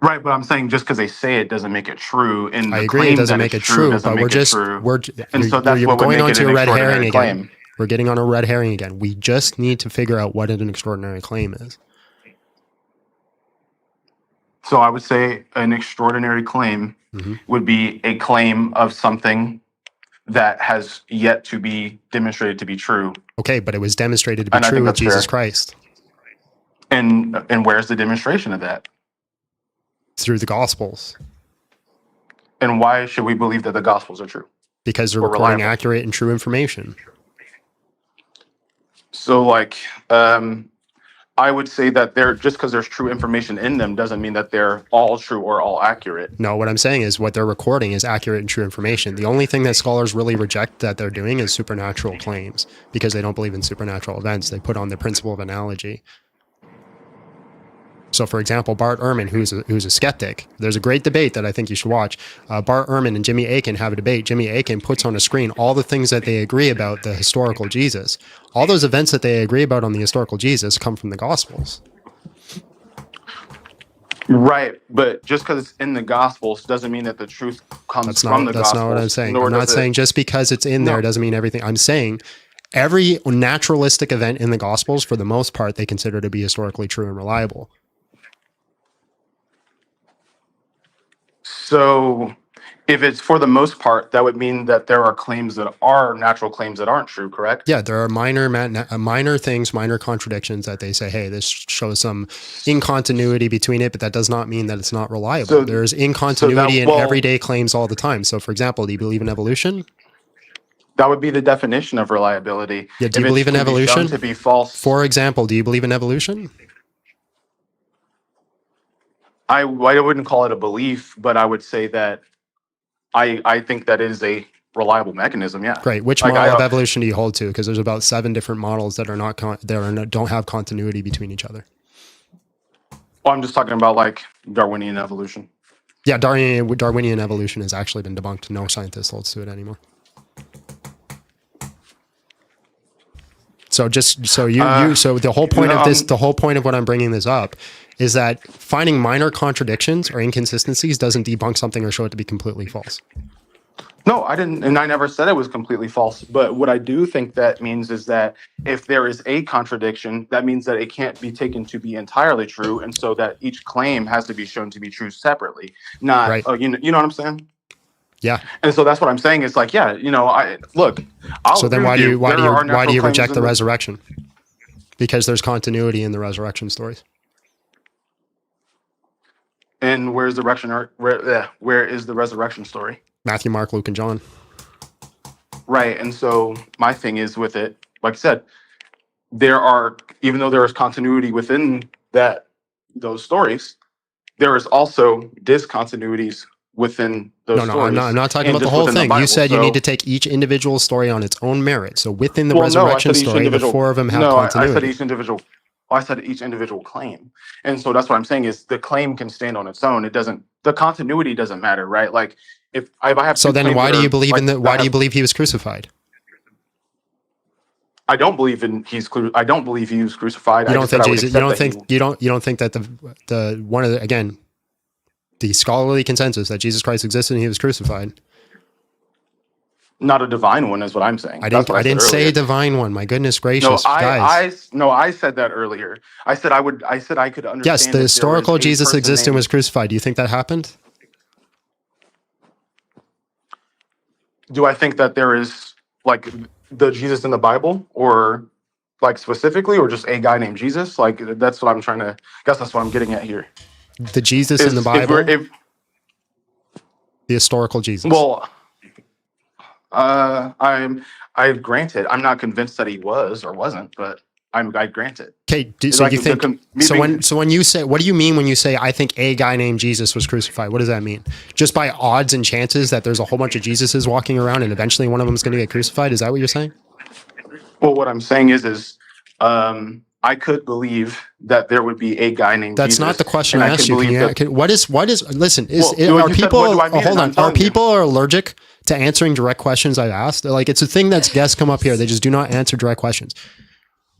Right, but I'm saying just because they say it doesn't make it true. And I agree, it doesn't make it true, but we're going on to a red herring again. We're getting on a red herring again. We just need to figure out what an extraordinary claim is. So I would say an extraordinary claim would be a claim of something that has yet to be demonstrated to be true. Okay, but it was demonstrated to be true with Jesus Christ. And where's the demonstration of that? Through the Gospels. And why should we believe that the Gospels are true? Because they're recording accurate and true information. So like, I would say that just because there's true information in them doesn't mean that they're all true or all accurate. No, what I'm saying is what they're recording is accurate and true information. The only thing that scholars really reject that they're doing is supernatural claims because they don't believe in supernatural events. They put on the principle of analogy. So, for example, Bart Ehrman, who's a skeptic, there's a great debate that I think you should watch. Bart Ehrman and Jimmy Akin have a debate. Jimmy Akin puts on a screen all the things that they agree about the historical Jesus. All those events that they agree about on the historical Jesus come from the Gospels. Right, but just because it's in the Gospels doesn't mean that the truth comes from the Gospels. That's not what I'm saying. I'm not saying just because it's in there doesn't mean everything. I'm saying every naturalistic event in the Gospels, for the most part, they consider to be historically true and reliable. So if it's for the most part, that would mean that there are claims that are natural claims that aren't true, correct? Yeah, there are minor things, minor contradictions that they say, hey, this shows some incontinuity between it, but that does not mean that it's not reliable. So, there's incontinuity in everyday claims all the time. So, for example, do you believe in evolution? That would be the definition of reliability. Yeah, do you believe in evolution? To be false. For example, do you believe in evolution? I wouldn't call it a belief, but I would say that I think that is a reliable mechanism. Yeah. Great. Which model of evolution do you hold to? Because there's about 7 different models that are don't have continuity between each other. Well, I'm just talking about like Darwinian evolution. Yeah, Darwinian evolution has actually been debunked. No scientist holds to it anymore. So so the whole point of this, the whole point of what I'm bringing this up is that finding minor contradictions or inconsistencies doesn't debunk something or show it to be completely false. No, I didn't, and I never said it was completely false. But what I do think that means is that if there is a contradiction, that means that it can't be taken to be entirely true, and so that each claim has to be shown to be true separately. Not, Right. you know what I'm saying? Yeah. And so that's what I'm saying. It's like, yeah, So then why do you reject reject the resurrection? Because there's continuity in the resurrection stories. And where is the resurrection story? Matthew, Mark, Luke, and John. Right. And so my thing is with it, like I said, even though there is continuity within those stories, there is also discontinuities within those stories. I'm not talking and about the just whole within thing. Bible. You said you So- need to take each individual story on its own merit. So within the Well, no, I resurrection said each story, the individual- four of them have no, continuity. I said each individual claim. And so that's what I'm saying is the claim can stand on its own. The continuity doesn't matter, right? Like if I have So two then claims why that do are, you believe like, in the, that why do you have- believe he was crucified? I don't believe I don't believe he was crucified. You I don't just said think I would Jesus, accept that you don't think that the one of the, again, the scholarly consensus that Jesus Christ existed and he was crucified. not a divine one is what I'm saying. I That's didn't what I didn't said say earlier. divine one. My goodness gracious, No, guys. I said that earlier. I said I could understand. Yes, if the there historical was a Jesus person existed and named- was crucified. Do you think that happened? Do I think that there is like the Jesus in the Bible, or like specifically, or just a guy named Jesus? Like that's what I'm trying to. Guess that's what I'm getting at here. The Jesus in the Bible, the historical Jesus. Well, I grant it. I'm not convinced that he was or wasn't, but I grant it. Okay, so you think so when you say, what do you mean when you say I think a guy named Jesus was crucified? What does that mean? Just by odds and chances that there's a whole bunch of Jesuses walking around and eventually one of them is going to get crucified? Is that what you're saying? Well, what I'm saying is I could believe that there would be a guy named That's Jesus. not the question and I could asked you. believe that- Listen, Well, are you said, people, what do I mean? hold And on, I'm telling are people allergic to answering direct questions I asked? Like, it's a thing that's guests come up here. They just do not answer direct questions.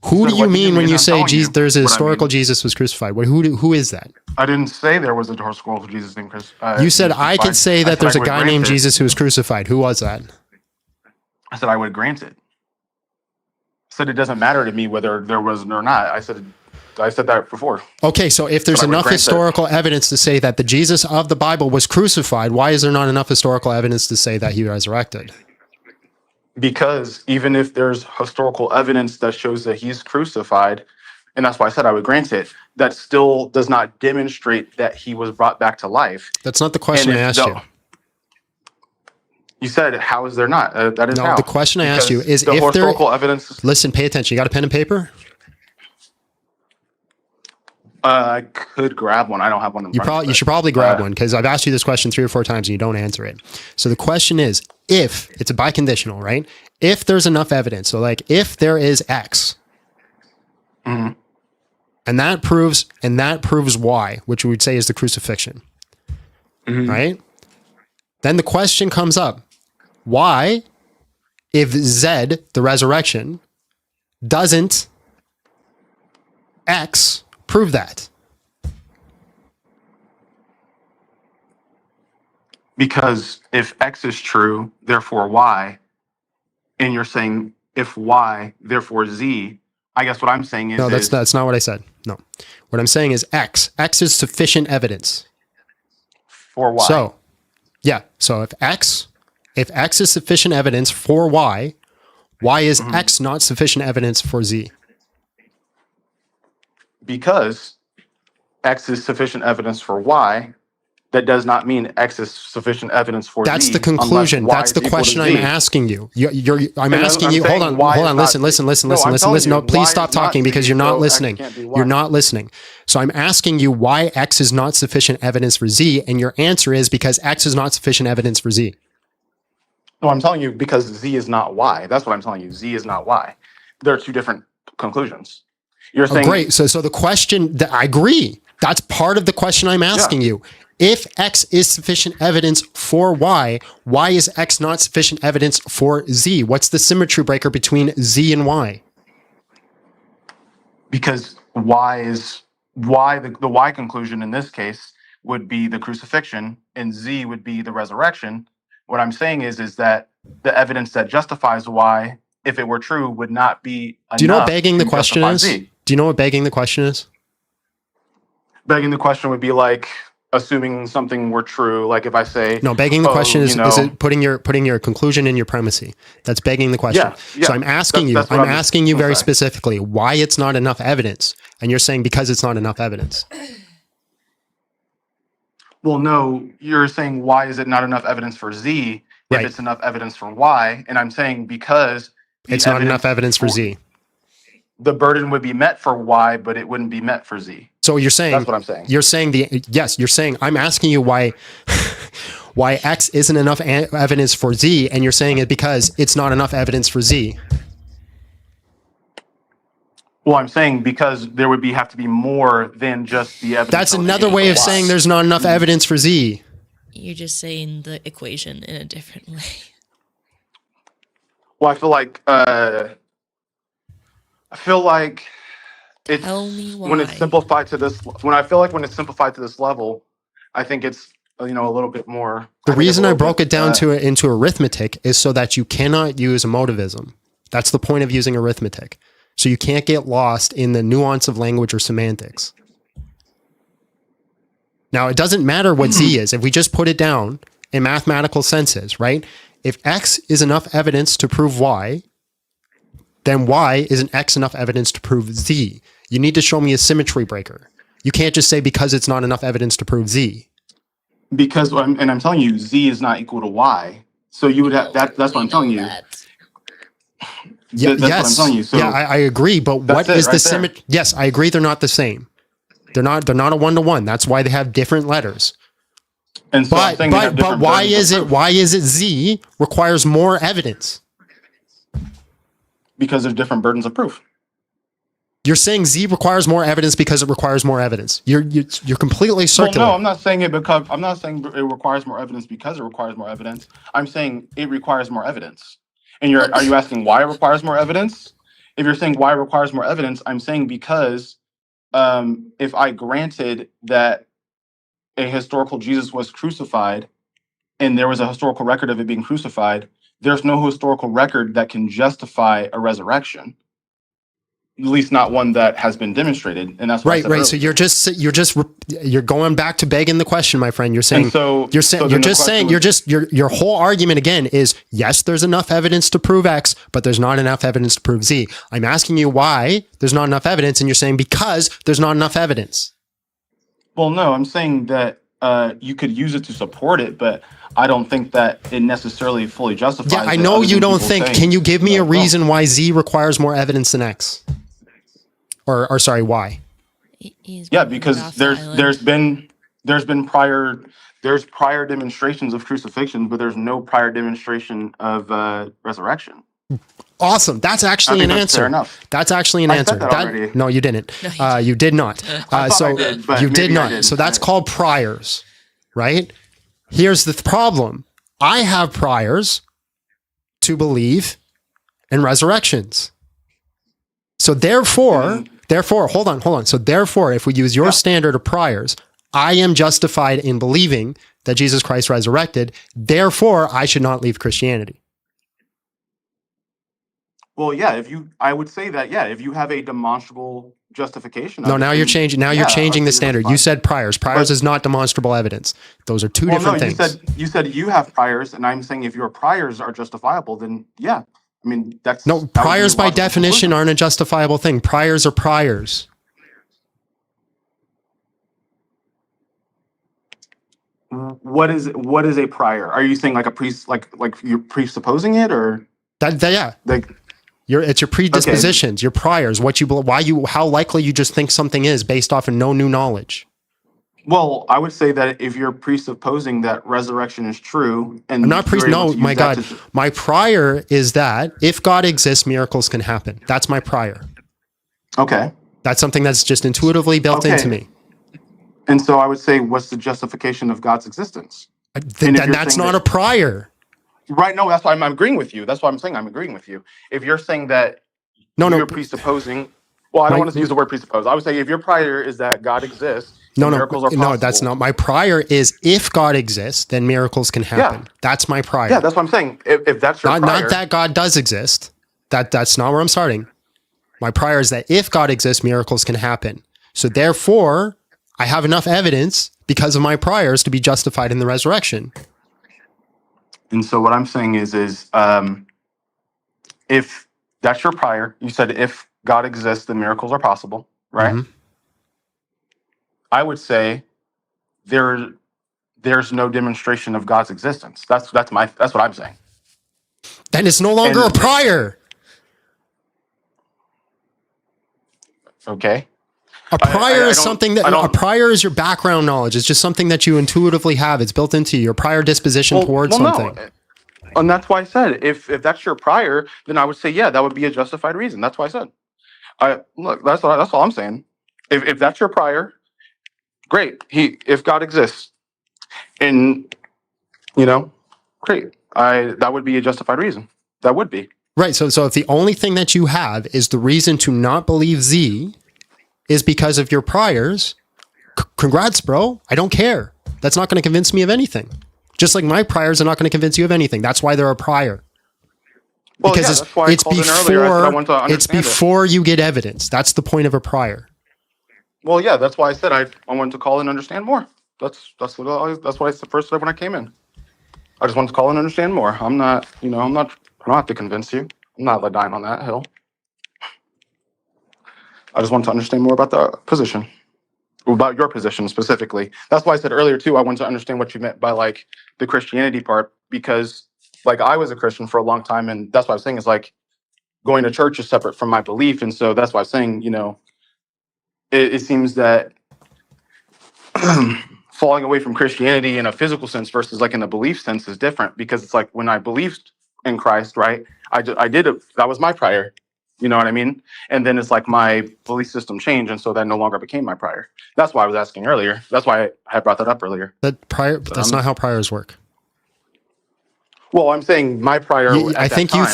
Who So do you what do you mean when mean? you I'm say telling you there's a what I historical mean. Jesus was crucified? Who is that? I didn't say there was a historical Jesus named Chris. You said I could say that there's a guy named Jesus. Jesus who was crucified. Who was that? I said I would grant it. I said it doesn't matter to me whether there was or not. I said that before. Okay, so if there's But I would enough grant that- historical evidence to say that the Jesus of the Bible was crucified, why is there not enough historical evidence to say that he resurrected? Because even if there's historical evidence that shows that he's crucified, and that's why I said I would grant it, that still does not demonstrate that he was brought back to life. That's not the question I asked you. You said, how is there not? That is No, how. the question I asked you Because is the if there. historical evidence. Listen, pay attention. You got a pen and paper? I could grab one. I don't have one in front of me. You should probably grab one because I've asked you this question 3 or 4 times and you don't answer it. So the question is, if it's a biconditional, right? If there's enough evidence, so like if there is X, Mm-hmm. and that proves Y, which we would say is the crucifixion, right? Then the question comes up: why, if Z, the resurrection, doesn't X prove that? Because if X is true, therefore Y, and you're saying if Y, therefore Z, I guess what I'm saying is... No, that's not what I said. No. What I'm saying is X. X is sufficient evidence. For Y. So, yeah. So if X is sufficient evidence for Y, why is X not sufficient evidence for Z? Because X is sufficient evidence for Y, that does not mean X is sufficient evidence for That's Z. the conclusion. unless Y That's is the equal to question Z. I'm asking you. I'm And asking I'm you. saying Hold Y on. is not- Listen. No, I'm telling Listen. No, you, please Y stop is not talking because Z, you're not so X listening. can't be Y. You're not listening. So I'm asking you why X is not sufficient evidence for Z, and your answer is because X is not sufficient evidence for Z. No, I'm telling you because Z is not Y. That's what I'm telling you. Z is not Y. There are two different conclusions. You're saying... Great. So the question, I agree. That's part of the question I'm asking you. If X is sufficient evidence for Y, why is X not sufficient evidence for Z? What's the symmetry breaker between Z and Y? because the Y conclusion in this case would be the crucifixion, and Z would be the resurrection. What I'm saying is that the evidence that justifies Y, if it were true, would not be enough. Do you know what begging the to question justify is? Z. Do you know what begging the question is? Begging the question would be like assuming something were true. Like if I say, No, begging the question is you know, it putting your conclusion in your premises? That's begging the question. Yeah, So I'm asking that's you, what I'm asking you very okay. specifically why it's not enough evidence. And you're saying because it's not enough evidence. Well, no, you're saying why is it not enough evidence for Z Right. if it's enough evidence for Y? And I'm saying because It's not enough evidence for Z. The burden would be met for Y, but it wouldn't be met for Z. So you're saying That's what I'm saying. You're saying you're saying I'm asking you why why X isn't enough evidence for Z, and you're saying it because it's not enough evidence for Z. Well, I'm saying because there would have to be more than just the evidence. That's another way of saying there's not enough evidence for Z. You're just saying the equation in a different way. Well, I feel like it's when it's simplified to this. When it's simplified to this level, I think it's a little bit more. The reason I broke it down into arithmetic is so that you cannot use emotivism. That's the point of using arithmetic. So you can't get lost in the nuance of language or semantics. Now, it doesn't matter what Z is. If we just put it down in mathematical senses, right? If X is enough evidence to prove Y, then Y isn't X enough evidence to prove Z. You need to show me a symmetry breaker. You can't just say because it's not enough evidence to prove Z. Because I'm telling you, Z is not equal to Y. So you would have that's what I'm telling you. Yeah, That's yes. what I'm telling you. So yeah, I agree. But what is the symmetry? Yes, I agree. They're not the same. They're not a 1-to-1. That's why they have different letters. And so but why is it Z requires more evidence? Because there's different burdens of proof. You're saying Z requires more evidence because it requires more evidence. You're completely circular. Well, no, I'm not saying it requires more evidence because it requires more evidence. I'm saying it requires more evidence. And are you asking why it requires more evidence? If you're saying why it requires more evidence, I'm saying because if I granted that a historical Jesus was crucified and there was a historical record of it being crucified, there's no historical record that can justify a resurrection. At least not one that has been demonstrated, and that's what I said right. earlier. So you're going back to begging the question, my friend. You're saying your whole argument again is yes, there's enough evidence to prove X, but there's not enough evidence to prove Z. I'm asking you why there's not enough evidence, and you're saying because there's not enough evidence. Well, no, I'm saying that you could use it to support it, but I don't think that it necessarily fully justifies. Yeah, I know you don't think. Can you give me a reason why Z requires more evidence than X? Or sorry, why? Yeah, because there's been prior demonstrations of crucifixion, but there's no prior demonstration of resurrection. Awesome. That's actually an answer. Fair enough. That's actually an answer. Said that already. No, you didn't. You did not. So you did not. So that's called priors, right? Here's the problem. I have priors to believe in resurrections. So therefore, hold on. So therefore, if we use your standard of priors, I am justified in believing that Jesus Christ resurrected. Therefore, I should not leave Christianity. Well, yeah, I would say that, yeah, if you have a demonstrable justification. No, now you're changing. Now you're changing the standard. You said priors. Priors is not demonstrable evidence. Those are two different things. You said you have priors, and I'm saying if your priors are justifiable, then yeah. I mean, no, priors by definition aren't a justifiable thing. Priors are priors. What is a prior? Are you saying like a priest, like you're presupposing it, or yeah, like it's your predispositions, your priors, how likely you just think something is based off of no new knowledge. Well, I would say that if you're presupposing that resurrection is true, and I'm not my God, my prior is that if God exists, miracles can happen. That's my prior. Okay. That's something that's just intuitively built into me. And so I would say, what's the justification of God's existence? Then that's not a prior. Right. No, that's why I'm agreeing with you. That's why I'm saying I'm agreeing with you. If you're saying that you're presupposing. Well, I don't want to use the word presuppose. I would say if your prior is that God exists, miracles are possible. No, that's not. My prior is if God exists, then miracles can happen. Yeah. That's my prior. Yeah, that's what I'm saying. If that's your prior. Not that God does exist. That's not where I'm starting. My prior is that if God exists, miracles can happen. So therefore, I have enough evidence because of my priors to be justified in the resurrection. And so what I'm saying is if that's your prior, you said if God exists, then miracles are possible, right? Mm-hmm. I would say there's no demonstration of God's existence. That's what I'm saying. Then it's no longer a prior. Okay. A prior is something that a prior is your background knowledge. It's just something that you intuitively have. It's built into you, your prior disposition towards something. No. And that's why I said if that's your prior, then I would say yeah, that would be a justified reason. That's why I said. That's all I'm saying. If that's your prior, great. If God exists, and great. That would be a justified reason. That would be. Right. So if the only thing that you have is the reason to not believe Z is because of your priors, congrats, bro. I don't care. That's not going to convince me of anything. Just like my priors are not going to convince you of anything. That's why they're a prior. Well, because it's before you get evidence. That's the point of a prior. Well, yeah, that's why I said I wanted to call and understand more. That's what I first said when I came in. I just wanted to call and understand more. I don't have to convince you. I'm not dying on that hill. I just wanted to understand more about the position, about your position specifically. That's why I said earlier too, I wanted to understand what you meant by like the Christianity part, because like I was a Christian for a long time, and that's what I was saying is like going to church is separate from my belief, and so that's why I was saying, it seems that falling away from Christianity in a physical sense versus like in a belief sense is different, because it's like when I believed in Christ, right? That was my prior. You know what I mean? And then it's like my belief system changed, and so that no longer became my prior. That's why I was asking earlier. That's why I had brought that up earlier. That's not how priors work. Well, I'm saying my prior. I think you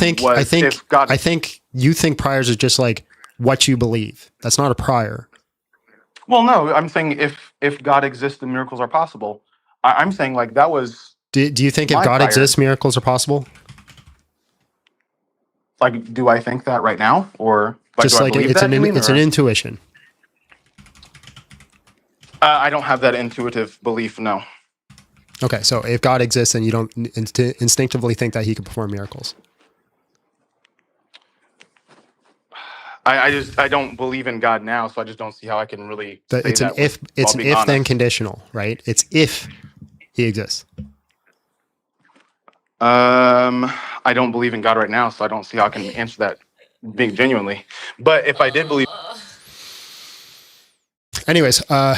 think priors are just like what you believe. That's not a prior. Well, no, I'm saying if God exists, then miracles are possible. I'm saying like that was. Do you think if God exists, miracles are possible? Like, do I think that right now, or just like it's an intuition? I don't have that intuitive belief. No. Okay, so if God exists, then you don't instinctively think that He can perform miracles. I don't believe in God now, so I just don't see how I can really. It's an if then conditional, right? It's if He exists. I don't believe in God right now, so I don't see how I can answer that being genuinely. But if I did believe. Anyways, a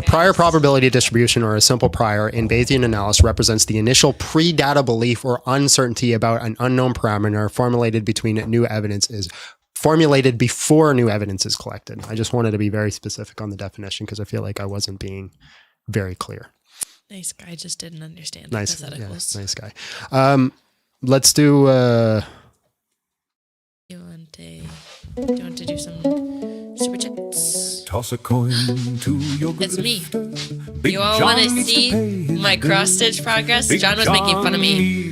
prior probability distribution, or a simple prior in Bayesian analysis, represents the initial pre-data belief or uncertainty about an unknown parameter formulated before new evidence is collected. I just wanted to be very specific on the definition because I feel like I wasn't being very clear. Nice guy just didn't understand nice, hypotheticals. Yeah, nice guy. Let's do. Do you want to do some super chats? Toss a coin to your It's me. You all want to see my cross stitch progress? John was making fun of me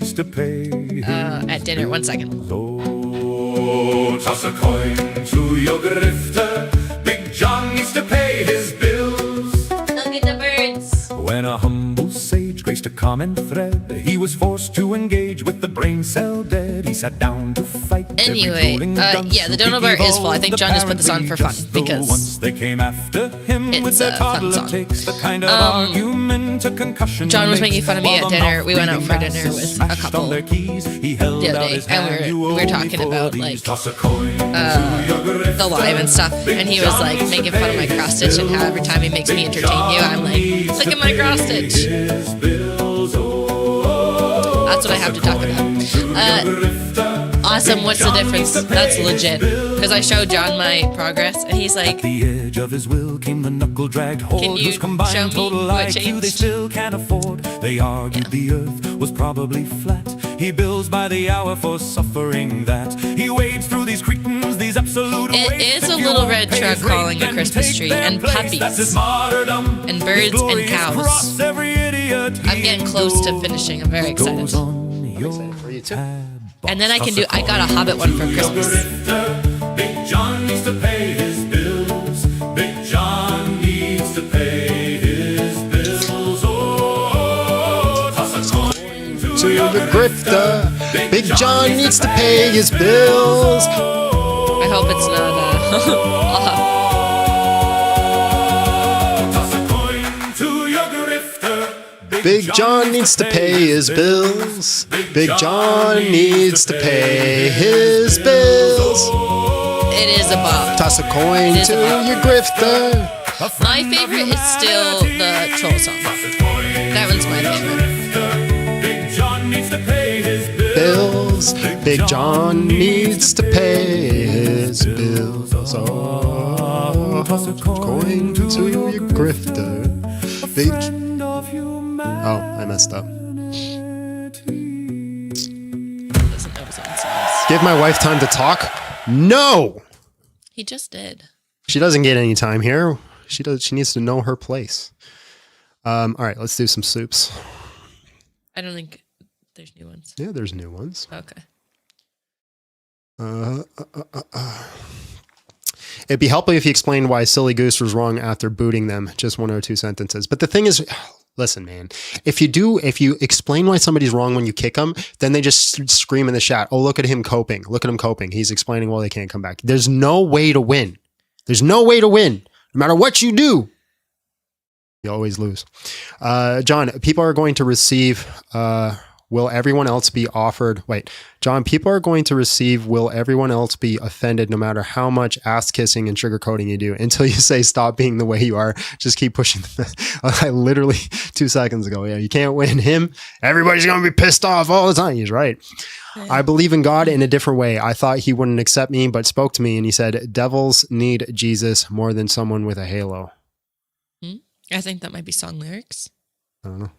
at dinner. 1 second. So toss a coin to your grifter. Big John needs to pay his bills. Look at the birds. When a humble sage graced a common thread, he was forced to engage with the brain cell dead. He sat down to fight. Anyway, yeah, the donut bar is full. I think John just put this on for fun because once they came after him it's with their a fun toddler song. Takes the kind of argument a concussion. John was making makes. fun of me While at the dinner. We went out for mouth-breathing dinner with masses a smashed couple on their keys. He held the other out day, his and hand, we "You were owe talking me about for like these." Toss a coin to your grifter. the live and stuff, and he was like making fun of my cross stitch and how every time he makes me entertain you, I'm like, look at my cross stitch. That's what I have to talk about. Awesome, what's the difference? That's legit. Because I showed John my progress, and he's like, at the edge of his will came the knuckle-dragged horde. can you whose combined show me total what IQ changed? they still can't afford. They argued the earth was probably flat. He bills by the hour for suffering that. He wades through these cretins, these It is a little red truck calling a Christmas tree, and puppies, and birds and cows. I'm getting close to finishing. I'm very excited. I'm excited for you too. And then I got a Hobbit one for Christmas. Big John needs to pay his bills. Big John needs to pay his bills. Oh, toss a coin To the grifter. Big John needs to pay his bills. I hope it's not. toss a coin to your grifter. Big John needs to pay his bills. Big John needs to pay his bills. It is a bop. Toss a coin to your grifter. My favorite is still the troll song. That one's my favorite. Big John needs to pay his Bills. Big John needs to pay his bills. Oh, toss a coin to your grifter. Big. Oh, I messed up. Give my wife time to talk? No! He just did. She doesn't get any time here. She needs to know her place. All right, let's do some soups. I don't think there's new ones. Yeah, there's new ones. Okay. It'd be helpful if you explained why Silly Goose was wrong after booting them. Just 1 or 2 sentences. But the thing is, listen, man, if you explain why somebody's wrong when you kick them, then they just scream in the chat, oh, look at him coping. Look at him coping. He's explaining why they can't come back. There's no way to win. There's no way to win. No matter what you do, you always lose. John, people are going to receive, will everyone else be offered? Wait, John, people are going to receive, will everyone else be offended no matter how much ass kissing and sugarcoating you do until you say stop being the way you are. Just keep pushing. I literally 2 seconds ago. Yeah, you can't win him. Everybody's going to be pissed off all the time. He's right. I believe in God in a different way. I thought he wouldn't accept me, but spoke to me and he said, devils need Jesus more than someone with a halo. I think that might be song lyrics. I don't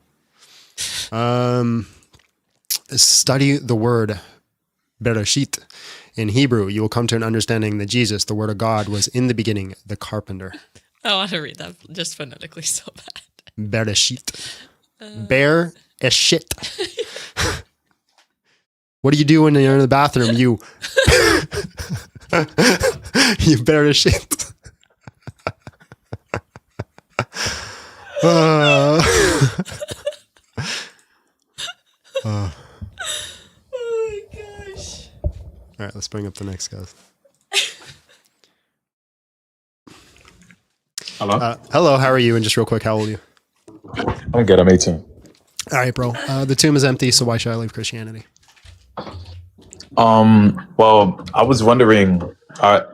know. Study the word Bereshit in Hebrew. You will come to an understanding that Jesus, the word of God, was in the beginning, the carpenter. I want to read that just phonetically so bad. Bereshit. Bereshit. What do you do when you're in the bathroom? You Bereshit. Oh my gosh. All right, let's bring up the next guys. Hello. Hello, how are you? And just real quick, how old are you? I'm good. I'm 18. All right, bro. The tomb is empty, so why should I leave Christianity? Well, I was wondering, why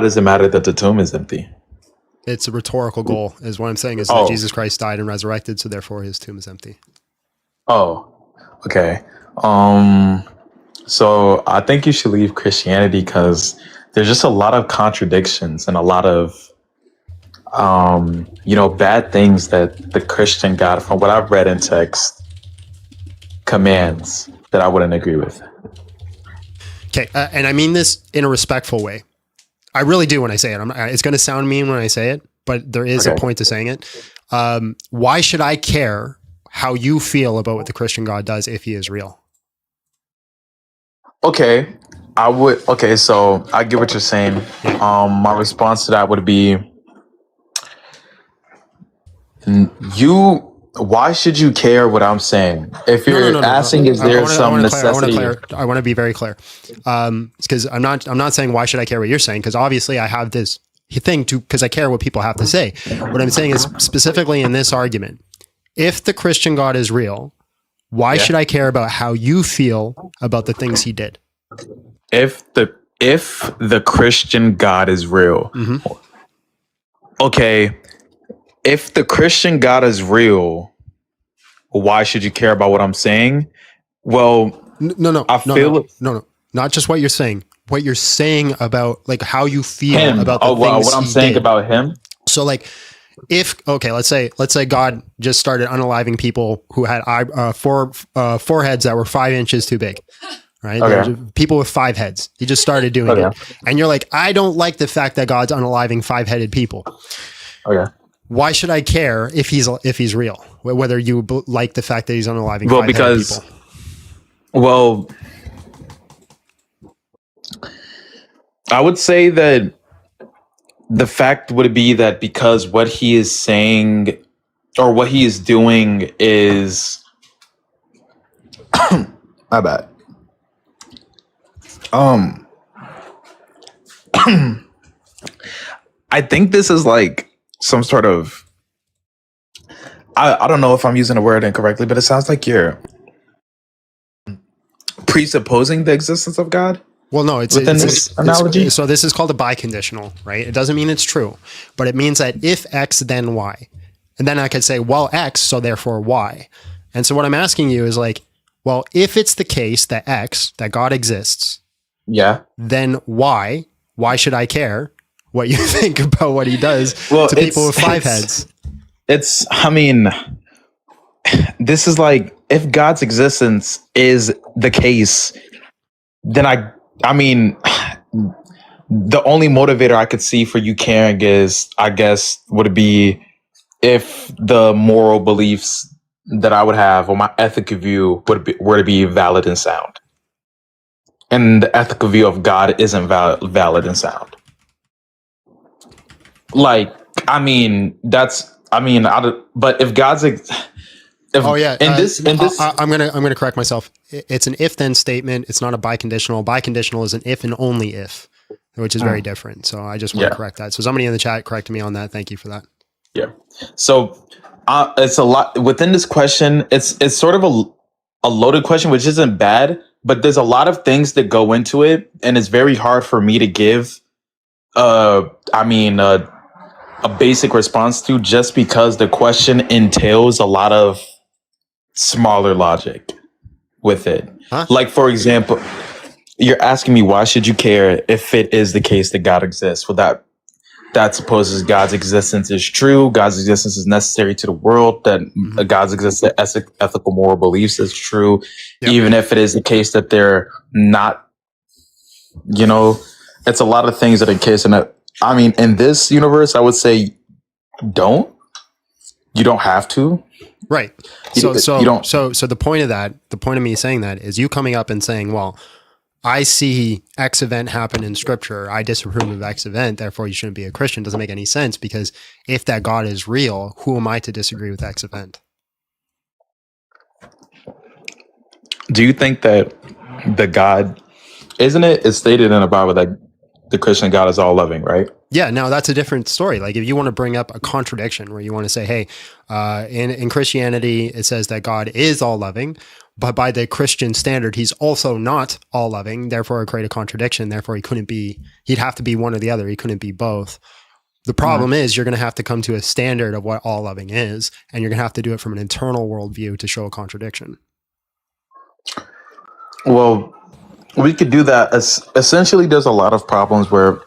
does it matter that the tomb is empty? It's a rhetorical goal, is what I'm saying, is that Jesus Christ died and resurrected, so therefore his tomb is empty. Oh, okay. So I think you should leave Christianity because there's just a lot of contradictions and a lot of, bad things that the Christian God, from what I've read in text, commands that I wouldn't agree with. Okay, and I mean this in a respectful way. I really do when I say it. It's going to sound mean when I say it, but there is a point to saying it. Why should I care how you feel about what the Christian God does if he is real? Okay, so I get what you're saying. My response to that would be, why should you care what I'm saying? If you're asking, is there some necessity? I want to be very clear. Because I'm not saying why should I care what you're saying, because obviously I have this thing because I care what people have to say. What I'm saying is specifically in this argument, if the Christian God is real, why should I care about how you feel about the things he did? If the Christian God is real, okay. If the Christian God is real, why should you care about what I'm saying? Well, no, not just what you're saying. What you're saying about like how you feel about the things what I'm saying about him. So like, let's say God just started unaliving people who had foreheads that were 5 inches too big. right? Okay. There's people with 5 heads. He just started doing it. And you're like, I don't like the fact that God's unaliving 5-headed people. Okay. Why should I care if he's real? Whether you like the fact that he's unaliving 5-headed because, people. Well, I would say that the fact would be that because what he is saying or what he is doing is my bad. I think this is like some sort of I don't know if I'm using the word incorrectly, but it sounds like you're presupposing the existence of God. Well, no, it's this analogy. So this is called a biconditional, right? It doesn't mean it's true, but it means that if X, then Y. And then I could say, well, X, so therefore Y. And so what I'm asking you is like, well, if it's the case that X, that God exists, yeah, then why should I care what you think about what he does to people with 5 heads? I mean, this is like, if God's existence is the case, then I mean, the only motivator I could see for you caring is, I guess, would be if the moral beliefs that I would have or my ethical view were to be valid and sound. And the ethical view of God isn't valid and sound. Like, I mean, but if God's I'm gonna correct myself. It's an if-then statement. It's not a biconditional. Biconditional is an if and only if, which is very different. So I just want to correct that. So somebody in the chat corrected me on that. Thank you for that. Yeah. So it's a lot within this question. It's sort of a loaded question, which isn't bad, but there's a lot of things that go into it, and it's very hard for me to give a basic response to, just because the question entails a lot of smaller logic with it. Like, for example, you're asking me, why should you care if it is the case that God exists? Well, that supposes God's existence is true. God's existence is necessary to the world. That God's existence, ethical, moral beliefs is true, even if it is the case that they're not. You know, it's a lot of things that are case. And I mean, in this universe, I would say, you don't have to. Right. So the point of me saying that is you coming up and saying, well, I see X event happen in scripture. I disapprove of X event. Therefore, you shouldn't be a Christian. Doesn't make any sense, because if that God is real, who am I to disagree with X event? Do you think that the God, isn't it? It's stated in the Bible that the Christian God is all loving, right? Yeah, no, that's a different story. Like, if you want to bring up a contradiction where you want to say, hey, in Christianity, it says that God is all loving, but by the Christian standard, he's also not all loving. Therefore, it create a contradiction. Therefore, he'd have to be one or the other. He couldn't be both. The problem is you're going to have to come to a standard of what all loving is, and you're going to have to do it from an internal worldview to show a contradiction. Well, we could do that. Essentially, there's a lot of problems where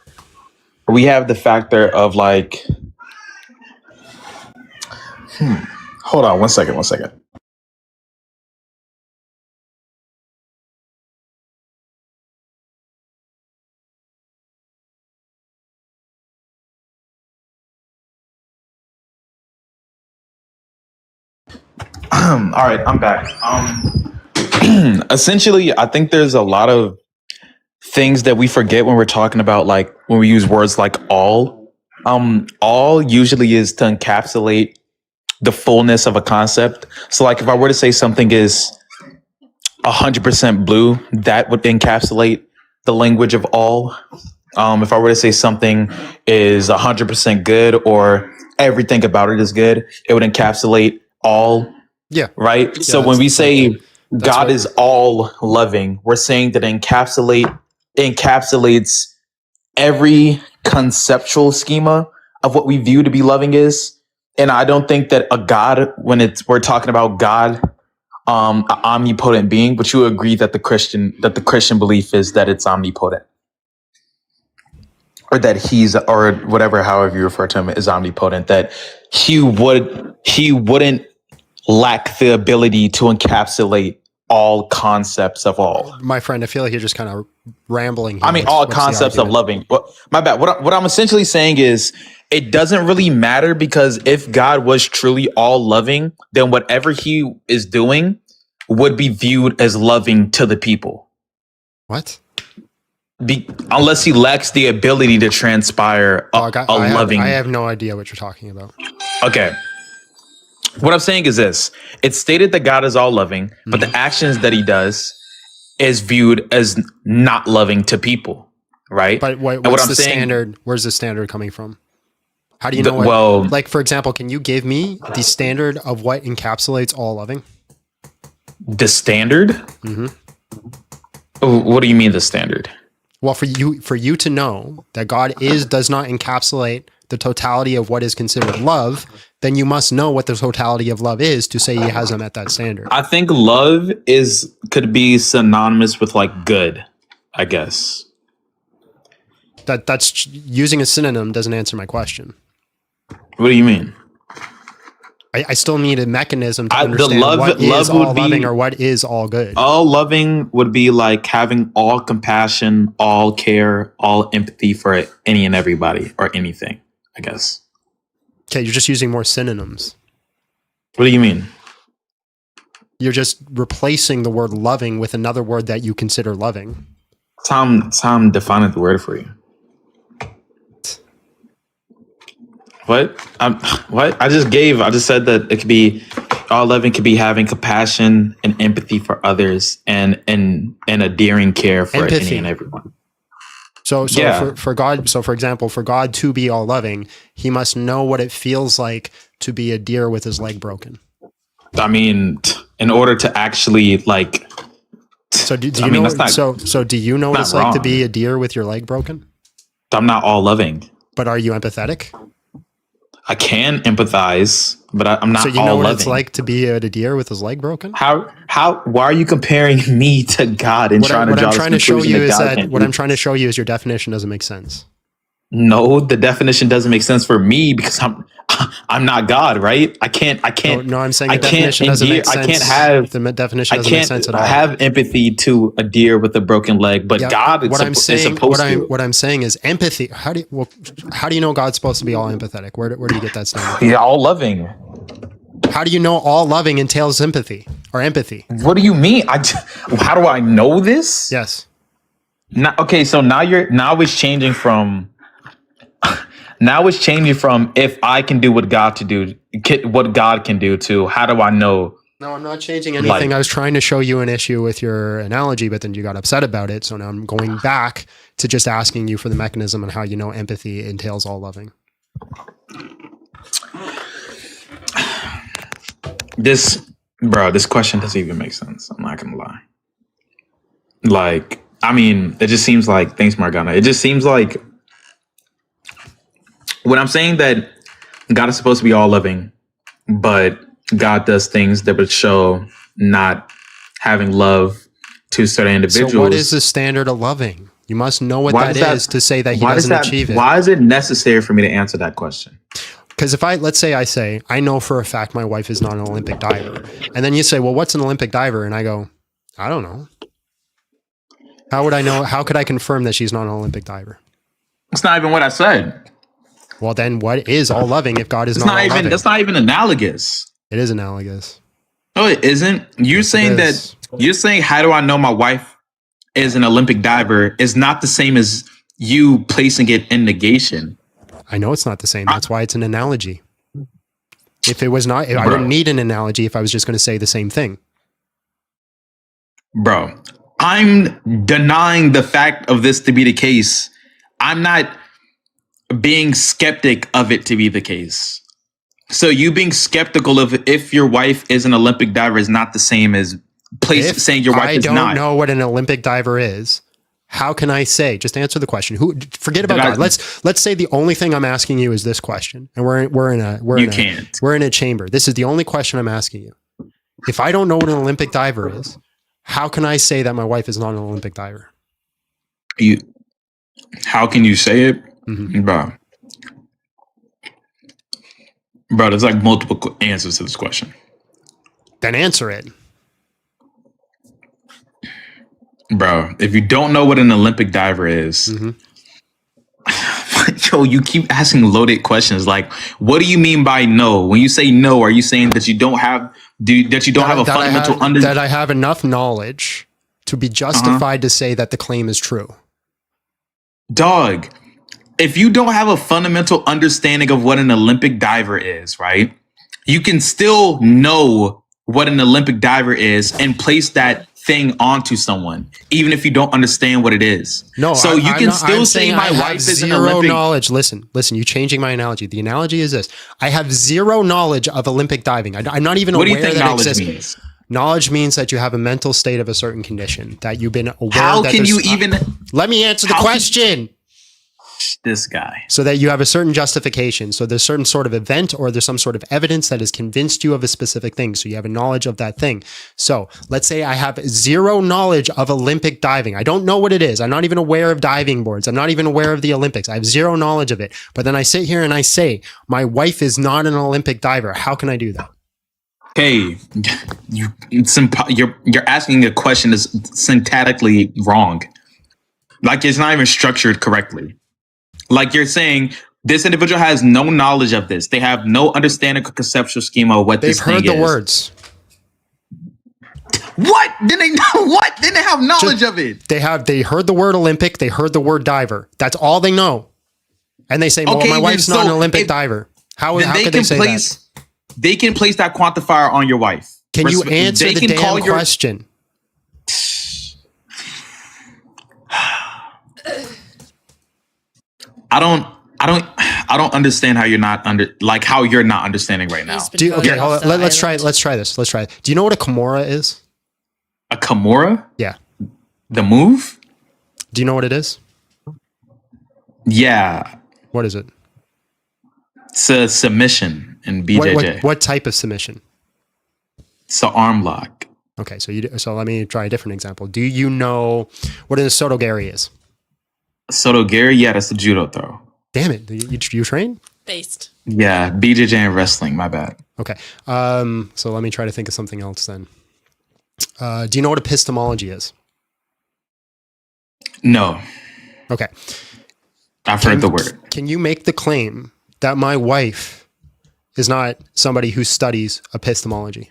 we have the factor of like, hold on one second. All right, I'm back. Essentially, I think there's a lot of things that we forget when we're talking about, like, when we use words like all. All usually is to encapsulate the fullness of a concept. So, like, if I were to say something is 100% blue, that would encapsulate the language of all. If I were to say something is 100% good, or everything about it is good, it would encapsulate all. Yeah. Right. Yeah, So when we say God is all loving, we're saying that encapsulates every conceptual schema of what we view to be loving is. And I don't think that a God, when we're talking about God, an omnipotent being, but you agree that the Christian belief is that it's omnipotent, or that he's, or whatever, however you refer to him, is omnipotent, that he wouldn't lack the ability to encapsulate all concepts of all. My friend, I feel like you're just kind of rambling here. I mean, all What's the concepts of argument? loving. Well, my bad. What I'm essentially saying is it doesn't really matter, because if God was truly all loving, then whatever he is doing would be viewed as loving to the people. What? Unless he lacks the ability to transpire a loving. I have no idea what you're talking about. Okay. What I'm saying is this. It's stated that God is all loving, but the actions that he does is viewed as not loving to people, right? But what's the standard? Where's the standard coming from? How do you know like, for example, can you give me the standard of what encapsulates all loving? The standard? Mm-hmm. What do you mean the standard? Well, for you to know that God does not encapsulate the totality of what is considered love, then you must know what the totality of love is to say he hasn't met that standard. I think love could be synonymous with like good, I guess. That's using a synonym doesn't answer my question. What do you mean? I still need a mechanism to understand what is all loving or what is all good. All loving would be like having all compassion, all care, all empathy for any and everybody or anything, I guess. Okay, you're just using more synonyms. What do you mean? You're just replacing the word loving with another word that you consider loving. Tom defined the word for you. What? What? I just said that it could be all loving could be having compassion and empathy for others and endearing care for any and everyone. So for God, so for example, for God to be all loving, he must know what it feels like to be a deer with his leg broken. I mean, in order to actually like. So do you know? So do you know what it's like to be a deer with your leg broken? I'm not all loving. But are you empathetic? I can empathize, but I'm not. So you know what it's like to be a deer with his leg broken? Why are you comparing me to God and trying to draw this conclusion that God can't do? What I'm trying to show you is your definition doesn't make sense. No, the definition doesn't make sense for me because I'm not God, right? I can't. No, I'm saying the definition doesn't make sense. I can't have the definition doesn't make sense at all. I have empathy to a deer with a broken leg, but God is supposed to. What I'm saying is empathy. How do you know God's supposed to be all empathetic? Where do you get that standard? Yeah, all loving. How do you know all loving entails sympathy or empathy? What do you mean? How do I know this? Yes. Okay, so now it's changing from. Now it's changing from if I can do what God can do to how do I know? No, I'm not changing anything. I was trying to show you an issue with your analogy, but then you got upset about it. So now I'm going back to just asking you for the mechanism and how you know empathy entails all loving. This question doesn't even make sense. I'm not gonna lie. Like, I mean, it just seems like, thanks, Margana. It just seems like when I'm saying that God is supposed to be all loving, but God does things that would show not having love to certain individuals. So what is the standard of loving? You must know what that is to say that he doesn't achieve it. Why is it necessary for me to answer that question? Because let's say I say, I know for a fact my wife is not an Olympic diver. And then you say, well, what's an Olympic diver? And I go, I don't know. How would I know? How could I confirm that she's not an Olympic diver? It's not even what I said. Well, then what is all loving if God is not all loving? That's not even analogous. It is analogous. No, it isn't. You're saying how do I know my wife is an Olympic diver is not the same as you placing it in negation. I know it's not the same. That's why it's an analogy. If it was not, I wouldn't need an analogy if I was just going to say the same thing. Bro, I'm denying the fact of this to be the case. I'm not being skeptic of it to be the case. So you being skeptical of if your wife is an Olympic diver is not the same as saying your wife is not. I don't know what an Olympic diver is. How can I say? Just answer the question. Forget about God. Let's say the only thing I'm asking you is this question, and we're in a chamber. This is the only question I'm asking you. If I don't know what an Olympic diver is, how can I say that my wife is not an Olympic diver? How can you say it? Mm-hmm. Bro, there's like multiple answers to this question. Then answer it. Bro, if you don't know what an Olympic diver is, yo, you keep asking loaded questions. Like, what do you mean by no? When you say no, are you saying that you don't have a fundamental understanding? That I have enough knowledge to be justified to say that the claim is true. Dog, if you don't have a fundamental understanding of what an Olympic diver is, right? You can still know what an Olympic diver is and place that thing onto someone, even if you don't understand what it is. No, so you can still say my wife is an Olympic knowledge. Listen, you changing my analogy. The analogy is this: I have zero knowledge of Olympic diving. I'm not even aware that knowledge exists. means? Knowledge means that you have a mental state of a certain condition that you've been aware. How can you even? Let me answer the question. This guy. So that you have a certain justification. So there's certain sort of event or there's some sort of evidence that has convinced you of a specific thing. So you have a knowledge of that thing. So let's say I have zero knowledge of Olympic diving. I don't know what it is. I'm not even aware of diving boards. I'm not even aware of the Olympics. I have zero knowledge of it. But then I sit here and I say, my wife is not an Olympic diver. How can I do that? Hey, you're asking a question that's syntactically wrong. Like it's not even structured correctly. Like you're saying, this individual has no knowledge of this. They have no understanding or conceptual schema of what this thing is. They've heard the words. What? Then they know what? Then they have knowledge of it. They heard the word Olympic. They heard the word diver. That's all they know. And they say, well, my wife's not an Olympic diver. How could they say that? They can place that quantifier on your wife. Can you answer the damn question? I don't understand how you're not understanding right now. Okay, hold on. Let's try this. Do you know what a Kimura is? A Kimura? Yeah. The move? Do you know what it is? Yeah. What is it? It's a submission in BJJ. What type of submission? It's an arm lock. Okay, so let me try a different example. Do you know what a Sotogari is? Sotogari? Yeah, that's the judo throw. Damn it. You train? Based. Yeah, BJJ and wrestling. My bad. Okay. So let me try to think of something else then. Do you know what epistemology is? No. Okay. I've heard the word. Can you make the claim that my wife is not somebody who studies epistemology?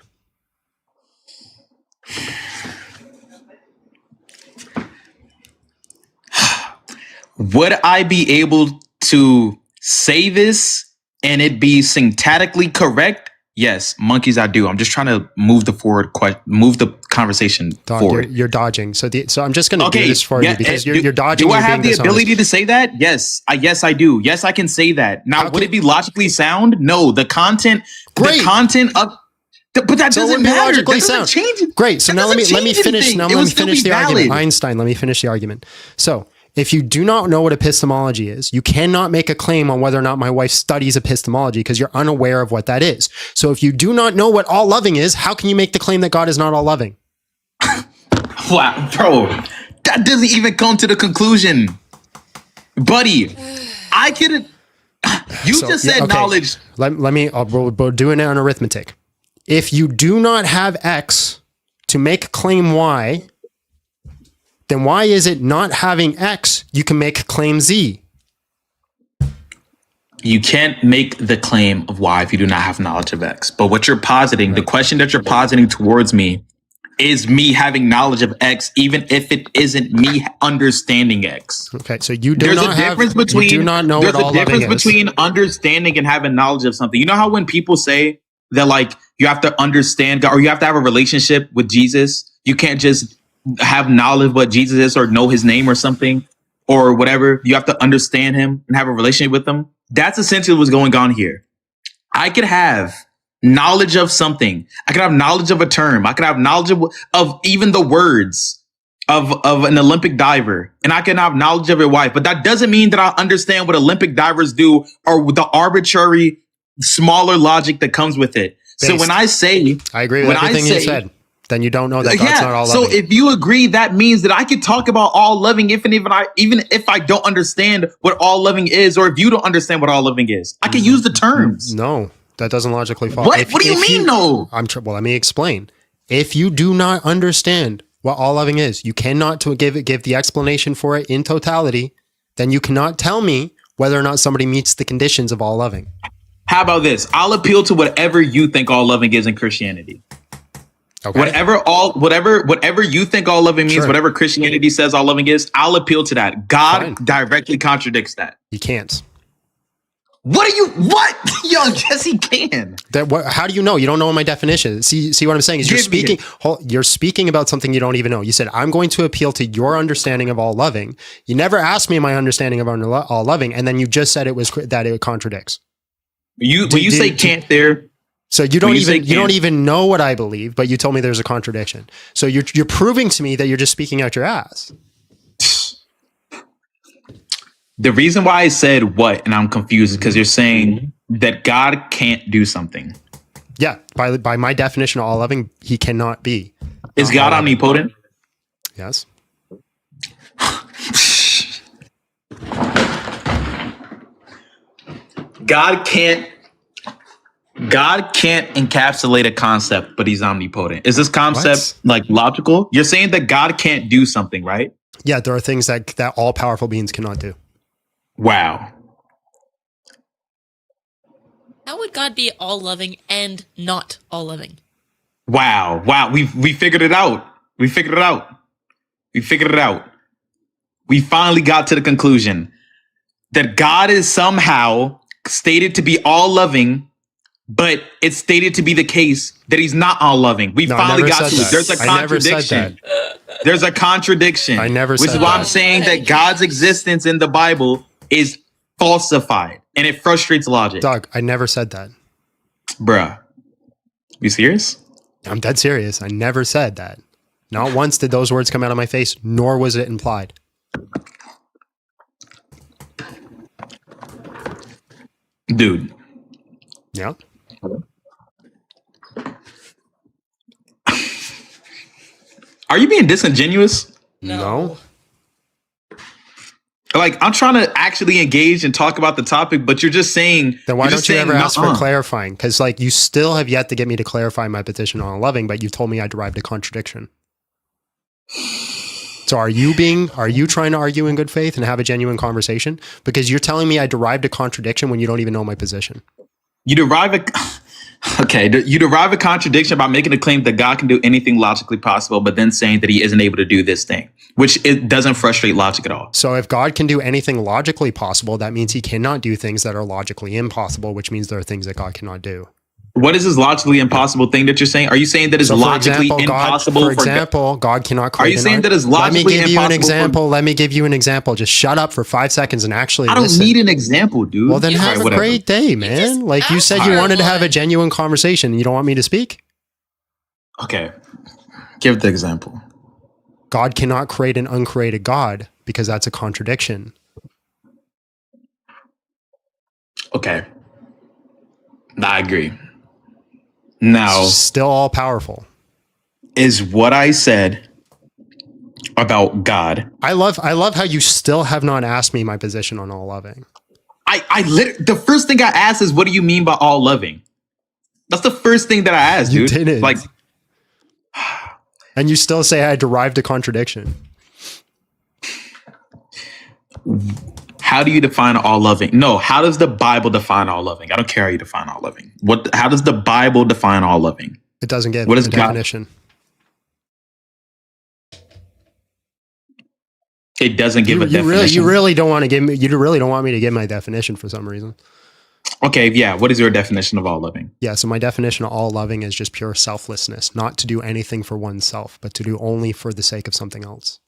Would I be able to say this and it be syntactically correct? Yes, monkeys, I do. I'm just trying to move the conversation forward. You're dodging. So I'm just going to do this for you because you're dodging. Do I have the ability to say that? Yes. Yes, I do. Yes, I can say that. Now, would it be logically sound? No. The content of. But that doesn't matter. That doesn't change it. Great. So now let me finish. Now let me finish the argument. Einstein, let me finish the argument. So if you do not know what epistemology is, you cannot make a claim on whether or not my wife studies epistemology because you're unaware of what that is. So if you do not know what all loving is, how can you make the claim that God is not all loving? Wow, bro, that doesn't even come to the conclusion, buddy. I could. You just said knowledge. We're doing it on arithmetic. If you do not have X to make claim Y, then why is it not having X, you can make claim Z? You can't make the claim of Y if you do not have knowledge of X. But what you're positing, the question that you're positing towards me is me having knowledge of X, even if it isn't me understanding X. Okay, so you do not know what all loving is. There's a difference between understanding and having knowledge of something. You know how when people say that like you have to understand God or you have to have a relationship with Jesus, you can't just have knowledge of what Jesus is or know his name or something or whatever. You have to understand him and have a relationship with him. That's essentially what's going on here. I could have knowledge of something. I could have knowledge of a term. I could have knowledge of even the words of an Olympic diver. And I can have knowledge of your wife. But that doesn't mean that I understand what Olympic divers do or the arbitrary, smaller logic that comes with it. So when I say... I agree with everything you said. Then you don't know that God's not all loving. So if you agree, that means that I can talk about all loving even if I don't understand what all loving is, or if you don't understand what all loving is. I can use the terms. No, that doesn't logically follow. What do you mean, no? Well, let me explain. If you do not understand what all loving is. You cannot give the explanation for it in totality. Then you cannot tell me whether or not somebody meets the conditions of all loving. How about this? I'll appeal to whatever you think all loving is in Christianity. Okay. Whatever you think all loving means, Sure. whatever Christianity says all loving is, I'll appeal to that. God Fine. directly contradicts that. You can't. What? Yo, yes, he can. How do you know? You don't know my definition. See what I'm saying is you're speaking about something you don't even know. You said, I'm going to appeal to your understanding of all loving. You never asked me my understanding of all loving. And then you just said that it contradicts. When you say can't there. So you don't even know what I believe, but you told me there's a contradiction. So you're proving to me that you're just speaking out your ass. The reason why I said what, and I'm confused, is because you're saying that God can't do something. Yeah, by my definition of all loving, he cannot be. Is God omnipotent? Yes. God can't encapsulate a concept, but he's omnipotent. Is this concept like logical? You're saying that God can't do something, right? Yeah, there are things that all powerful beings cannot do. Wow. How would God be all loving and not all loving? Wow. We figured it out. We figured it out. We finally got to the conclusion that God is somehow stated to be all loving, but it's stated to be the case that he's not all loving. We finally got to it. There's a contradiction. There's a contradiction. I never said that. Which is why I'm saying that God's existence in the Bible is falsified and it frustrates logic. Doug, I never said that. Bruh. You serious? I'm dead serious. I never said that. Not once did those words come out of my face, nor was it implied. Dude. Yeah. Are you being disingenuous? No. Like, I'm trying to actually engage and talk about the topic, but you're just saying. Then why don't you ever ask for clarifying? Because you still have yet to get me to clarify my position on loving, but you've told me I derived a contradiction. So are you trying to argue in good faith and have a genuine conversation? Because you're telling me I derived a contradiction when you don't even know my position. You derive a contradiction by making a claim that God can do anything logically possible, but then saying that he isn't able to do this thing, which it doesn't frustrate logic at all. So if God can do anything logically possible, that means he cannot do things that are logically impossible, which means there are things that God cannot do. What is this logically impossible thing that you're saying? Are you saying that it's logically impossible? For example, God cannot create. Are you saying that it's logically impossible? Let me give you an example. Just shut up for 5 seconds and actually I don't listen. need an example, dude. Well, then have a great day, man. Like you said, you wanted to have a genuine conversation. You don't want me to speak? Okay. Give the example. God cannot create an uncreated God because that's a contradiction. Okay. I agree. Now, still all powerful. Is what I said about God. I love how you still have not asked me my position on all loving. The first thing I asked is, what do you mean by all loving? That's the first thing that I asked, dude. You didn't. Like, and you still say I derived a contradiction. How do you define all loving? No, how does the Bible define all loving? I don't care how you define all loving. How does the Bible define all loving? It doesn't give what is a definition. It doesn't give a definition. You really don't want me to give my definition for some reason. Okay, yeah. What is your definition of all loving? Yeah, so my definition of all loving is just pure selflessness, not to do anything for oneself, but to do only for the sake of something else.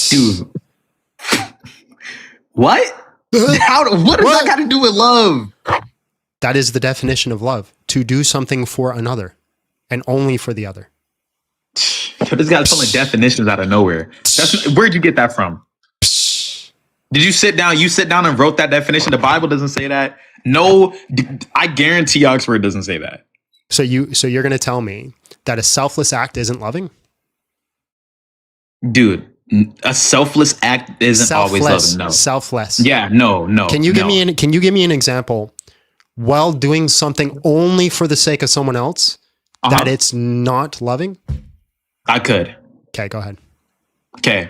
Dude. What? What does that got to do with love? That is the definition of love. To do something for another and only for the other. So this guy's pulling definitions out of nowhere. Where'd you get that from? Did you sit down? You sit down and wrote that definition? The Bible doesn't say that. No, I guarantee Oxford doesn't say that. So you're going to tell me that a selfless act isn't loving? Dude. A selfless act isn't always loving. No, selfless. Yeah, no. Can you give me an example? While doing something only for the sake of someone else, that it's not loving? I could. Okay, go ahead. Okay.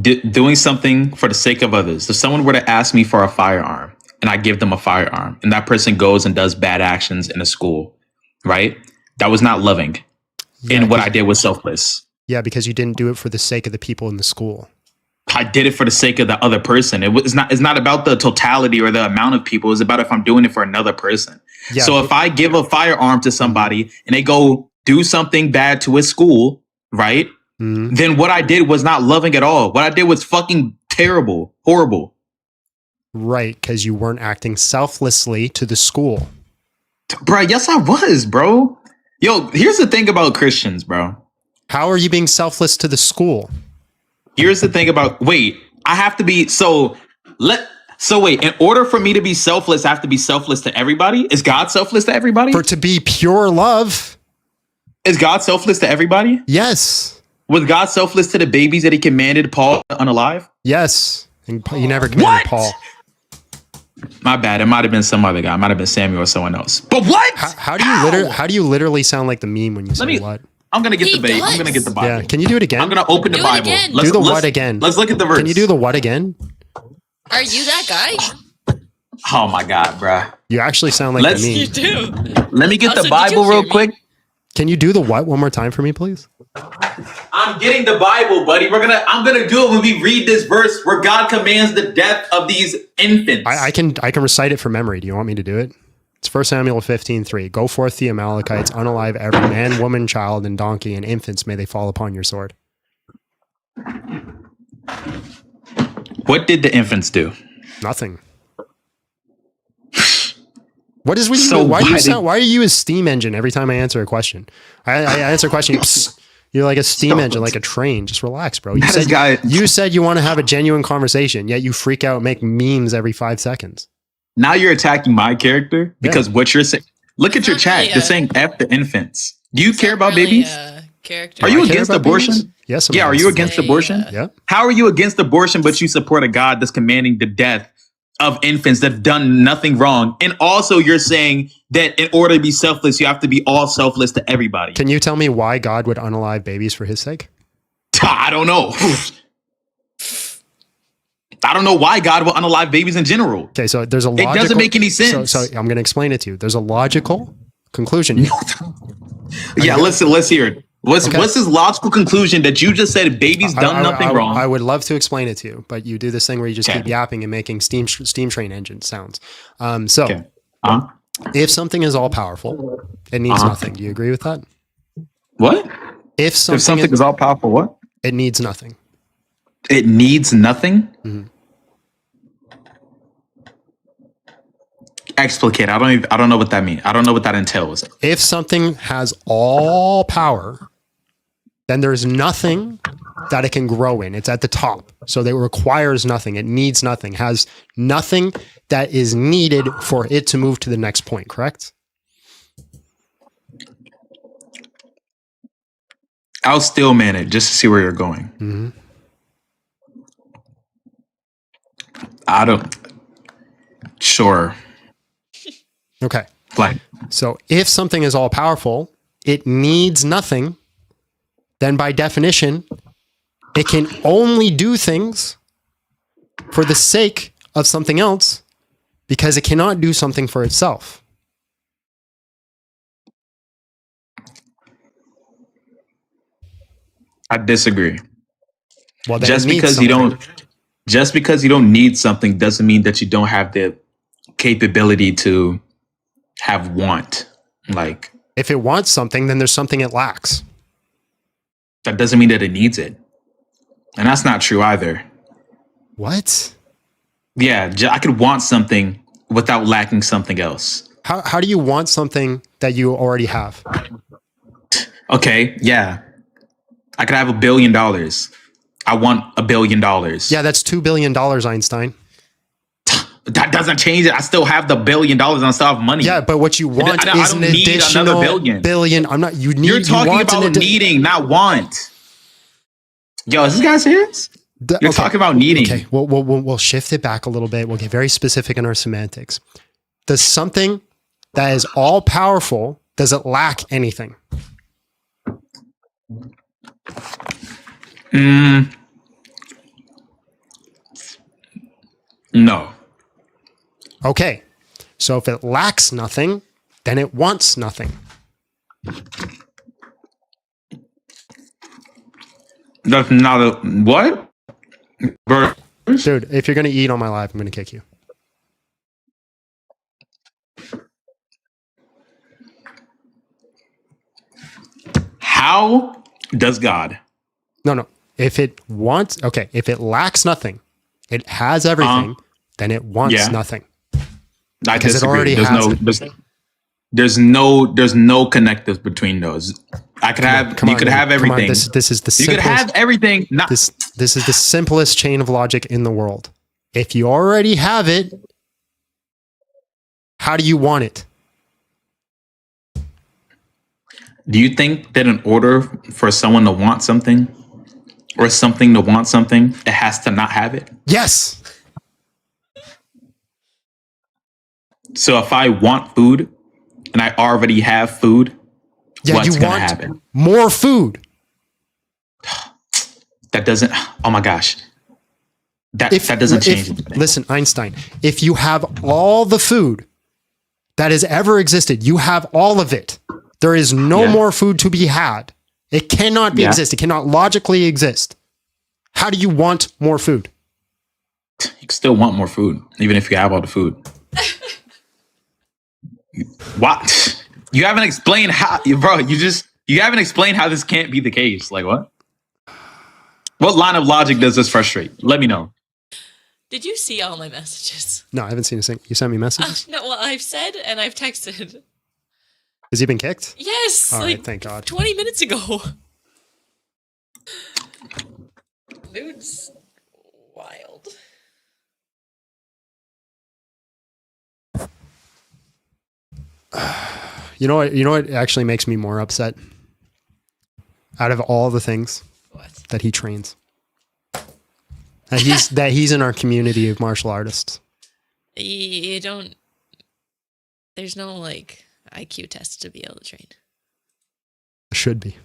Doing something for the sake of others. If someone were to ask me for a firearm and I give them a firearm and that person goes and does bad actions in a school, right? That was not loving. And what I did was selfless. Yeah, because you didn't do it for the sake of the people in the school. I did it for the sake of the other person. It's not about the totality or the amount of people. It's about if I'm doing it for another person. Yeah, so if I give a firearm to somebody and they go do something bad to a school, right? Then what I did was not loving at all. What I did was fucking terrible, horrible. Right, because you weren't acting selflessly to the school. Bro, yes I was, bro. Yo, here's the thing about Christians, bro. How are you being selfless to the school? Here's the thing about, I have to be, wait, in order for me to be selfless, I have to be selfless to everybody? Is God selfless to everybody? For it to be pure love. Is God selfless to everybody? Yes. Was God selfless to the babies that he commanded Paul to unalive? Yes. And he never commanded Paul. My bad. It might have been some other guy. It might have been Samuel or someone else. But what? How do you literally sound like the meme when you say what? I'm gonna get I'm gonna get the Bible. Yeah. Can you do it again? I'm gonna open the Bible. Do the what again? Let's look at the verse. Can you do the what again? Are you that guy? Oh my God, bruh. You actually sound like the meme. You do. Let me get Also, the did Bible you real hear me? quick. Can you do the what one more time for me, please? I'm getting the Bible, buddy. I'm gonna do it when we read this verse where God commands the death of these infants. I can recite it from memory. Do you want me to do it? It's 1 Samuel 15:3. Go forth the Amalekites, unalive every man, woman, child, and donkey, and infants may they fall upon your sword. What did the infants do? Nothing. What is with you? Why are you a steam engine every time I answer a question? I answer a question. You're like a steam engine, like a train. Just relax, bro. You said you want to have a genuine conversation, yet you freak out and make memes every 5 seconds. Now you're attacking my character because what you're saying. Look at your chat. They're saying F the infants. Do you care about babies? Are you against abortion? Babies? Yes. Yeah. Are you against abortion? Yeah. How are you against abortion, but you support a God that's commanding the death of infants that have done nothing wrong? And also you're saying that in order to be selfless, you have to be all selfless to everybody. Can you tell me why God would unalive babies for his sake? I don't know. I don't know why God will unalive babies in general. Okay, so there's a logical... It doesn't make any sense. So I'm going to explain it to you. There's a logical conclusion. Yeah, let's hear it. What's his logical conclusion that you just said babies done nothing wrong? I would love to explain it to you, but you do this thing where you just keep yapping and making steam train engine sounds. If something is all powerful, it needs nothing. Do you agree with that? What? If something is all powerful, what? It needs nothing. It needs nothing? Mm-hmm. Explicate. I don't know what that means. I don't know what that entails. If something has all power, then there's nothing that it can grow in. It's at the top. So it requires nothing. It needs nothing. Has nothing that is needed for it to move to the next point, correct? I'll still man it just to see where you're going. Mm-hmm. Sure. Okay. Like, so if something is all powerful, it needs nothing, then by definition, it can only do things for the sake of something else because it cannot do something for itself. I disagree. Well, just because you don't need something doesn't mean that you don't have the capability to have want. Like, if it wants something, then there's something it lacks. That doesn't mean that it needs it. And that's not true either. What? Yeah, I could want something without lacking something else. How do you want something that you already have? Okay, yeah. I could have $1 billion. I want $1 billion. Yeah, that's $2 billion, Einstein. That doesn't change it. I still have the $1 billion and I still have money. Yeah, but what you want is an additional billion. I'm not. You're talking about needing, not want. Yo, is this guy serious? You're talking about needing. Okay, we'll shift it back a little bit. We'll get very specific in our semantics. Does something that is all powerful Does it lack anything? No. Okay. So if it lacks nothing, then it wants nothing. That's not a what? Dude, if you're going to eat on my live, I'm going to kick you. How does God? No. If it wants, okay, if it lacks nothing, it has everything, then it wants nothing. I Because it disagree. already There's has no, it. there's no connective between those. I could have, you could have everything. This is the simplest. You could have everything. Not, this is the simplest chain of logic in the world. If you already have it, how do you want it? do you think that in order for someone to want something or something to want something, it has to not have it? Yes. So if I want food and I already have food, what's you going to want happen? more food. That doesn't, oh my gosh. That doesn't change anything. Listen, Einstein, if you have all the food that has ever existed, you have all of it. There is no more food to be had. It cannot be exist. It cannot logically exist. How do you want more food? You can still want more food, even if you have all the food. What? You haven't explained how, bro, you haven't explained how this can't be the case. Like what? What line of logic does this frustrate? Let me know. Did you see all my messages? No, I haven't seen a thing. You sent me messages? No, well, I've said and I've texted. Has he been kicked? Yes. All like right, thank God. 20 minutes ago. Dude's wild. You know what actually makes me more upset? Out of all the things that he trains. That he's in our community of martial artists. You don't. There's no like IQ test to be able to train. Should be.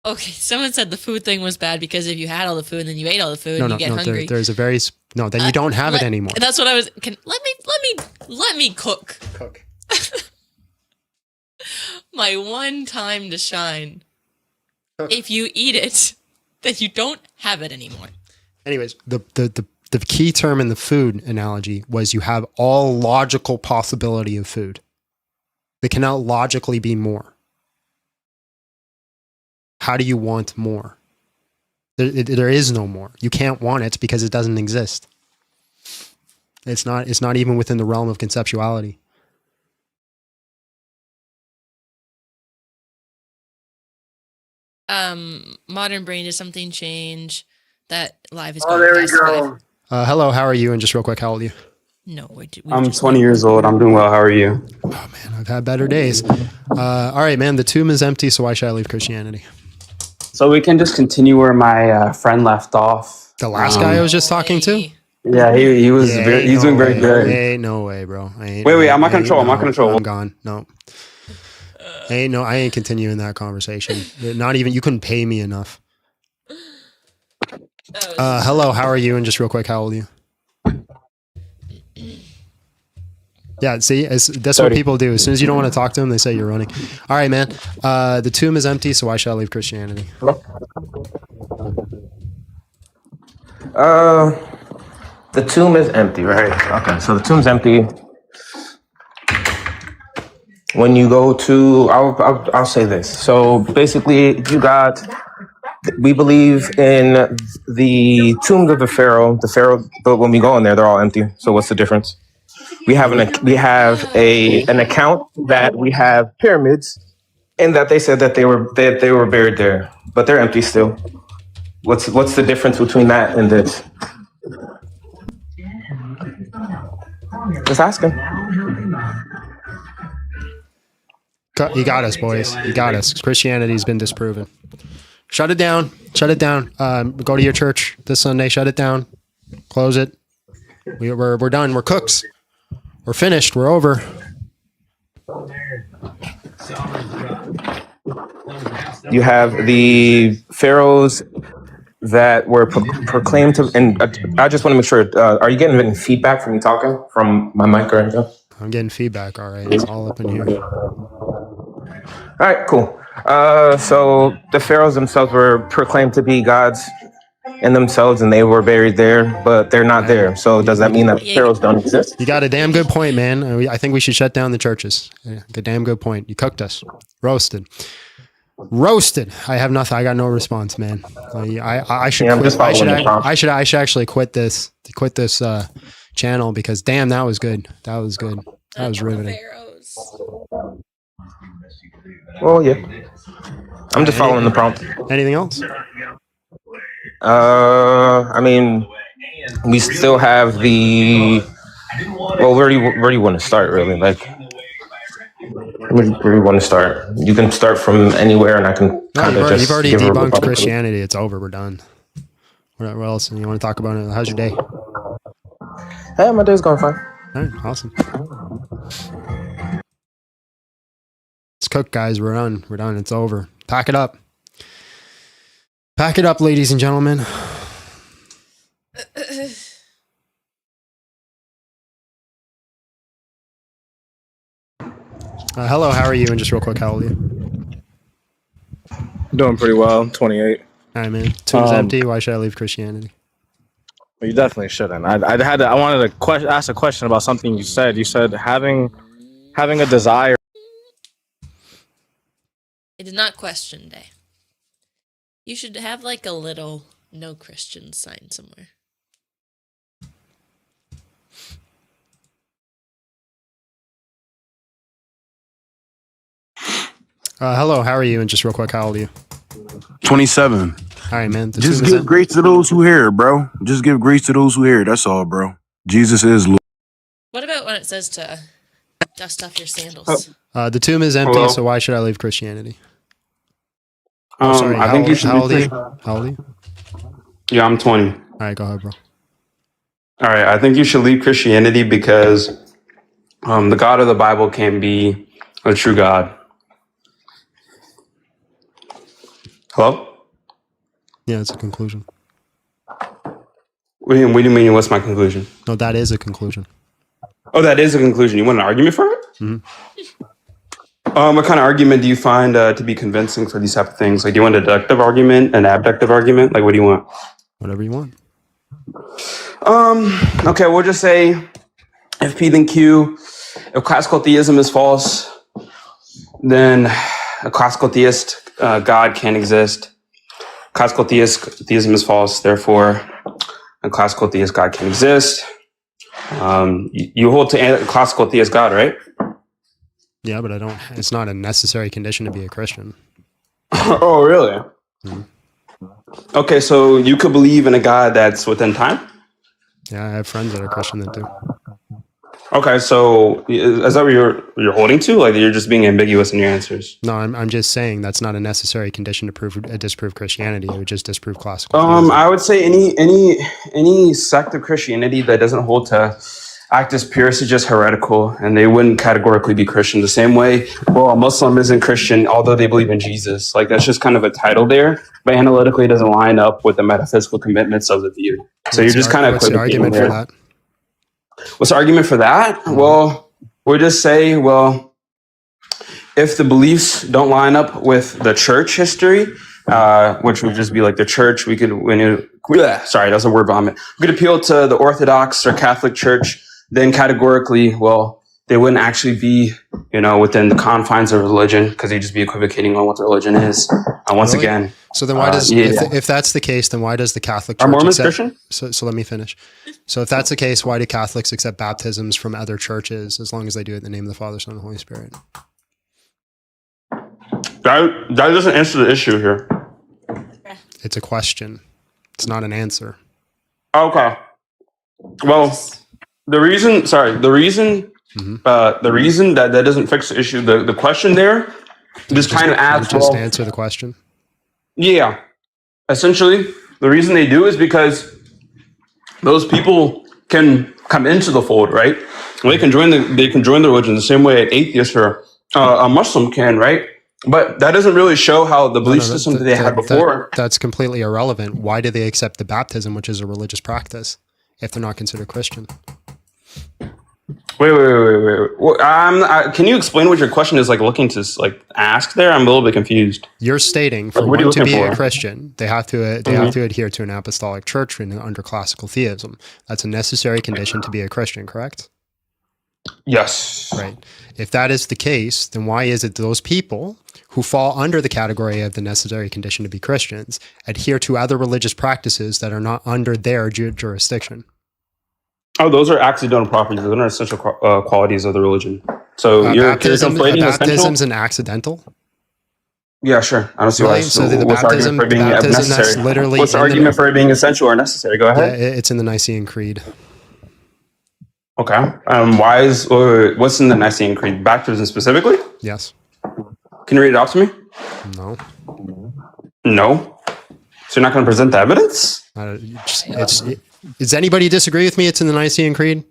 Okay, someone said the food thing was bad because if you had all the food and then you ate all the food and you get hungry. There's a very then you don't have it anymore. That's what I was. Let me cook. Cook. My one time to shine. If you eat it, then you don't have it anymore. Anyways, the key term in the food analogy was you have all logical possibility of food. There cannot logically be more. How do you want more? There is no more. You can't want it because it doesn't exist. It's not even within the realm of conceptuality. Modern brain, does something change? That live is Oh, there we go. Hello, how are you? And just real quick, how old are you? No, I'm 20 years old. I'm doing well. How are you? Oh man, I've had better days. All right, man. The tomb is empty, so why should I leave Christianity? So we can just continue where my friend left off. The last guy I was just talking to? Yeah, he was he's doing very good. Ain't no way, bro. Wait, I'm not control. I'm not control. I'm gone. No. I ain't continuing that conversation. Not even, you couldn't pay me enough. Hello, how are you? And just real quick, how old are you? Yeah, see, that's what people do. As soon as you don't want to talk to them, they say you're running. All right, man. The tomb is empty, so why should I leave Christianity? The tomb is empty, right? Okay, so the tomb's empty. When you go to, I'll say this. So basically, we believe in the tombs of the pharaoh. But when we go in there, they're all empty. So what's the difference? We have an account that we have pyramids, and that they said that they were buried there, but they're empty still. What's the difference between that and this? Just asking. You got us, boys. You got us. Christianity's been disproven. Shut it down. Shut it down. Go to your church this Sunday. Shut it down. Close it. We're done. We're cooks. We're finished. We're over. You have the pharaohs that were proclaimed to, and I just want to make sure, are you getting any feedback from me talking from my mic or anything? I'm getting feedback. All right. It's all up in here. All right, cool. So the pharaohs themselves were proclaimed to be gods in themselves, and they were buried there, but they're not there. So does that mean that pharaohs don't exist? You got a damn good point, man. I think we should shut down the churches. Yeah, a damn good point. You cooked us. Roasted. I have nothing. I got no response, man. I should quit. I should actually quit this channel because damn, that was good. That was riveting. Well, yeah. I'm just following the prompt. Anything else? I mean, we still have the. Well, where do you want to start, really? Like, where do you want to start? You can start from anywhere, and I can kind of just. You've already debunked Christianity. It's over. We're done. What else? You want to talk about it? How's your day? Hey, my day's going fine. All right, awesome. It's cooked, guys. We're done. We're done. It's over. Pack it up. Pack it up, ladies and gentlemen. Hello, how are you? And just real quick, how old are you? Doing pretty well. 28. All right, man. Tomb's empty. Why should I leave Christianity? Well, you definitely shouldn't. I wanted to ask a question about something you said. You said having a desire. I did not question Day. You should have like a little no Christian sign somewhere. Hello, how are you? And just real quick, how old are you? 27. All right, man. Just give grace to those who hear, bro. Just give grace to those who hear. That's all, bro. Jesus is Lord. What about when it says to dust off your sandals? The tomb is empty, so why should I leave Christianity? Sorry, I think you should. How old are you? How old are you? Yeah, I'm 20. All right, go ahead, bro. All right, I think you should leave Christianity because the God of the Bible can be a true God. Hello? Yeah, it's a conclusion. What do you mean? What's my conclusion? No, that is a conclusion. Oh, that is a conclusion. You want an argument for it? Mm-hmm. What kind of argument do you find to be convincing for these type of things? Like, do you want a deductive argument, an abductive argument? Like, what do you want? Whatever you want. Okay, we'll just say if P then Q, if classical theism is false, then a classical theist God can't exist. Classical theism is false, therefore a classical theist God can exist. You hold to classical theist God, right? Yeah, but I don't. It's not a necessary condition to be a Christian. Oh, really? Mm-hmm. Okay, so you could believe in a God that's within time? Yeah, I have friends that are Christian that do. Okay, so is that what you're holding to? Like, you're just being ambiguous in your answers? No, I'm just saying that's not a necessary condition to disprove Christianity. It would just disprove classical. I would say any sect of Christianity that doesn't hold to actus purus is just heretical, and they wouldn't categorically be Christian. The same way, well, a Muslim isn't Christian, although they believe in Jesus. Like, that's just kind of a title there, but analytically it doesn't line up with the metaphysical commitments of the view. So you're just kind of what's the argument for that? What's the argument for that? Well, we'll just say, well, if the beliefs don't line up with the church history, which would just be like the church, sorry, that's a word vomit. We could appeal to the Orthodox or Catholic Church, then categorically, well, they wouldn't actually be, within the confines of religion because they'd just be equivocating on what the religion is. And once again. So then why does, if that's the case, then why does the Catholic Church Are Mormons Christian? So let me finish. So if that's the case, why do Catholics accept baptisms from other churches as long as they do it in the name of the Father, Son, and Holy Spirit? That doesn't answer the issue here. It's a question. It's not an answer. Okay. Well, the reason that doesn't fix the issue, the question there, just kind of asks. Just answer the question. Yeah. Essentially, the reason they do is because those people can come into the fold, right? They can join the religion the same way an atheist or a Muslim can, right? But that doesn't really show how the belief system that they had before. That's completely irrelevant. Why do they accept the baptism, which is a religious practice, if they're not considered Christian? Wait. Well, can you explain what your question is looking to ask there? I'm a little bit confused. You're stating for one to be a Christian, they have to adhere to an apostolic church under classical theism. That's a necessary condition to be a Christian, correct? Yes. Right. If that is the case, then why is it those people who fall under the category of the necessary condition to be Christians adhere to other religious practices that are not under their jurisdiction? Oh, those are accidental properties. Those are essential qualities of the religion. So you're conflating baptism's an accidental? Yeah, sure. I don't see why. So the what's the baptism, argument for being necessary? What's the argument for it being essential or necessary? Go ahead. Yeah, it's in the Nicene Creed. Okay. What's in the Nicene Creed? Baptism specifically? Yes. Can you read it off to me? No. No. So you're not going to present the evidence? Does anybody disagree with me? It's in the Nicene Creed?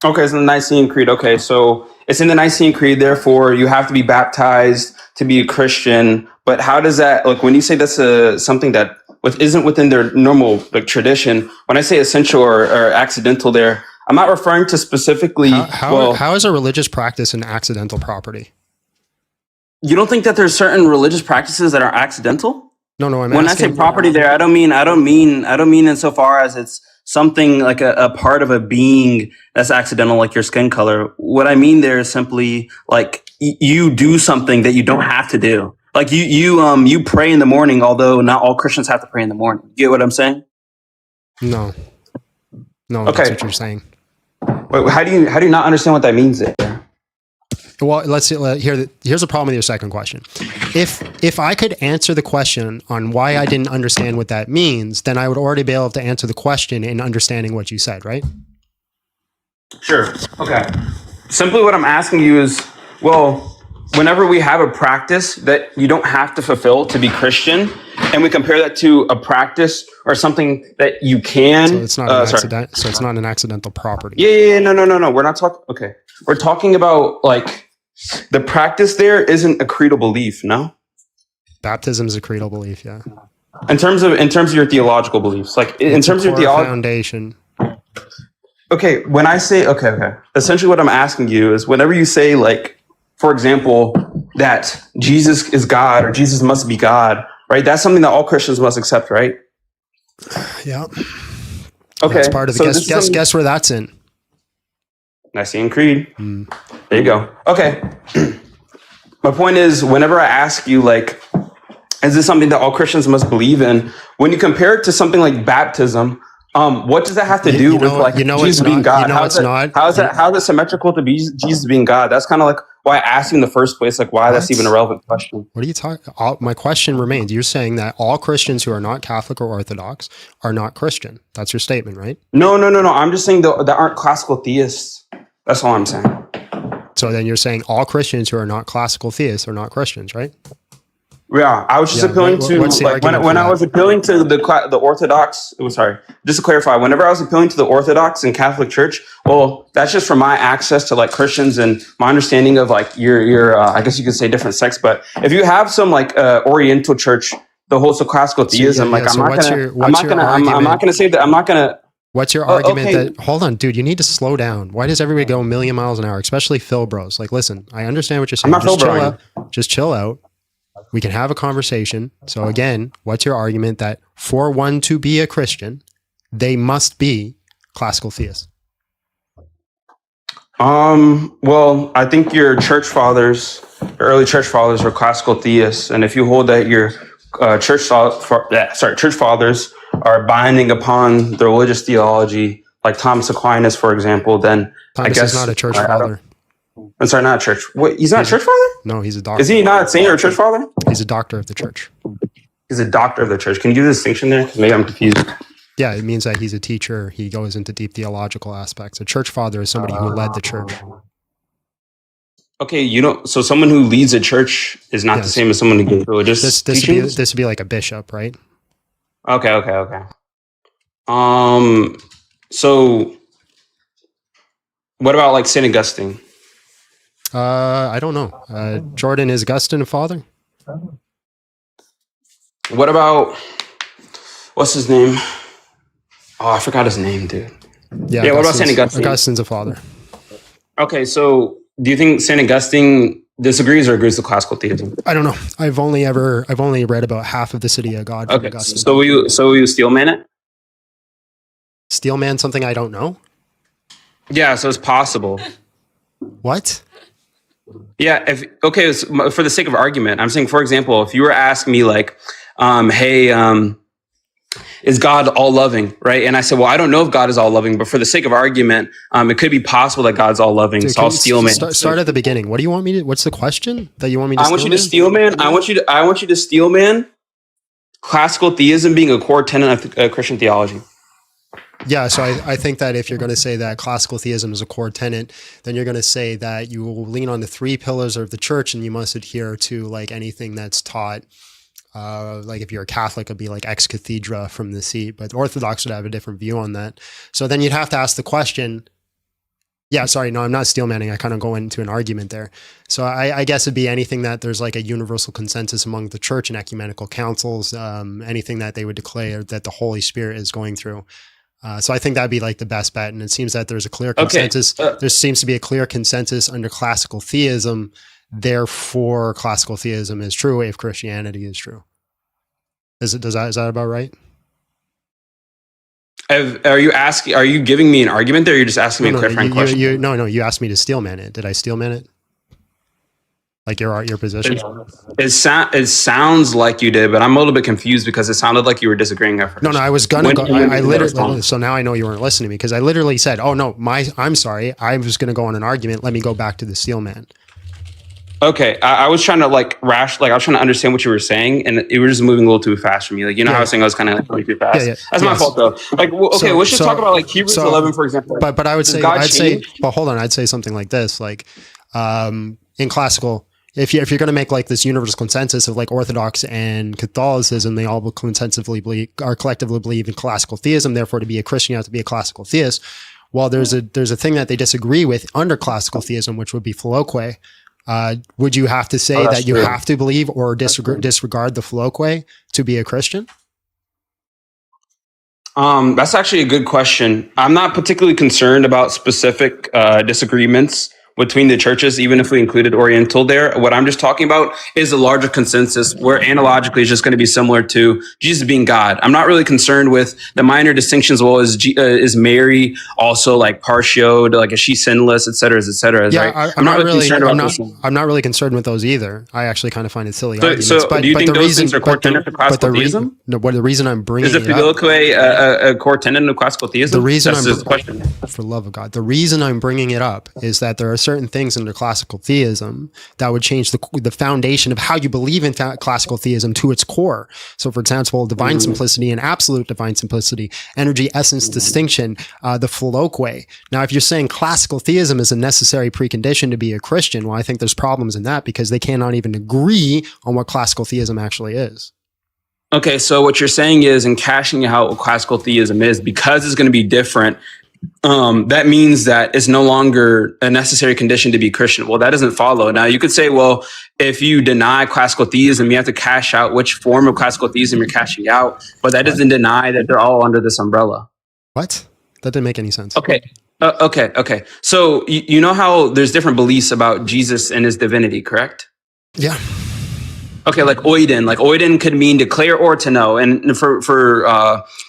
Okay, it's in the Nicene Creed. Okay, so it's in the Nicene Creed, therefore you have to be baptized to be a Christian. But how does that, when you say that's something that isn't within their normal tradition, when I say essential or accidental there, I'm not referring to specifically... How is a religious practice an accidental property? You don't think that there's certain religious practices that are accidental? No, when I say property there, I don't mean insofar as it's something like a part of a being that's accidental, like your skin color. What I mean there is simply you do something that you don't have to do. Like you pray in the morning, although not all Christians have to pray in the morning. You get what I'm saying? No. Okay. That's what you're saying. Wait, how do you not understand what that means there? Well, let's see. Here's a problem with your second question. If I could answer the question on why I didn't understand what that means, then I would already be able to answer the question in understanding what you said, right? Sure. Okay. Simply what I'm asking you is, whenever we have a practice that you don't have to fulfill to be Christian, and we compare that to a practice or something that you can... So it's not so it's not an accidental property. Yeah. No. We're not talking... Okay. We're talking about, the practice there isn't a creedal belief, no? Baptism is a creedal belief, yeah. In terms of your theological beliefs, in terms of your theology... foundation. Okay, when I say... Okay. Essentially what I'm asking you is whenever you say, for example, that Jesus is God or Jesus must be God, right? That's something that all Christians must accept, right? Yeah. Okay. That's part of the guess where that's in. Nicene Creed. There you go. Okay. My point is, whenever I ask you, is this something that all Christians must believe in? When you compare it to something like baptism, what does that have to do with Jesus being God? How is it symmetrical to Jesus being God? That's kind of why I asked you in the first place, why that's even a relevant question. What are you talking? My question remains. You're saying that all Christians who are not Catholic or Orthodox are not Christian. That's your statement, right? No. I'm just saying that aren't classical theists. That's all I'm saying. So then you're saying all Christians who are not classical theists are not Christians, right? Yeah, I was just appealing to when I was appealing to the Orthodox. Sorry, just to clarify, whenever I was appealing to the Orthodox and Catholic Church, that's just from my access to Christians and my understanding of your I guess you could say different sects. But if you have some Oriental Church that holds to classical theism, I'm not gonna say that. I'm not gonna. What's your argument that... Hold on, dude, you need to slow down. Why does everybody go a million miles an hour, especially Phil bros? Listen, I understand what you're saying. Just chill out. We can have a conversation. So again, what's your argument that for one to be a Christian, they must be classical theists? I think your early church fathers were classical theists. And if you hold that your church fathers are binding upon the religious theology, like Thomas Aquinas, for example, then Thomas I guess is not a church father. I'm sorry, not a church. What? He's not a church father? No, he's a doctor. Is he not a saint or a church father? He's a doctor of the church. He's a doctor of the church. Can you do the distinction there? Because maybe I'm confused. Yeah, it means that he's a teacher. He goes into deep theological aspects. A church father is somebody who led the church. Okay, so someone who leads a church is not the same as someone who gives religious teachings? This would be like a bishop, right? Okay. So what about like Saint Augustine? I don't know. Jordan, is Augustine a father? What about what's his name? Oh, I forgot his name, dude. Yeah. What about Saint Augustine? Augustine's a father. Okay, so do you think Saint Augustine disagrees or agrees with classical theism? I don't know. I've only read about half of the City of God from Okay, Augustine. so will you steelman it? Steelman something I don't know? Yeah, so it's possible. What? Yeah, for the sake of argument, I'm saying, for example, if you were asking me like, hey, is God all loving, right? And I said, well, I don't know if God is all loving, but for the sake of argument, it could be possible that God's all loving. Dude, so I'll steelman. Start at the beginning. What do you want me to? What's the question that you want me to? I want you to steelman. I want you to steelman classical theism being a core tenet of Christian theology. Yeah, so I think that if you're going to say that classical theism is a core tenet, then you're going to say that you will lean on the three pillars of the church, and you must adhere to like anything that's taught. Like if you're a Catholic, it'd be like ex cathedra from the seat, but Orthodox would have a different view on that. So then you'd have to ask the question. Yeah, sorry, no, I'm not steelmanning. I kind of go into an argument there. So I guess it'd be anything that there's like a universal consensus among the church and ecumenical councils, anything that they would declare that the Holy Spirit is going through. So I think that'd be like the best bet. And it seems that there's a clear consensus. There seems to be a clear consensus under classical theism. Therefore, classical theism is true if Christianity is true. Is that about right? Are you giving me an argument there? Or you're just asking me a clarifying question? No, you asked me to steelman it. Did I steelman it? Like your position? It sounds like you did, but I'm a little bit confused because it sounded like you were disagreeing at first. No, I was gonna go. I literally. So now I know you weren't listening to me because I literally said, "Oh no, I'm sorry. I was going to go on an argument. Let me go back to the steelman." Okay, I was trying to I was trying to understand what you were saying, and you were just moving a little too fast for me. Like, how I was saying I was kind of going too fast. Yeah. That's my fault, though. Like, okay, let's just talk about like Hebrews 11, for example. But I would say, but hold on, I'd say something like this: like, in classical, if you're going to make like this universal consensus of like Orthodox and Catholicism, they all collectively believe in classical theism. Therefore, to be a Christian, you have to be a classical theist. Well, there's a thing that they disagree with under classical theism, which would be Philoque. Would you have to say that you have to believe or disregard the Philoque to be a Christian? That's actually a good question. I'm not particularly concerned about specific disagreements between the churches, even if we included Oriental there. What I'm just talking about is a larger consensus where analogically is just going to be similar to Jesus being God. I'm not really concerned with the minor distinctions. Well, is Mary also like partioed? Like, is she sinless, et cetera, Yeah, right? I'm not really concerned about those. I'm not really concerned with those either. I actually kind of find it silly arguments. So do you think those things are core tenet of classical theism? No, the reason I'm bringing is the Philoque a core tenet of classical theism? The reason question. For love of God, the reason I'm bringing it up is that there are certain things under classical theism that would change the foundation of how you believe in classical theism to its core. So, for example, divine simplicity and absolute divine simplicity, energy essence distinction, the Philoque. Now, if you're saying classical theism is a necessary precondition to be a Christian, well, I think there's problems in that because they cannot even agree on what classical theism actually is. Okay, so what you're saying is, in cashing out what classical theism is, because it's going to be different, that means that it's no longer a necessary condition to be Christian. Well, that doesn't follow. Now, you could say, well, if you deny classical theism, you have to cash out which form of classical theism you're cashing out, but that doesn't deny that they're all under this umbrella. What? That didn't make any sense. Okay. Okay. So you know how there's different beliefs about Jesus and his divinity, correct? Yeah. Okay, like oiden. Like oiden could mean declare or to know. And for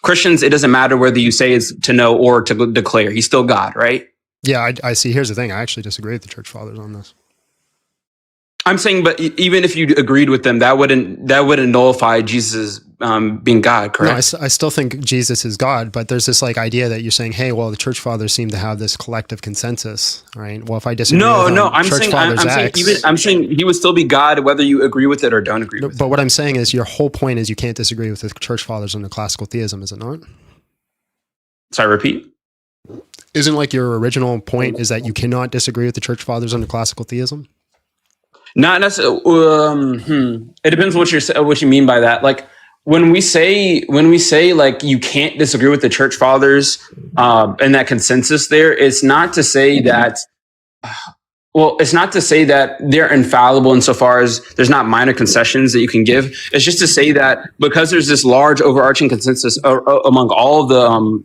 Christians, it doesn't matter whether you say it's to know or to declare. He's still God, right? Yeah, I see. Here's the thing. I actually disagree with the church fathers on this. I'm saying, but even if you agreed with them, that wouldn't nullify Jesus being God, correct? No, I still think Jesus is God, but there's this like idea that you're saying, hey, well, the church fathers seem to have this collective consensus, right? Well, if I disagree, I'm saying he would still be God whether you agree with it or don't agree with it. But what I'm saying is, your whole point is you can't disagree with the church fathers under classical theism, is it not? Sorry, repeat. Isn't like your original point is that you cannot disagree with the church fathers under classical theism? Not necessarily. It depends what you mean by that. Like, when we say like you can't disagree with the church fathers and that consensus there, it's not to say that. Well, it's not to say that they're infallible insofar as there's not minor concessions that you can give. It's just to say that because there's this large overarching consensus among all of the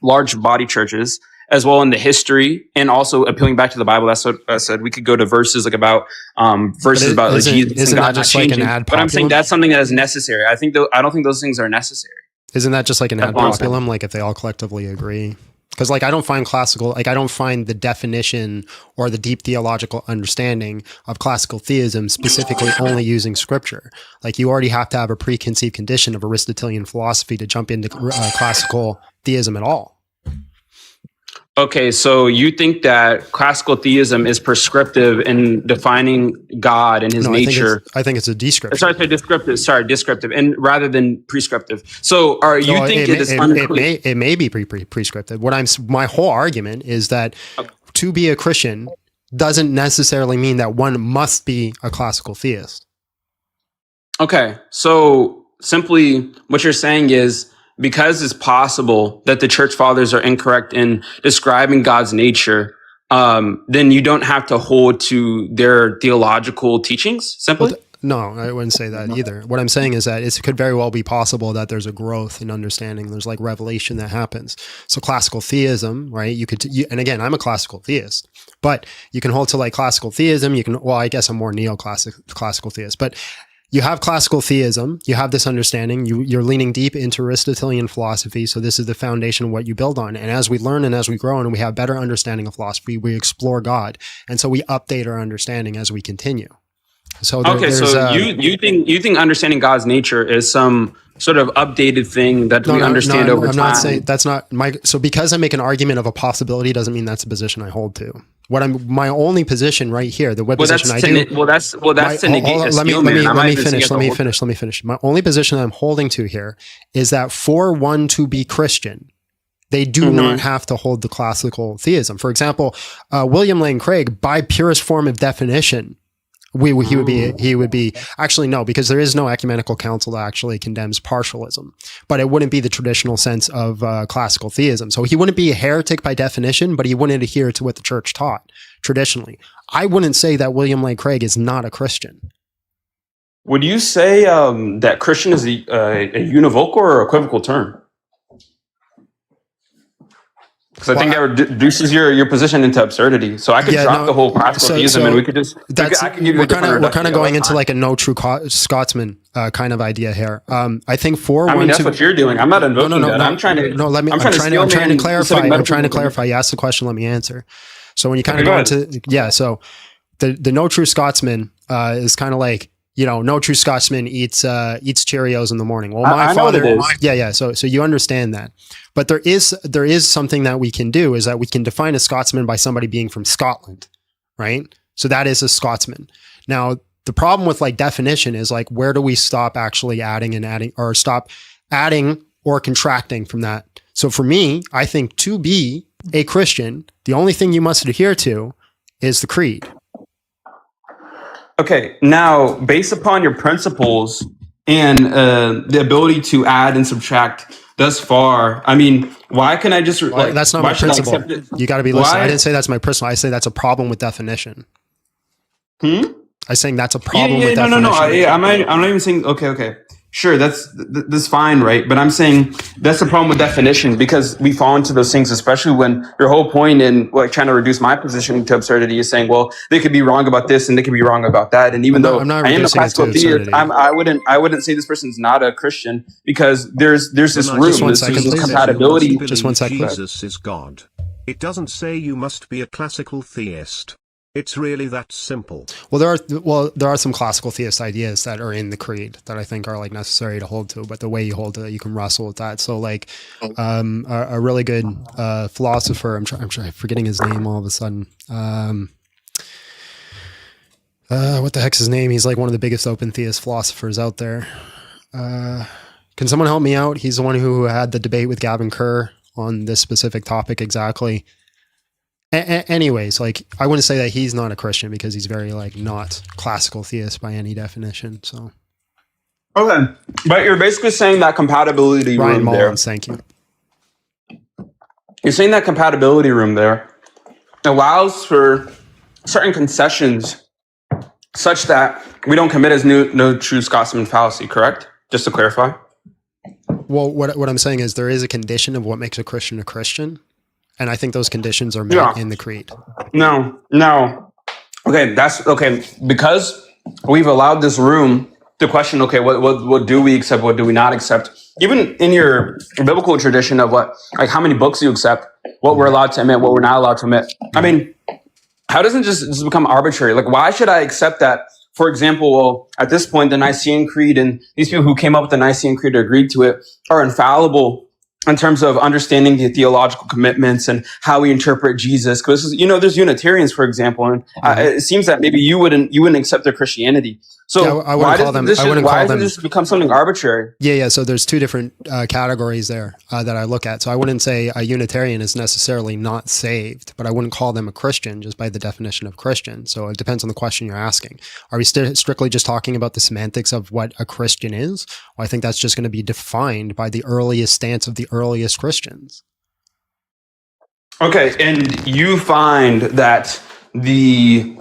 large body churches, as well in the history, and also appealing back to the Bible. That's what I said. We could go to verses like about verses about like Jesus and God not changing. But I'm saying that's something that is necessary. I don't think those things are necessary. Isn't that just like an ad populum? Like if they all collectively agree? Because like I don't find the definition or the deep theological understanding of classical theism specifically only using scripture. Like you already have to have a preconceived condition of Aristotelian philosophy to jump into classical theism at all. Okay, so you think that classical theism is prescriptive in defining God and his nature? I think it's a descriptive. Descriptive, and rather than prescriptive. So, it may be prescriptive. My whole argument is that to be a Christian doesn't necessarily mean that one must be a classical theist. Okay, so simply what you're saying is, because it's possible that the church fathers are incorrect in describing God's nature, then you don't have to hold to their theological teachings, simply? No, I wouldn't say that either. What I'm saying is that it could very well be possible that there's a growth in understanding. There's like revelation that happens. So classical theism, right? And again, I'm a classical theist, but you can hold to like classical theism. I guess I'm more classical theist, but you have classical theism, you have this understanding, you're leaning deep into Aristotelian philosophy, so this is the foundation of what you build on. And as we learn and as we grow and we have better understanding of philosophy, we explore God. And so we update our understanding as we continue. So you think understanding God's nature is some sort of updated thing that we understand over time? I'm not saying that's not so because I make an argument of a possibility doesn't mean that's a position I hold to. My only position right here, the position I do. That's to negate. Let me finish. My only position I'm holding to here is that for one to be Christian, they do not have to hold the classical theism. For example, William Lane Craig, by purest form of definition, he would be actually no, because there is no ecumenical council that actually condemns partialism, but it wouldn't be the traditional sense of classical theism. So he wouldn't be a heretic by definition, but he wouldn't adhere to what the church taught traditionally. I wouldn't say that William Lane Craig is not a Christian. Would you say that Christian is a univocal or equivocal term? Because I think that reduces your position into absurdity. So I could drop the whole classical theism, and we could just. We're kind of going into like a no true Scotsman kind of idea here. I think that's what you're doing. I'm not invoking that. I'm trying to clarify. I'm trying to clarify. You asked the question. Let me answer. So when you kind of go into so the no true Scotsman is kind of like, no true Scotsman eats Cheerios in the morning. Well, my father, So you understand that, but there is something that we can do, is that we can define a Scotsman by somebody being from Scotland, right? So that is a Scotsman. Now, the problem with like definition is like, where do we stop actually adding or stop adding or contracting from that? So for me, I think to be a Christian, the only thing you must adhere to is the creed. Okay, now based upon your principles and the ability to add and subtract thus far, I mean, why can I just that's not my principle? You got to be listening. I didn't say that's my principle. I say that's a problem with definition. I'm saying that's a problem with definition. I'm not even saying okay. Sure, that's fine, right? But I'm saying that's the problem with definition, because we fall into those things, especially when your whole point in like trying to reduce my position to absurdity is saying, well, they could be wrong about this and they could be wrong about that. And even though I am a classical theist, I wouldn't say this person's not a Christian, because there's this room, this compatibility. Just 1 second. Jesus is God. It doesn't say you must be a classical theist. It's really that simple. Well, there are some classical theist ideas that are in the creed that I think are like necessary to hold to, but the way you hold to it, you can wrestle with that. So like, a really good philosopher, I'm forgetting his name all of a sudden. What the heck's his name? He's like one of the biggest open theist philosophers out there. Can someone help me out? He's the one who had the debate with Gavin Kerr on this specific topic exactly. Anyways, like I wouldn't say that he's not a Christian, because he's very like not classical theist by any definition. So Okay, but you're basically saying that compatibility Ryan room Mullins, there. thank you. You're saying that compatibility room there allows for certain concessions such that we don't commit as no true Scotsman fallacy, correct? Just to clarify. Well, what I'm saying is there is a condition of what makes a Christian, and I think those conditions are met in the creed. No. Okay, that's okay because we've allowed this room to question. Okay, what do we accept? What do we not accept? Even in your biblical tradition of how many books you accept, what we're allowed to admit, what we're not allowed to admit. I mean, how doesn't it just become arbitrary? Like, why should I accept that? For example, well, at this point, the Nicene Creed and these people who came up with the Nicene Creed or agreed to it are infallible in terms of understanding the theological commitments and how we interpret Jesus. Because there's Unitarians, for example, and it seems that maybe you wouldn't accept their Christianity. So I wouldn't call them. Why does this become something arbitrary? Yeah. So there's two different categories there that I look at. So I wouldn't say a Unitarian is necessarily not saved, but I wouldn't call them a Christian just by the definition of Christian. So it depends on the question you're asking. Are we strictly just talking about the semantics of what a Christian is? Well, I think that's just going to be defined by the earliest stance of the earliest Christians. Okay, and you find that the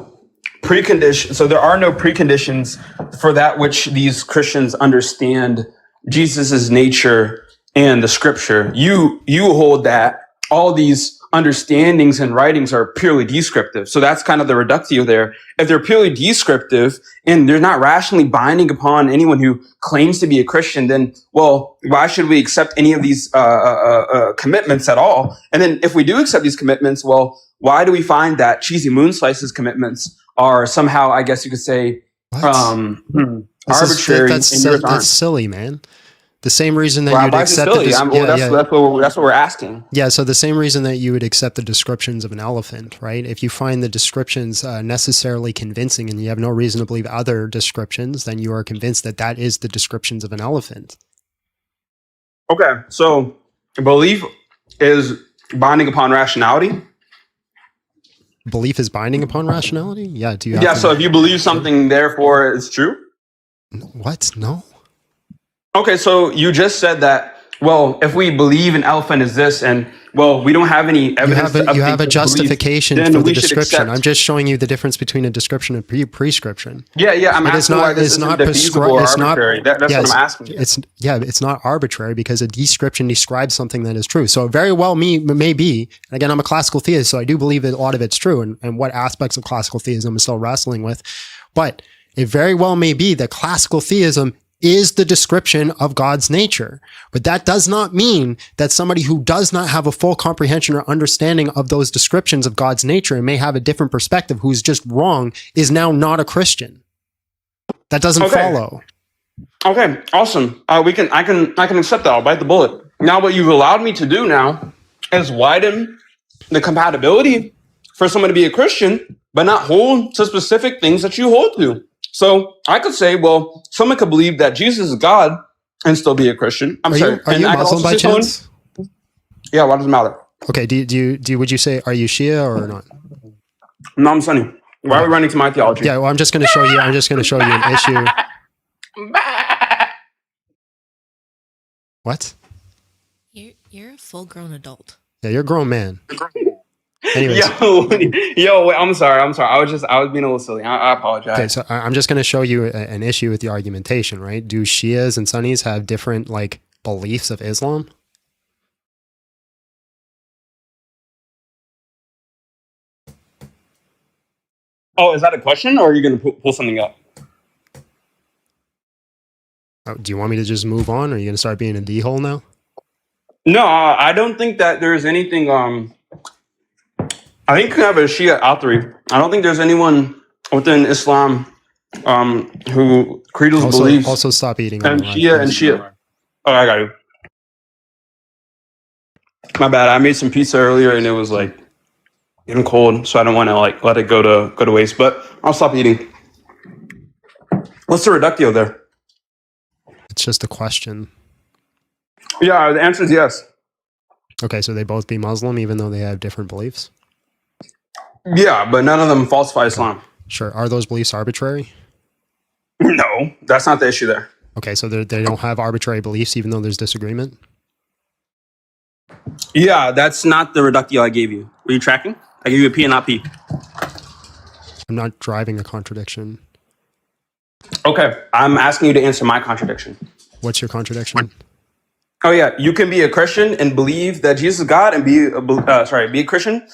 precondition, so there are no preconditions for that which these Christians understand Jesus's nature and the scripture. You hold that all these understandings and writings are purely descriptive. So that's kind of the reductio there. If they're purely descriptive and they're not rationally binding upon anyone who claims to be a Christian, then, well, why should we accept any of these commitments at all? And then if we do accept these commitments, well, why do we find that Cheesy Moon Slice's commitments are somehow, I guess you could say, arbitrary? That's silly, man. The same reason that you'd accept that's what we're asking. Yeah, so the same reason that you would accept the descriptions of an elephant, right? If you find the descriptions necessarily convincing and you have no reason to believe other descriptions, then you are convinced that that is the descriptions of an elephant. Okay, so belief is binding upon rationality. Belief is binding upon rationality? Yeah. So if you believe something, therefore it's true? What? No. Okay, so you just said that, well, if we believe an elephant is this and, well, we don't have any evidence. You have a justification for the description. I'm just showing you the difference between a description and prescription. Yeah. I'm asking why this isn't defeasible or arbitrary. That's what I'm asking you. It's not arbitrary because a description describes something that is true. So it very well may be, and again, I'm a classical theist, so I do believe that a lot of it's true and what aspects of classical theism I'm still wrestling with. But it very well may be that classical theism is the description of God's nature. But that does not mean that somebody who does not have a full comprehension or understanding of those descriptions of God's nature and may have a different perspective, who's just wrong, is now not a Christian. That doesn't follow. Okay, awesome. I can accept that. I'll bite the bullet. Now what you've allowed me to do now is widen the compatibility for someone to be a Christian, but not hold to specific things that you hold to. So I could say, well, someone could believe that Jesus is God and still be a Christian. Are you Muslim by chance? Yeah, why does it matter? Okay, would you say, are you Shia or not? No, I'm Sunni. Why are we running to my theology? Yeah, well, I'm just going to show you an issue. What? You're a full-grown adult. Yeah, you're a grown man. Anyways. Yo, wait, I'm sorry. I was being a little silly. I apologize. Okay, so I'm just going to show you an issue with the argumentation, right? Do Shias and Sunnis have different beliefs of Islam? Oh, is that a question, or are you going to pull something up? Oh, do you want me to just move on, or are you going to start being a D-hole now? No, I don't think that there's anything. I think you can have a Shia Athari. I don't think there's anyone within Islam who creedal beliefs. Also, stop eating. And Shia. Oh, I got you. My bad. I made some pizza earlier, and it was getting cold, so I don't want to let it go to waste. But I'll stop eating. What's the reductio there? It's just a question. Yeah, the answer is yes. Okay, so they both be Muslim, even though they have different beliefs? Yeah, but none of them falsify Islam. Sure. Are those beliefs arbitrary? No, that's not the issue there. Okay, so they don't have arbitrary beliefs even though there's disagreement? Yeah, that's not the reductio I gave you. Were you tracking? I gave you a P and not P. I'm not driving a contradiction. Okay, I'm asking you to answer my contradiction. What's your contradiction? Oh yeah, you can be a Christian and believe that Jesus is God, and be a Christian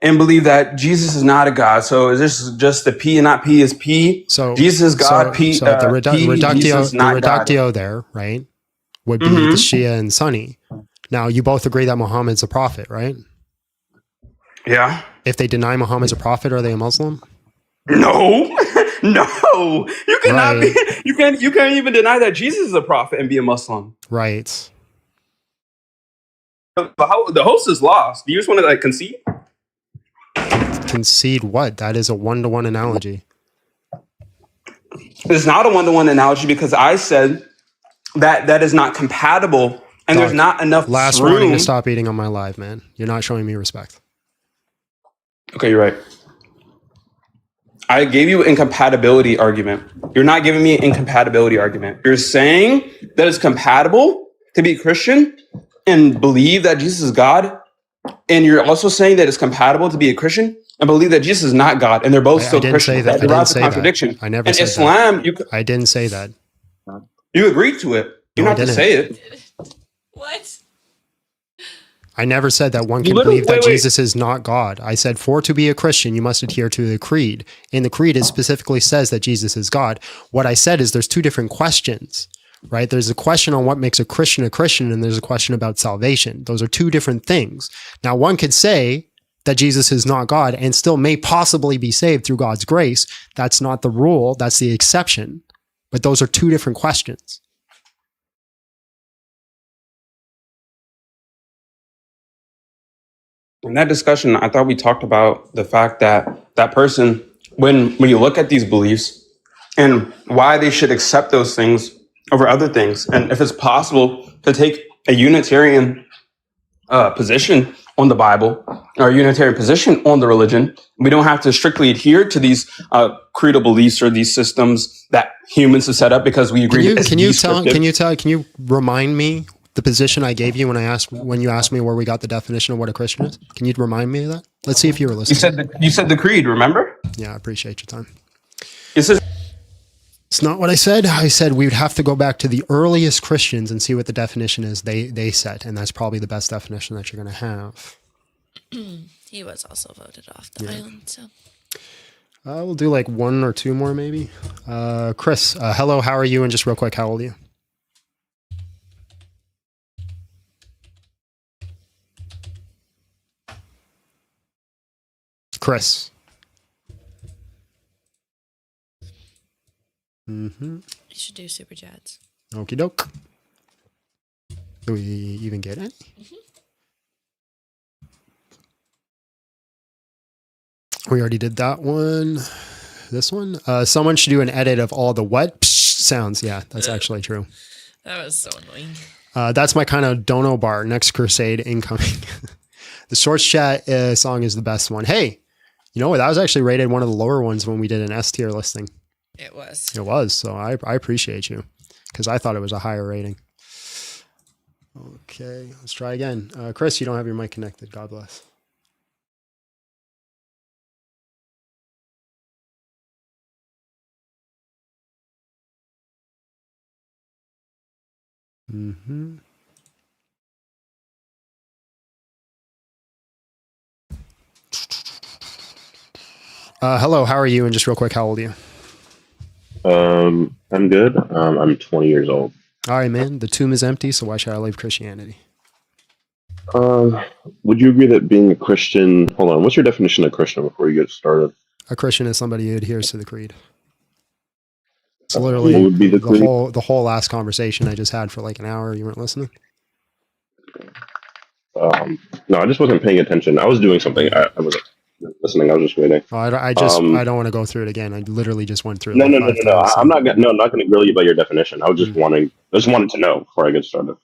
and believe that Jesus is not a God. So is this just the P and not P is P? So Jesus is God. P. So the P, Jesus, not God. reductio there, right, would be Mhm. the Shia and Sunni. Now you both agree that Muhammad's a prophet, right? Yeah. If they deny Muhammad's a prophet, are they a Muslim? No, no, you cannot be. You can't even deny that Jesus is a prophet and be a Muslim. Right. The host is lost. Do you just want to like concede? Concede what? That is a one-to-one analogy. It's not a one-to-one analogy because I said that is not compatible, and there's not enough Last room. warning to stop eating on my live, man. You're not showing me respect. Okay, you're right. I gave you an incompatibility argument. You're not giving me an incompatibility argument. You're saying that it's compatible to be Christian and believe that Jesus is God, and you're also saying that it's compatible to be a Christian and believe that Jesus is not God, and they're both still I didn't Christian. say that. I didn't derives a say contradiction. that. I never and said Islam, that. I didn't say that. you agreed to it. You No, don't I have to didn't. say it. What? I never said that one can Literally- believe that wait. Jesus is not God. I said for to be a Christian, you must adhere to the creed. In the creed, it specifically says that Jesus is God. What I said is there's two different questions, right? There's a question on what makes a Christian, and there's a question about salvation. Those are two different things. Now, one could say that Jesus is not God and still may possibly be saved through God's grace. That's not the rule. That's the exception. But those are two different questions. In that discussion, I thought we talked about the fact that that person, when you look at these beliefs and why they should accept those things over other things, and if it's possible to take a Unitarian position on the Bible or a Unitarian position on the religion, we don't have to strictly adhere to these creedal beliefs or these systems that humans have set up because we agree. Can you remind me the position I gave you when you asked me where we got the definition of what a Christian is? Can you remind me of that? Let's see if you were listening. You said the creed, remember? Yeah, I appreciate your time. It's not what I said. I said we would have to go back to the earliest Christians and see what the definition is they set, and that's probably the best definition that you're going to have. He was also voted off the island, so. We'll do like one or two more maybe. Chris, hello, how are you? And just real quick, how old are you? Chris. Mm-hmm. You should do super chats. Okie doke. Do we even get any? We already did that one. This one. Someone should do an edit of all the what sounds. Yeah, that's actually true. That was so annoying. That's my kind of dono bar. Next crusade incoming. The Shorts Chat song is the best one. Hey, you know what? That was actually rated one of the lower ones when we did an S tier listing. It was. It was. So I appreciate you because I thought it was a higher rating. Okay, let's try again. Chris, you don't have your mic connected. God bless. Mm-hmm. Hello, how are you? And just real quick, how old are you? I'm good. I'm 20 years old. All right, man. The tomb is empty, so why should I leave Christianity? Would you agree that being a Christian? Hold on. What's your definition of Christian before you get started? A Christian is somebody who adheres to the creed. It's What literally would be the creed? the whole last conversation I just had for like an hour. You weren't listening. No, I just wasn't paying attention. I was doing something. I wasn't listening. I was just waiting. Oh, I don't want to go through it again. I literally just went through it. No, like no, no, 5 no, no. times. I'm not going to grill you about your definition. I was just wanted to know before I get started.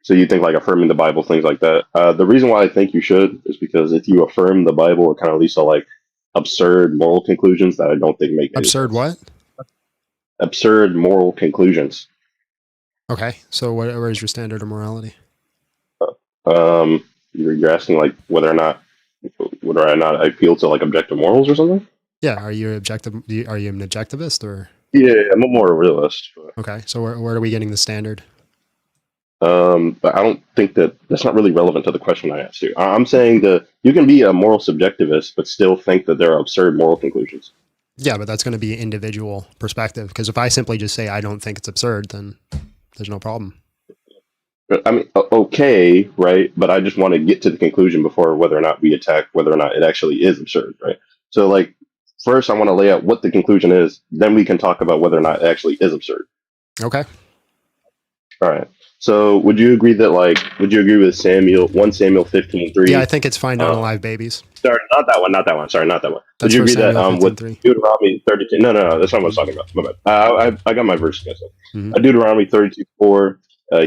So you think like affirming the Bible, things like that. The reason why I think you should is because if you affirm the Bible, it kind of leads to like absurd moral conclusions that I don't think make any Absurd sense. what? absurd moral conclusions. Okay, so where is your standard of morality? You're asking like whether or not I appeal to like objective morals or something. Yeah, are you objective? Are you an objectivist or? Yeah, I'm a moral realist. Okay, so where are we getting the standard? But I don't think that's not really relevant to the question I asked you. I'm saying that you can be a moral subjectivist, but still think that there are absurd moral conclusions. Yeah, but that's going to be individual perspective. Because if I simply just say I don't think it's absurd, then there's no problem. I mean, okay, right? But I just want to get to the conclusion before whether or not we attack whether or not it actually is absurd, right? So, like, first I want to lay out what the conclusion is, then we can talk about whether or not it actually is absurd. Okay. All right. So, would you agree with 1 Samuel 15:3? Yeah, I think it's fine to unalive babies. Sorry, not that one. Sorry, not that one. That's Would you agree Samuel that with 15:3. Deuteronomy 32? No, that's not what I was talking about. My bad. I got my verse mixed up. Deuteronomy 32:4.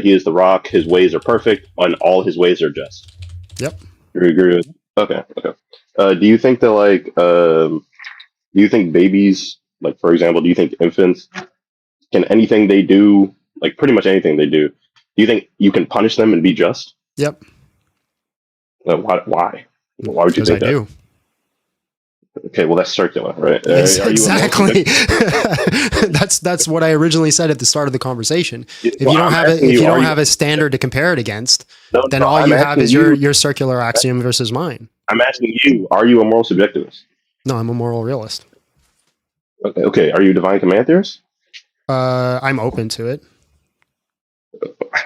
He is the rock. His ways are perfect, and all his ways are just. Yep. You agree with? Okay. Do you think that do you think babies, like for example, do you think infants can anything they do, like pretty much anything they do you think you can punish them and be just? Yep. Why? Why would you Because think I that? do. Okay, well that's circular, right? Exactly. That's what I originally said at the start of the conversation. If you Well, don't I'm have asking if you, you are don't you- have a standard to compare it against, No, then no, all I'm you have asking is you- your circular axiom versus mine. I'm asking you, are you a moral subjectivist? No, I'm a moral realist. Okay. Are you a divine command theorist? I'm open to it.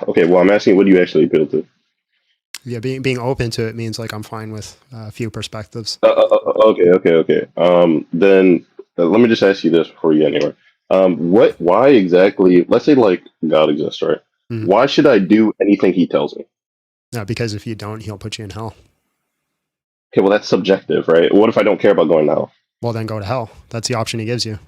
Okay, well I'm asking, what do you actually appeal to? Yeah, being open to it means like I'm fine with a few perspectives. Okay. Then let me just ask you this before you get anywhere. Why exactly? Let's say like God exists, right? Mhm. Why should I do anything He tells me? No, because if you don't, he'll put you in hell. Okay, well that's subjective, right? What if I don't care about going to hell? Well, then go to hell. That's the option he gives you.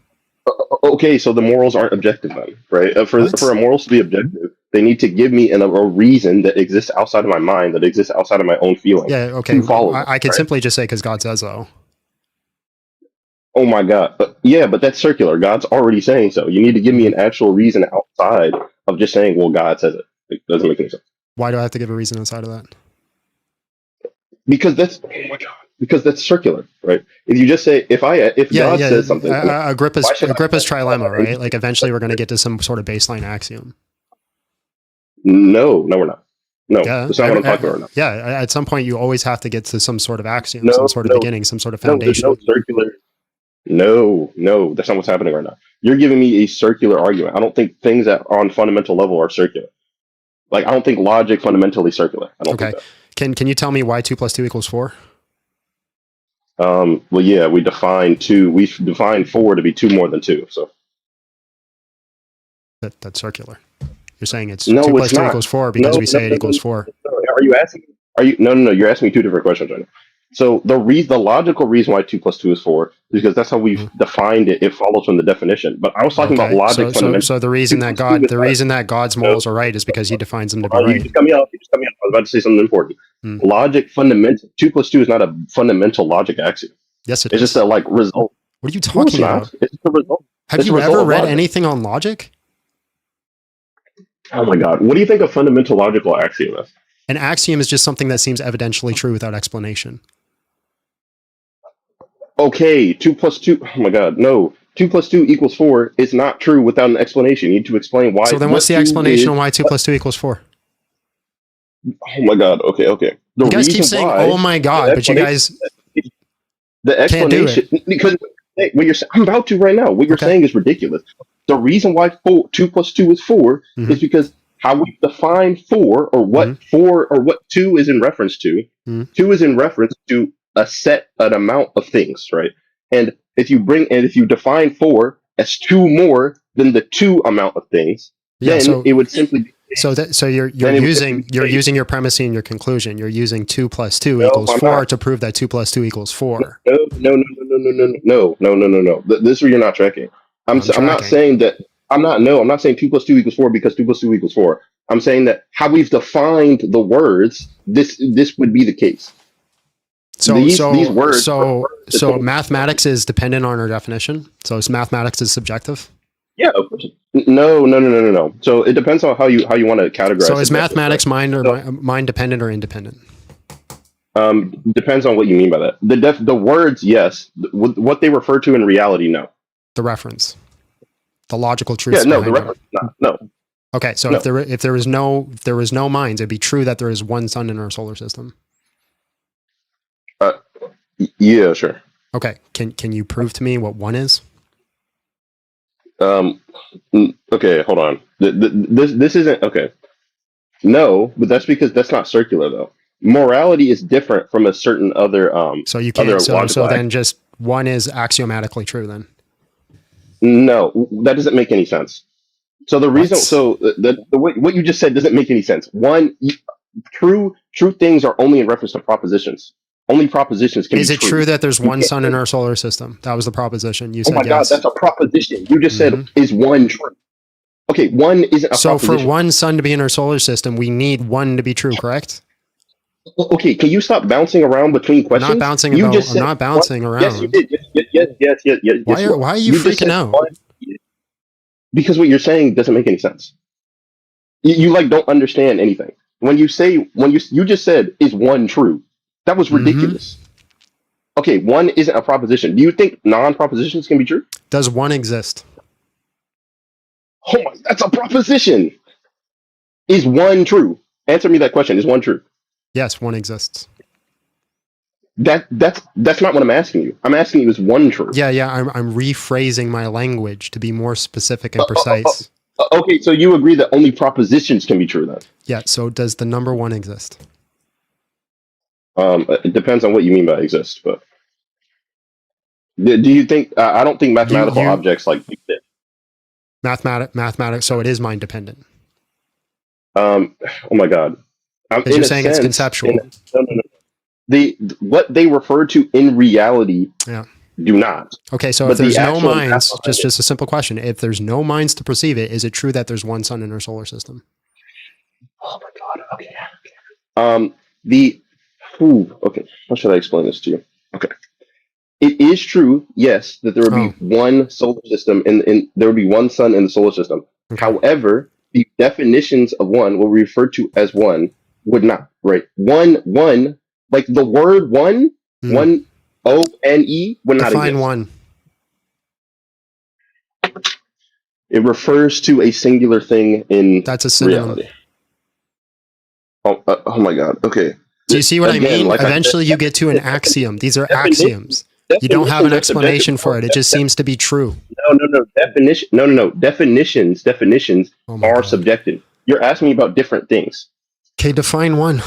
Okay, so the morals aren't objective then, right? For a morals to be objective, they need to give me a reason that exists outside of my mind, that exists outside of my own feeling. Yeah, okay. To follow I could right? simply just say because God says so. Oh my God. Yeah, but that's circular. God's already saying so. You need to give me an actual reason outside of just saying, well, God says it. It doesn't make any sense. Why do I have to give a reason outside of that? Because that's circular, right? If you just say, if God says something, Agrippa's why should I- trilemma, right? Like eventually we're going to get to some sort of baseline axiom. No, we're not. No, Yeah, that's not what I'm talking about. Yeah, at some point you always have to get to some sort of axiom, No, some sort of no. beginning, some sort of No, there's foundation. no circular. No, that's not what's happening right now. You're giving me a circular argument. I don't think things that are on fundamental level are circular. Like I don't think logic fundamentally circular. I don't Okay. think that. Can you tell me why 2 + 2 = 4? Well, yeah, we define 4 to be 2 more than 2. So That's circular. You're saying it's no, 2 it's + 2 not. = 4 because No, we say no, it no, equals no, 4. no. Are you asking? No. You're asking me two different questions right now. So the logical reason why 2 + 2 is 4 is because that's how we've defined it. It follows from the definition. But I was talking about logic fundamentally. So the reason that God's morals are right is because he defines them to be You right. just cut me off. I was about to say something important. Logic fundamental. 2 + 2 is not a fundamental logic axiom. Yes, It's just a result. What are you No, it's talking not. about? It's just a result. Have It's a you result ever of read logic. anything on logic? Oh my God! What do you think a fundamental logical axiom is? An axiom is just something that seems evidentially true without explanation. Okay, 2 + 2. Oh my God, no. 2 + 2 = 4 is not true without an explanation. You need to explain why. So then what's the what 2 explanation is- on why 2 + 2 = 4? Oh my God. Okay. The You guys keep reason saying, why- oh my God, but you guys the can't do explanation because what you're I'm about to right now. What you're saying is ridiculous. The reason why 2 + 2 is 4 is because how we define 4 or what 4 or what 2 is in reference to. 2 is in reference to an amount of things, right? And if you define 4 as 2 more than the 2 amount of things, then it would simply be. So you're using your premise and your conclusion. You're using 2 + 2 No, = I'm 4 not. to prove that 2 + 2 = 4. No. This is where you're not tracking. I'm not tracking. saying that. I'm not saying 2 + 2 = 4 because 2 + 2 = 4. I'm saying that how we've defined the words, this would be the case. These words. So mathematics is dependent on our definition. So mathematics is subjective. Yeah, of course. No. So it depends on how you want to categorize. So is subjective, mathematics right? mind dependent or independent? Depends on what you mean by that. The words, yes. What they refer to in reality, no. The reference, the logical truths. Yeah, no. The behind it. reference, no. Okay, so No. if there was no minds, it'd be true that there is one sun in our solar system. Yeah, sure. Okay, can you prove to me what one is? Okay, hold on. This isn't okay. No, but that's because that's not circular though. Morality is different from a certain other So you other can't. So logical then just one is axiomatically true then. No, that doesn't make any sense. So the reason, What? so the way, what you just said doesn't make any sense. One, true things are only in reference to propositions. Only propositions can Is be it true that there's You one can't sun say, in our solar system? That was the proposition. You oh said my God, yes. that's a proposition. You just Mhm. said is one true. Okay, one isn't a So for proposition. one sun to be in our solar system, we need one to be true, correct? Okay, can you stop bouncing around between I'm questions? not bouncing You about. just I'm said not one. bouncing Yes, you around. did. Yes, Why you are you just freaking said out? one because what you're saying doesn't make any sense. You like don't understand anything. When you just said is one true, that was Mm-hmm. ridiculous. Okay, one isn't a proposition. Do you think non-propositions can be true? Does one exist? Oh my, that's a proposition. Is one true? Answer me that question. Is one true? Yes, one exists. That's not what I'm asking you. I'm asking you is one true? Yeah. I'm rephrasing my language to be more specific and precise. Okay, so you agree that only propositions can be true then? Yeah. So does the number one exist? It depends on what you mean by exist, but do you think? I don't think mathematical You objects like exist. mathematics. So it is mind dependent. Oh my God. Because In you're a saying it's sense, conceptual. no. What they refer to in reality Yeah. do not. Okay, so But if there's the no actual minds, math behind just a simple question. If there's no minds to perceive it, is it true that there's one sun in our solar system? Oh my God. Okay. The okay. How should I explain this to you? Okay. It is true, yes, that there would be one solar system and there would be one sun in the solar system. Okay. However, the definitions of one, what we refer to as one, would not, right? One, like the word one, one O-N-E would not Define exist. one. It refers to a singular thing in That's a synonym. reality. Oh my God. Okay. Do you see what I Again, mean? like I said, Eventually you get to an axiom. These are definition- axioms. You don't have an definitions are explanation subjective. for it. It just seems to be true. No. Definitions are subjective. You're asking me about different things. Okay, define one.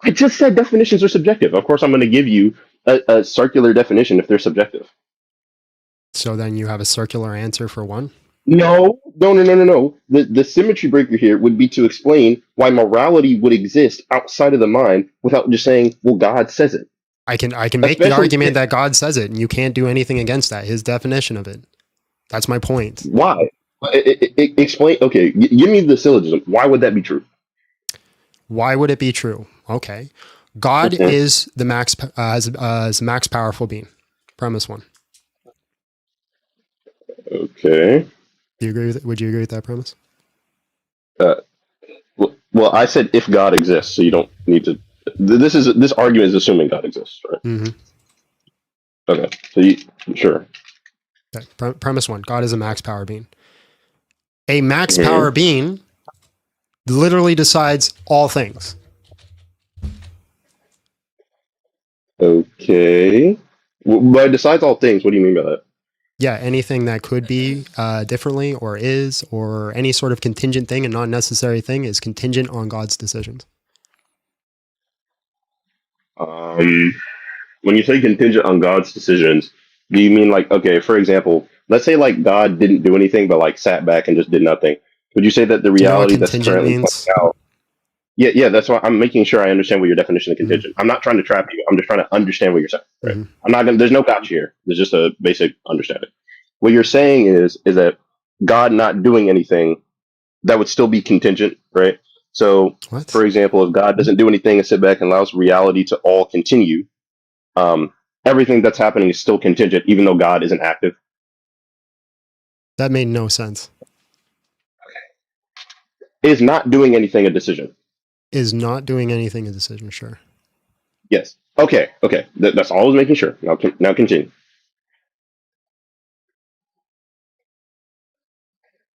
I just said definitions are subjective. Of course, I'm going to give you a circular definition if they're subjective. So then you have a circular answer for one? No. The symmetry breaker here would be to explain why morality would exist outside of the mind without just saying, well, God says it. I can make the argument that God says it, and you can't do anything against that. His definition of it. That's my point. Why? Explain. Okay, give me the syllogism. Why would that be true? Why would it be true? Okay, God Mhm. is the is max powerful being. Premise one. Okay. Do you agree with? Would you agree with that premise? Well, I said if God exists, so you don't need to. This argument is assuming God exists, right? Mm-hmm. Okay. So sure. Okay. Premise one: God is a max power being. A max power being literally decides all things. Okay. By decides all things, what do you mean by that? Yeah, anything that could be differently or is or any sort of contingent thing and non-necessary thing is contingent on God's decisions. When you say contingent on God's decisions, do you mean like, okay, for example, let's say like God didn't do anything but like sat back and just did nothing. Would you say that the Do you know what reality that's contingent currently means? playing out? Yeah, that's why I'm making sure I understand what your definition of contingent. I'm not trying to trap you. I'm just trying to understand what you're saying. Right? I'm not gonna. There's no gotcha here. There's just a basic understanding. What you're saying is that God not doing anything, that would still be contingent, right? So, for example, if God doesn't do anything and sit back and allows reality to all continue, everything that's happening is still contingent, even though God isn't active. That made no sense. Is not doing anything a decision? Is not doing anything a decision? Sure. Yes. Okay. Okay. That's all I was making sure. Now continue.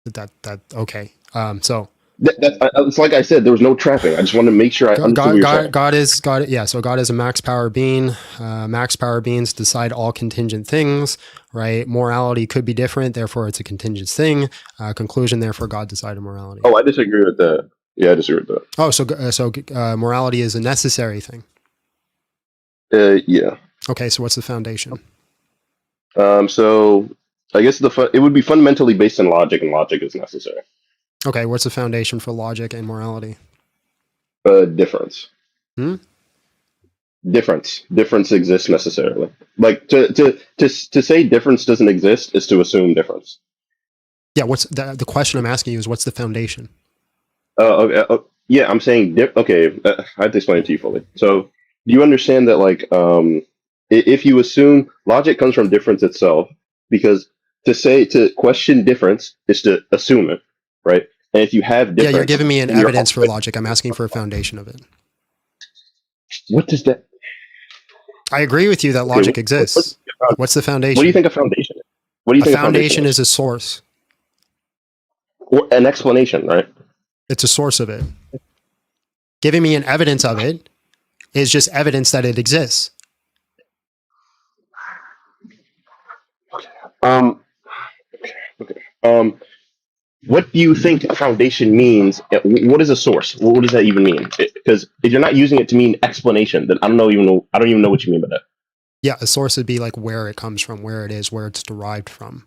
That okay. So It's like I said, there was no trapping. I just wanted to make sure I understood what you're saying. God is God. Yeah. So God is a max power being. Max power beings decide all contingent things, right? Morality could be different, therefore it's a contingent thing. Conclusion, therefore God decided morality. Oh, I disagree with that. Yeah, I disagree with that. Oh, so morality is a necessary thing. Yeah. Okay. So what's the foundation? So I guess it would be fundamentally based on logic, and logic is necessary. Okay. What's the foundation for logic and morality? Difference. Hmm? Difference exists necessarily. Like to say difference doesn't exist is to assume difference. Yeah. What's the question I'm asking you is what's the foundation? Okay, yeah, I'm saying okay. I have to explain it to you fully. So, do you understand that like if you assume logic comes from difference itself, because to question difference is to assume it, right? And if you have difference, Yeah, you're giving me an then you're evidence for logic. I'm asking for a foundation of it. What does that? I agree with you that logic exists. What's the foundation? What do you think a foundation is? What do you think a foundation is? A source. Or an explanation, right? It's a source of it. Giving me an evidence of it is just evidence that it exists. What do you think foundation means? What is a source? What does that even mean? Because if you're not using it to mean explanation, then I don't even know what you mean by that. Yeah, a source would be like where it comes from, where it is, where it's derived from.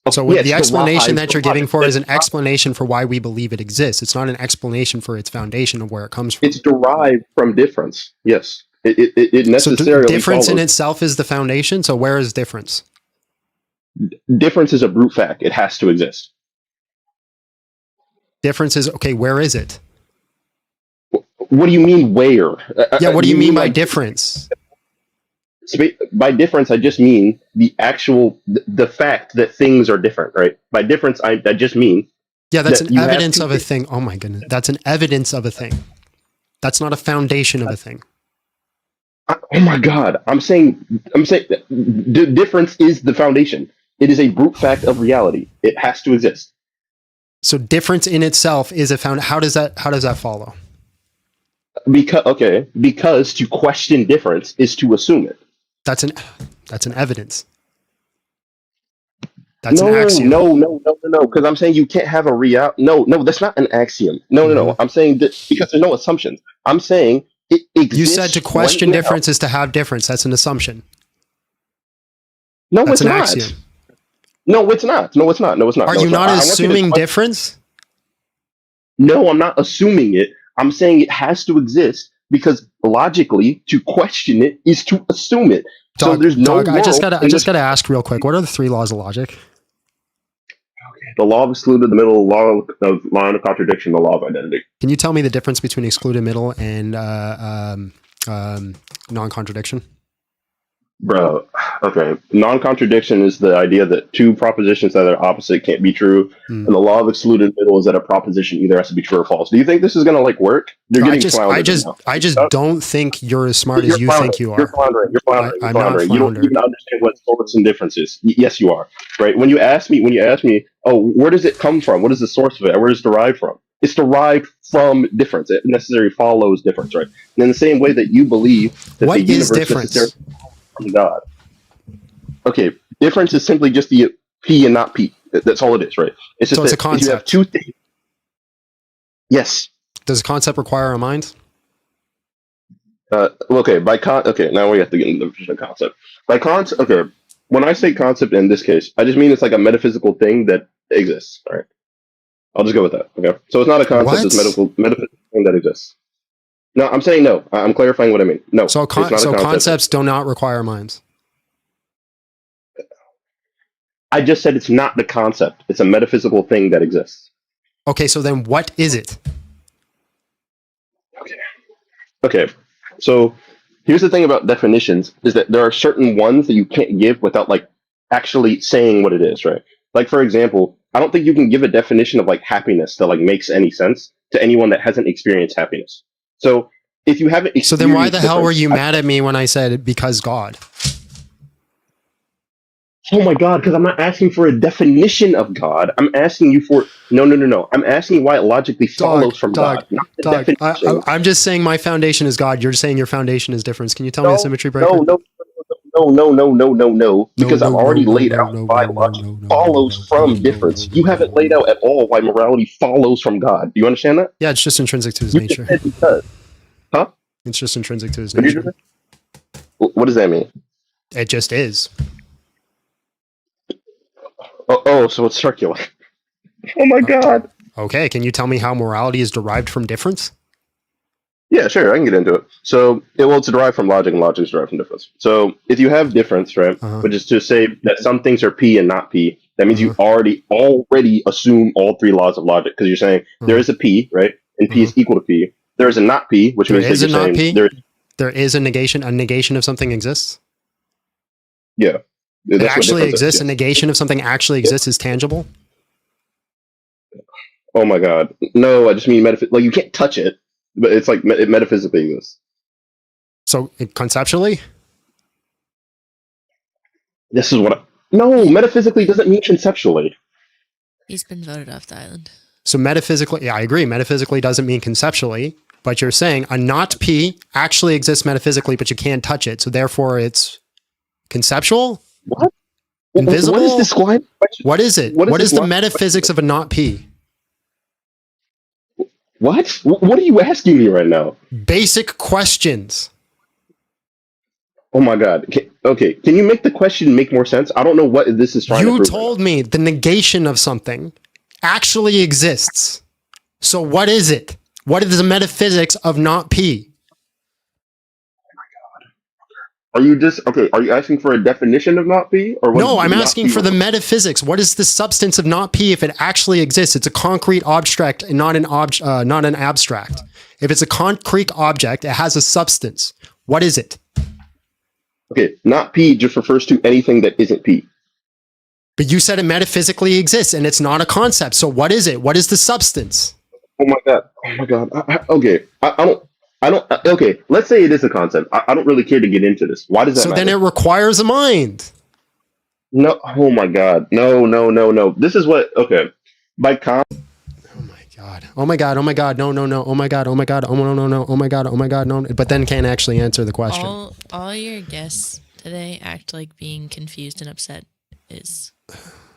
So the explanation that you're giving for is an explanation for why we believe it exists. It's not an explanation for its foundation of where it comes from. It's derived from difference. Yes. It necessarily so difference in follows. itself is the foundation. So where is difference? Difference is a brute fact. It has to exist. Difference is okay. Where is it? What do you mean where? Yeah. What do you mean by difference? By difference, I just mean the actual the fact that things are different, right? By difference, I just mean that's an evidence of a thing. Oh my goodness, that's an evidence of a thing. That's not a foundation of a thing. Oh my God, I'm saying the difference is the foundation. It is a brute fact of reality. It has to exist. So difference in itself is a found. How does that follow? Because to question difference is to assume it. That's an evidence. That's an axiom. No. Because I'm saying you can't have a real. No, that's not an axiom. No. I'm saying that because there's no assumptions. I'm saying it exists. You said to question difference is to have difference. That's an assumption. No, that's it's an not. axiom. No, it's not. Are you not assuming difference? No, I'm not assuming it. I'm saying it has to exist because logically, to question it is to assume it. So there's no. I just gotta ask real quick. What are the 3 laws of logic? The law of excluded, the middle, law of contradiction, the law of identity. Can you tell me the difference between excluded middle and non-contradiction? Bro, okay. Non-contradiction is the idea that two propositions that are opposite can't be true, and the law of excluded middle is that a proposition either has to be true or false. Do you think this is gonna work? You're getting I just don't think you're as smart as you think you are. You're floundering. I'm not You don't even understand what source and difference is. Yes, you are. Right? When you ask me, oh, where does it come from? What is the source of it? Where is it derived from? It's derived from difference. It necessarily follows difference, right? And in the same way that you believe that what the universe is difference? necessarily from God. Okay, difference is simply just the P and not P. That's all it is, right? It's just it's a concept. You have two things. Yes. Does a concept require a mind? Okay. Now we have to get into the definition of concept. Okay. When I say concept in this case, I just mean it's like a metaphysical thing that exists. All right. I'll just go with that. Okay. So it's not a concept. It's metaphysical thing that exists. No, I'm saying no. I'm clarifying what I mean. No. So concepts do not require minds. I just said it's not the concept. It's a metaphysical thing that exists. Okay. So then what is it? Okay. So here's the thing about definitions is that there are certain ones that you can't give without like actually saying what it is, right? Like, for example, I don't think you can give a definition of like happiness that like makes any sense to anyone that hasn't experienced happiness. So if you haven't experienced So then why the hell were you difference, mad at me when I said because God? oh my God, because I'm not asking for a definition of God. I'm asking you for no. I'm asking you why it logically follows from God, not the definition. I'm just saying my foundation is God. You're saying your foundation is difference. Can you tell me the symmetry breaker? No, because I've already laid out why logic follows from difference. You haven't laid out at all why morality follows from God. Do you understand that? Yeah, it's just intrinsic to his You just nature. said because. Huh? It's just intrinsic to his What did you nature. say? What does that mean? It just is. Oh, so it's circular. Oh my God. Okay, can you tell me how morality is derived from difference? Yeah, sure, I can get into it. So, it's derived from logic, and logic is derived from difference. So, if you have difference, right, which is to say that some things are P and not P, that means you already assume all three laws of logic because you're saying there is a P, right, and P is equal to P. There is a not P, which means that you're saying there is a negation. A negation of something exists. Yeah, It actually exists. A negation of something actually exists is tangible. Oh my God, no! I just mean like you can't touch it, but it's like it metaphysically exists. So conceptually, this is what. No, metaphysically doesn't mean conceptually. He's been voted off the island. So metaphysically, yeah, I agree. Metaphysically doesn't mean conceptually, but you're saying a not P actually exists metaphysically, but you can't touch it. So therefore it's conceptual? What? Invisible? What is this line? What is it? What is the metaphysics of a not P? What? What are you asking me right now? Basic questions. Oh my God. Okay, can you make the question make more sense? I don't know what this is trying to prove. You told me the negation of something actually exists. So what is it? What is the metaphysics of not P? Are you asking for a definition of not P? Or what? No, I'm asking for the metaphysics. What is the substance of not P if it actually exists? It's a concrete object and not an abstract. If it's a concrete object, it has a substance. What is it? Okay, not P just refers to anything that isn't P. But you said it metaphysically exists and it's not a concept. So what is it? What is the substance? Oh my God. Okay, I don't. Okay, let's say it is a concept. I don't really care to get into this. Why does that matter? So then it requires a mind. No. Oh my God. No. This is what. Okay. By con. Oh my God. No. Oh my God. Oh no. Oh my God. No. But then can't actually answer the question. All your guests today act like being confused and upset is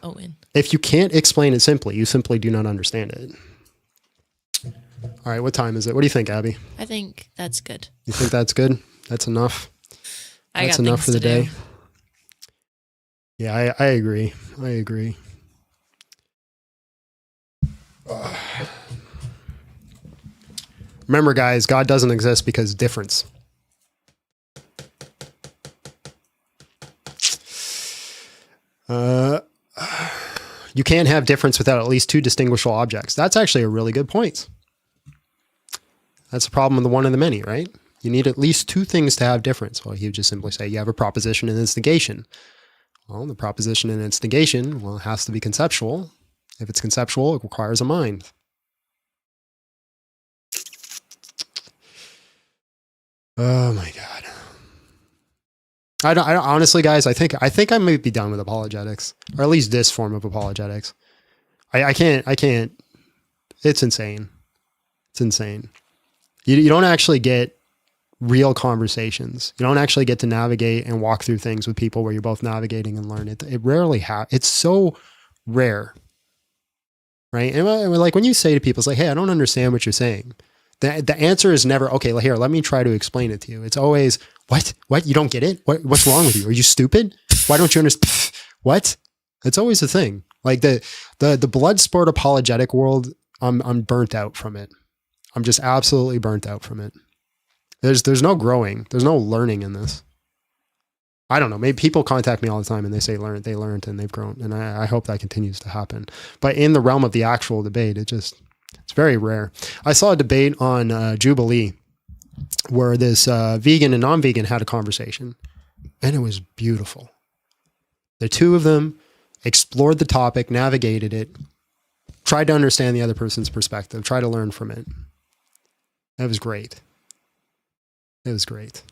a win. If you can't explain it simply, you simply do not understand it. All right, what time is it? What do you think, Abby? I think that's good. You think that's good? That's enough? That's enough for the day? Yeah, I agree. Remember, guys, God doesn't exist because difference. You can't have difference without at least two distinguishable objects. That's actually a really good point. That's the problem of the one and the many, right? You need at least two things to have difference. Well, you just simply say you have a proposition and its negation. Well, the proposition and its negation, well, it has to be conceptual. If it's conceptual, it requires a mind. Oh my God. I don't honestly, guys, I think I might be done with apologetics, or at least this form of apologetics. I can't, it's insane. It's insane. You don't actually get real conversations. You don't actually get to navigate and walk through things with people where you're both navigating and learn. It rarely happens. It's so rare, right? And like when you say to people, it's like, hey, I don't understand what you're saying. The answer is never, okay, here, let me try to explain it to you. It's always, what? You don't get it? What's wrong with you? Are you stupid? Why don't you understand? What? It's always a thing. Like the blood sport apologetic world, I'm burnt out from it. I'm just absolutely burnt out from it. There's no growing. There's no learning in this. I don't know. Maybe people contact me all the time and they say they learned and they've grown. And I hope that continues to happen. But in the realm of the actual debate, it's very rare. I saw a debate on Jubilee where this vegan and non-vegan had a conversation, and it was beautiful. The two of them explored the topic, navigated it, tried to understand the other person's perspective, tried to learn from it. That was great. It was great.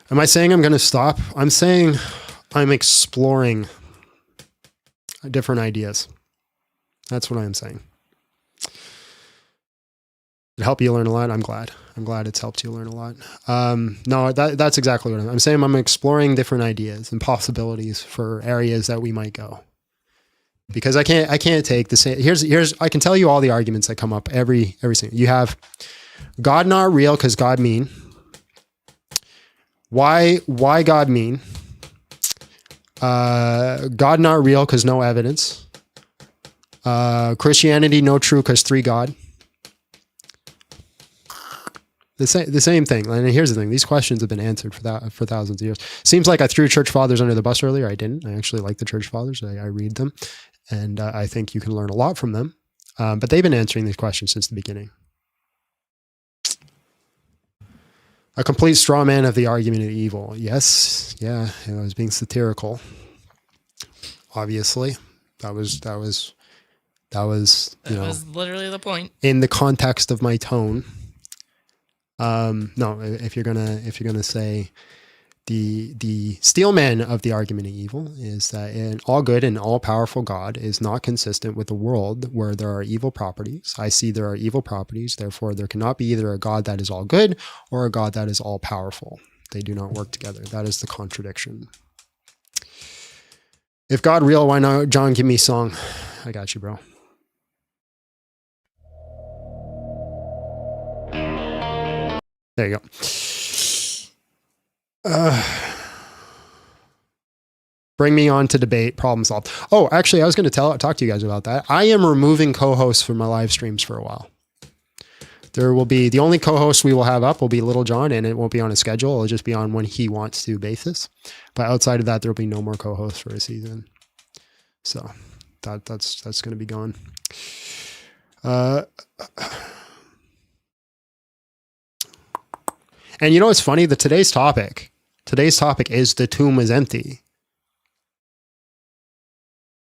Am I saying I'm going to stop? I'm saying I'm exploring different ideas. That's what I'm saying. It helped you learn a lot. I'm glad. I'm glad it's helped you learn a lot. No, that's exactly what I'm saying. I'm exploring different ideas and possibilities for areas that we might go. Because I can't take the same. Here's I can tell you all the arguments that come up every single. You have God not real because God mean. Why God mean? God not real because no evidence. Christianity no true because 3 God. The same thing. And here's the thing: these questions have been answered for thousands of years. Seems like I threw church fathers under the bus earlier. I didn't. I actually like the church fathers. I read them, and I think you can learn a lot from them. But they've been answering these questions since the beginning. A complete straw man of the argument of evil. Yes, yeah, I was being satirical. Obviously, that was literally the point. In the context of my tone. No, if you're gonna say the steelman of the argument of evil is that an all good and all powerful God is not consistent with a world where there are evil properties. I see there are evil properties, therefore there cannot be either a God that is all good or a God that is all powerful. They do not work together. That is the contradiction. If God real, why not John give me song? I got you, bro. There you go. Bring me on to debate, problem solved. Oh, actually, I was going to talk to you guys about that. I am removing co-hosts from my live streams for a while. There will be, the only co-host we will have up will be Little John, and it won't be on a schedule. It'll just be on when he wants to basis. But outside of that, there will be no more co-hosts for a season. So that's going to be gone. And you know what's funny? Today's topic is the tomb is empty.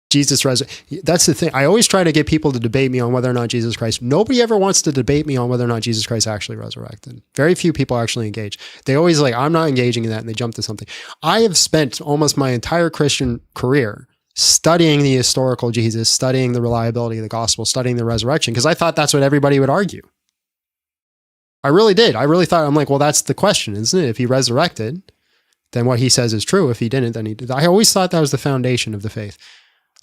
Jesus resurrected. That's the thing. I always try to get people to debate me on whether or not Jesus Christ. Nobody ever wants to debate me on whether or not Jesus Christ actually resurrected. Very few people actually engage. They always I'm not engaging in that, and they jump to something. I have spent almost my entire Christian career studying the historical Jesus, studying the reliability of the gospel, studying the resurrection, because I thought that's what everybody would argue. I really did. I really thought, I'm like, well, that's the question, isn't it? If he resurrected, then what he says is true. If he didn't, then he did. I always thought that was the foundation of the faith.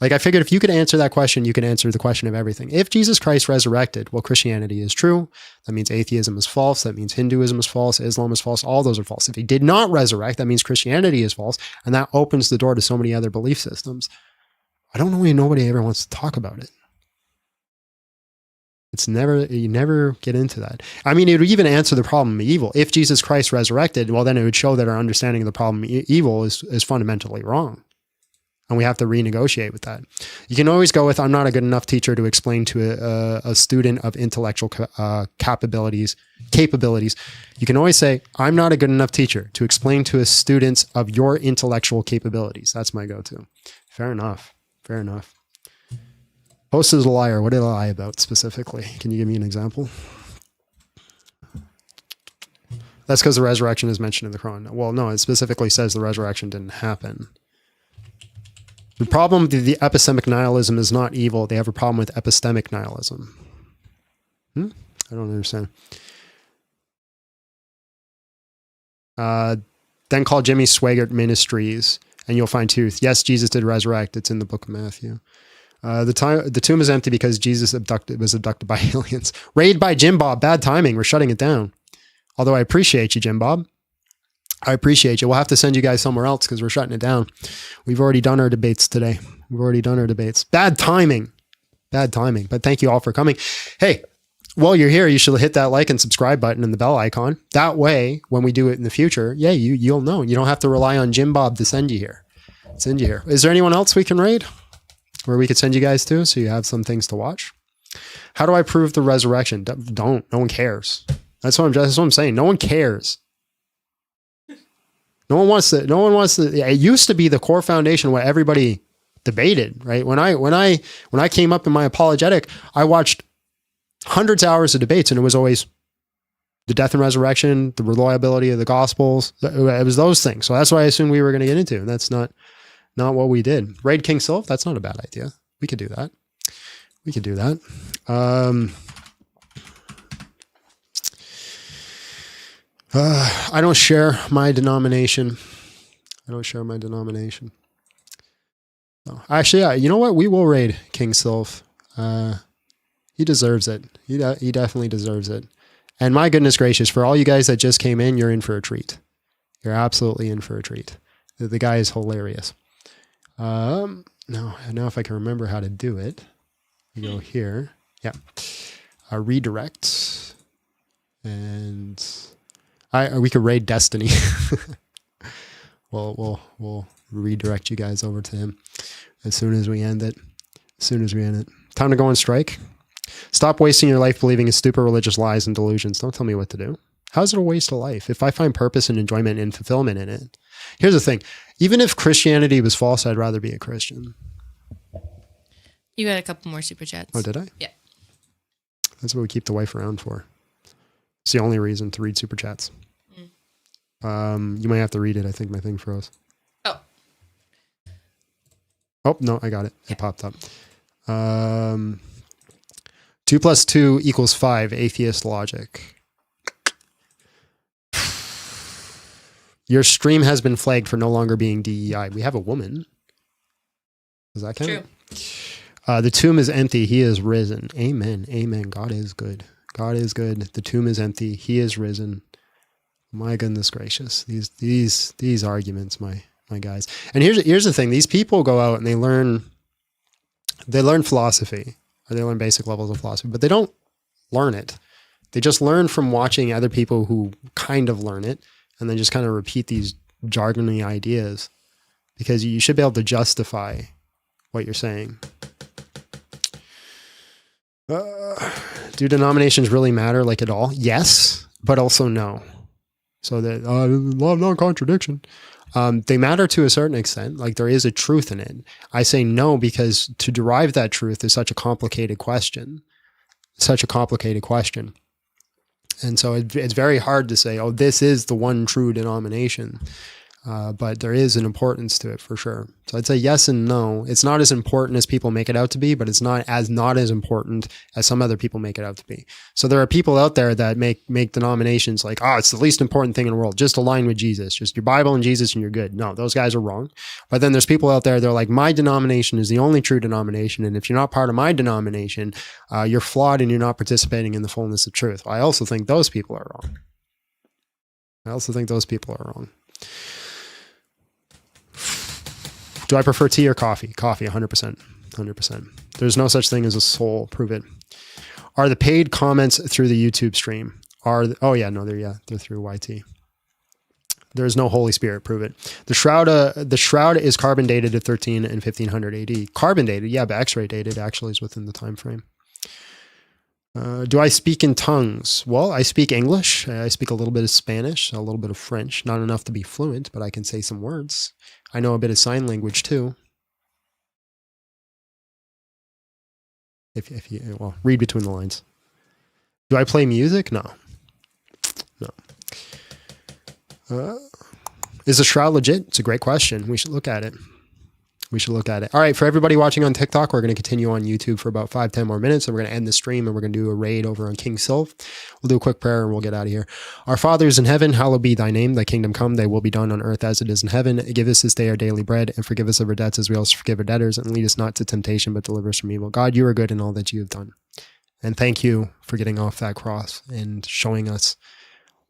Like, I figured if you could answer that question, you can answer the question of everything. If Jesus Christ resurrected, well, Christianity is true. That means atheism is false. That means Hinduism is false. Islam is false. All those are false. If he did not resurrect, that means Christianity is false. And that opens the door to so many other belief systems. I don't know why nobody ever wants to talk about it. You never get into that. I mean, it would even answer the problem of evil. If Jesus Christ resurrected, well, then it would show that our understanding of the problem of evil is fundamentally wrong. And we have to renegotiate with that. You can always go with, I'm not a good enough teacher to explain to a student of intellectual capabilities. You can always say, I'm not a good enough teacher to explain to a student of your intellectual capabilities. That's my go-to. Fair enough. Fair enough. Host is a liar. What did I lie about specifically? Can you give me an example? That's because the resurrection is mentioned in the Quran. Well, no, it specifically says the resurrection didn't happen. The problem with the epistemic nihilism is not evil. They have a problem with epistemic nihilism. I don't understand. Then call Jimmy Swaggart Ministries, and you'll find truth. Yes, Jesus did resurrect. It's in the book of Matthew. The tomb is empty because Jesus was abducted by aliens. Raid by Jim Bob. Bad timing. We're shutting it down. Although I appreciate you, Jim Bob. I appreciate you. We'll have to send you guys somewhere else because we're shutting it down. We've already done our debates today. Bad timing. But thank you all for coming. Hey, while you're here, you should hit that like and subscribe button and the bell icon. That way, when we do it in the future, you'll know. You don't have to rely on Jim Bob to send you here. Is there anyone else we can raid? Where we could send you guys to so you have some things to watch? How do I prove the resurrection? Don't. No one cares. That's what I'm saying. No one cares. No one wants to. It used to be the core foundation where everybody debated, right? When I came up in my apologetic, I watched hundreds of hours of debates, and it was always the death and resurrection, the reliability of the gospels. It was those things. So that's what I assumed we were going to get into. And that's not what we did. Raid King Sylph, that's not a bad idea. We could do that. I don't share my denomination. So, actually, yeah, you know what? We will raid King Sylph. He deserves it. He definitely deserves it. And my goodness gracious, for all you guys that just came in, you're in for a treat. You're absolutely in for a treat. The guy is hilarious. Now if I can remember how to do it, we go here. Yeah. Redirect. And we could raid Destiny. We'll redirect you guys over to him as soon as we end it. Time to go on strike. Stop wasting your life believing in stupid religious lies and delusions. Don't tell me what to do. How's it a waste of life? If I find purpose and enjoyment and fulfillment in it. Here's the thing. Even if Christianity was false, I'd rather be a Christian. You got a couple more super chats. Oh, did I? Yeah. That's what we keep the wife around for. It's the only reason to read super chats. You might have to read it. I think my thing froze. Oh, no, I got it. It popped up. 2 + 2 = 5, atheist logic. Your stream has been flagged for no longer being DEI. We have a woman. Does that count? True. The tomb is empty. He is risen. Amen. Amen. God is good. The tomb is empty. He is risen. My goodness gracious. These arguments, my guys. And here's the thing. These people go out and they learn philosophy, or they learn basic levels of philosophy, but they don't learn it. They just learn from watching other people who kind of learn it, and then just kind of repeat these jargony ideas, because you should be able to justify what you're saying. Do denominations really matter like at all? Yes, but also no. So that law of non-contradiction. They matter to a certain extent. Like there is a truth in it. I say no because to derive that truth is such a complicated question. And so it's very hard to say, oh, this is the one true denomination. But there is an importance to it for sure. So I'd say yes and no. It's not as important as people make it out to be, but it's not as important as some other people make it out to be. So there are people out there that make denominations like, oh, it's the least important thing in the world. Just align with Jesus, just your Bible and Jesus and you're good. No, those guys are wrong. But then there's people out there, they're like, my denomination is the only true denomination. And if you're not part of my denomination, you're flawed and you're not participating in the fullness of truth. I also think those people are wrong. Do I prefer tea or coffee? Coffee, 100%. There's no such thing as a soul. Prove it. Are the paid comments through the YouTube stream? They're through YT. There is no Holy Spirit. Prove it. The shroud is carbon dated at 13 and 1500 AD. Carbon dated, yeah, but X-ray dated actually is within the time frame. Do I speak in tongues? Well, I speak English. I speak a little bit of Spanish, a little bit of French. Not enough to be fluent, but I can say some words. I know a bit of sign language too. If you read between the lines. Do I play music? No. Is the shroud legit? It's a great question. We should look at it. All right, for everybody watching on TikTok, we're going to continue on YouTube for about 5-10 more minutes, and we're going to end the stream, and we're going to do a raid over on King Sylph. We'll do a quick prayer, and we'll get out of here. Our Father is in heaven, hallowed be thy name. Thy kingdom come, thy will be done on earth as it is in heaven. Give us this day our daily bread, and forgive us of our debts as we also forgive our debtors, and lead us not to temptation, but deliver us from evil. God, you are good in all that you have done. And thank you for getting off that cross and showing us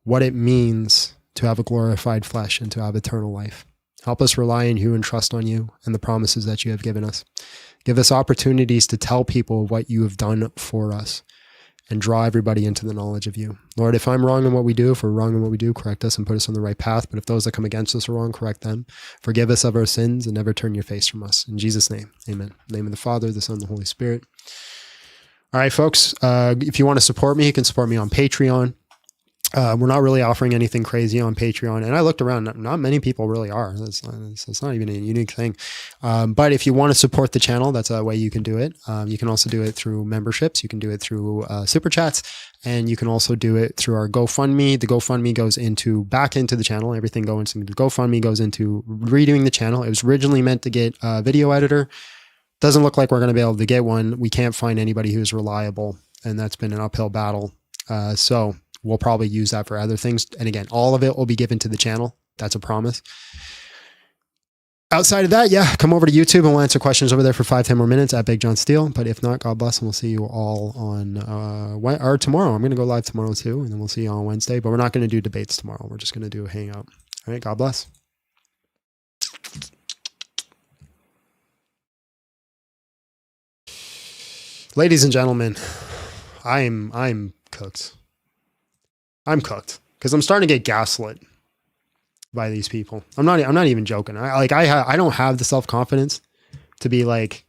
what it means to have a glorified flesh and to have eternal life. Help us rely on you and trust on you and the promises that you have given us. Give us opportunities to tell people what you have done for us and draw everybody into the knowledge of you. Lord, if I'm wrong in what we do, if we're wrong in what we do, correct us and put us on the right path. But if those that come against us are wrong, correct them. Forgive us of our sins and never turn your face from us. In Jesus' name, amen. In the name of the Father, the Son, and the Holy Spirit. All right, folks, if you want to support me, you can support me on Patreon. We're not really offering anything crazy on Patreon. And I looked around, not many people really are. That's not even a unique thing. But if you want to support the channel, that's a way you can do it. You can also do it through memberships. You can do it through super chats. And you can also do it through our GoFundMe. The GoFundMe goes back into the channel. Everything goes into the GoFundMe, goes into redoing the channel. It was originally meant to get a video editor. Doesn't look like we're going to be able to get one. We can't find anybody who's reliable. And that's been an uphill battle. So we'll probably use that for other things. And again, all of it will be given to the channel. That's a promise. Outside of that, yeah, come over to YouTube and we'll answer questions over there for 5-10 more minutes at Big John Steele. But if not, God bless, and we'll see you all on or tomorrow. I'm going to go live tomorrow too, and then we'll see you on Wednesday. But we're not going to do debates tomorrow. We're just going to do a hangout. All right, God bless. Ladies and gentlemen, I'm cooked. I'm cooked because I'm starting to get gaslit by these people. I'm not even joking. I don't have the self-confidence to be like,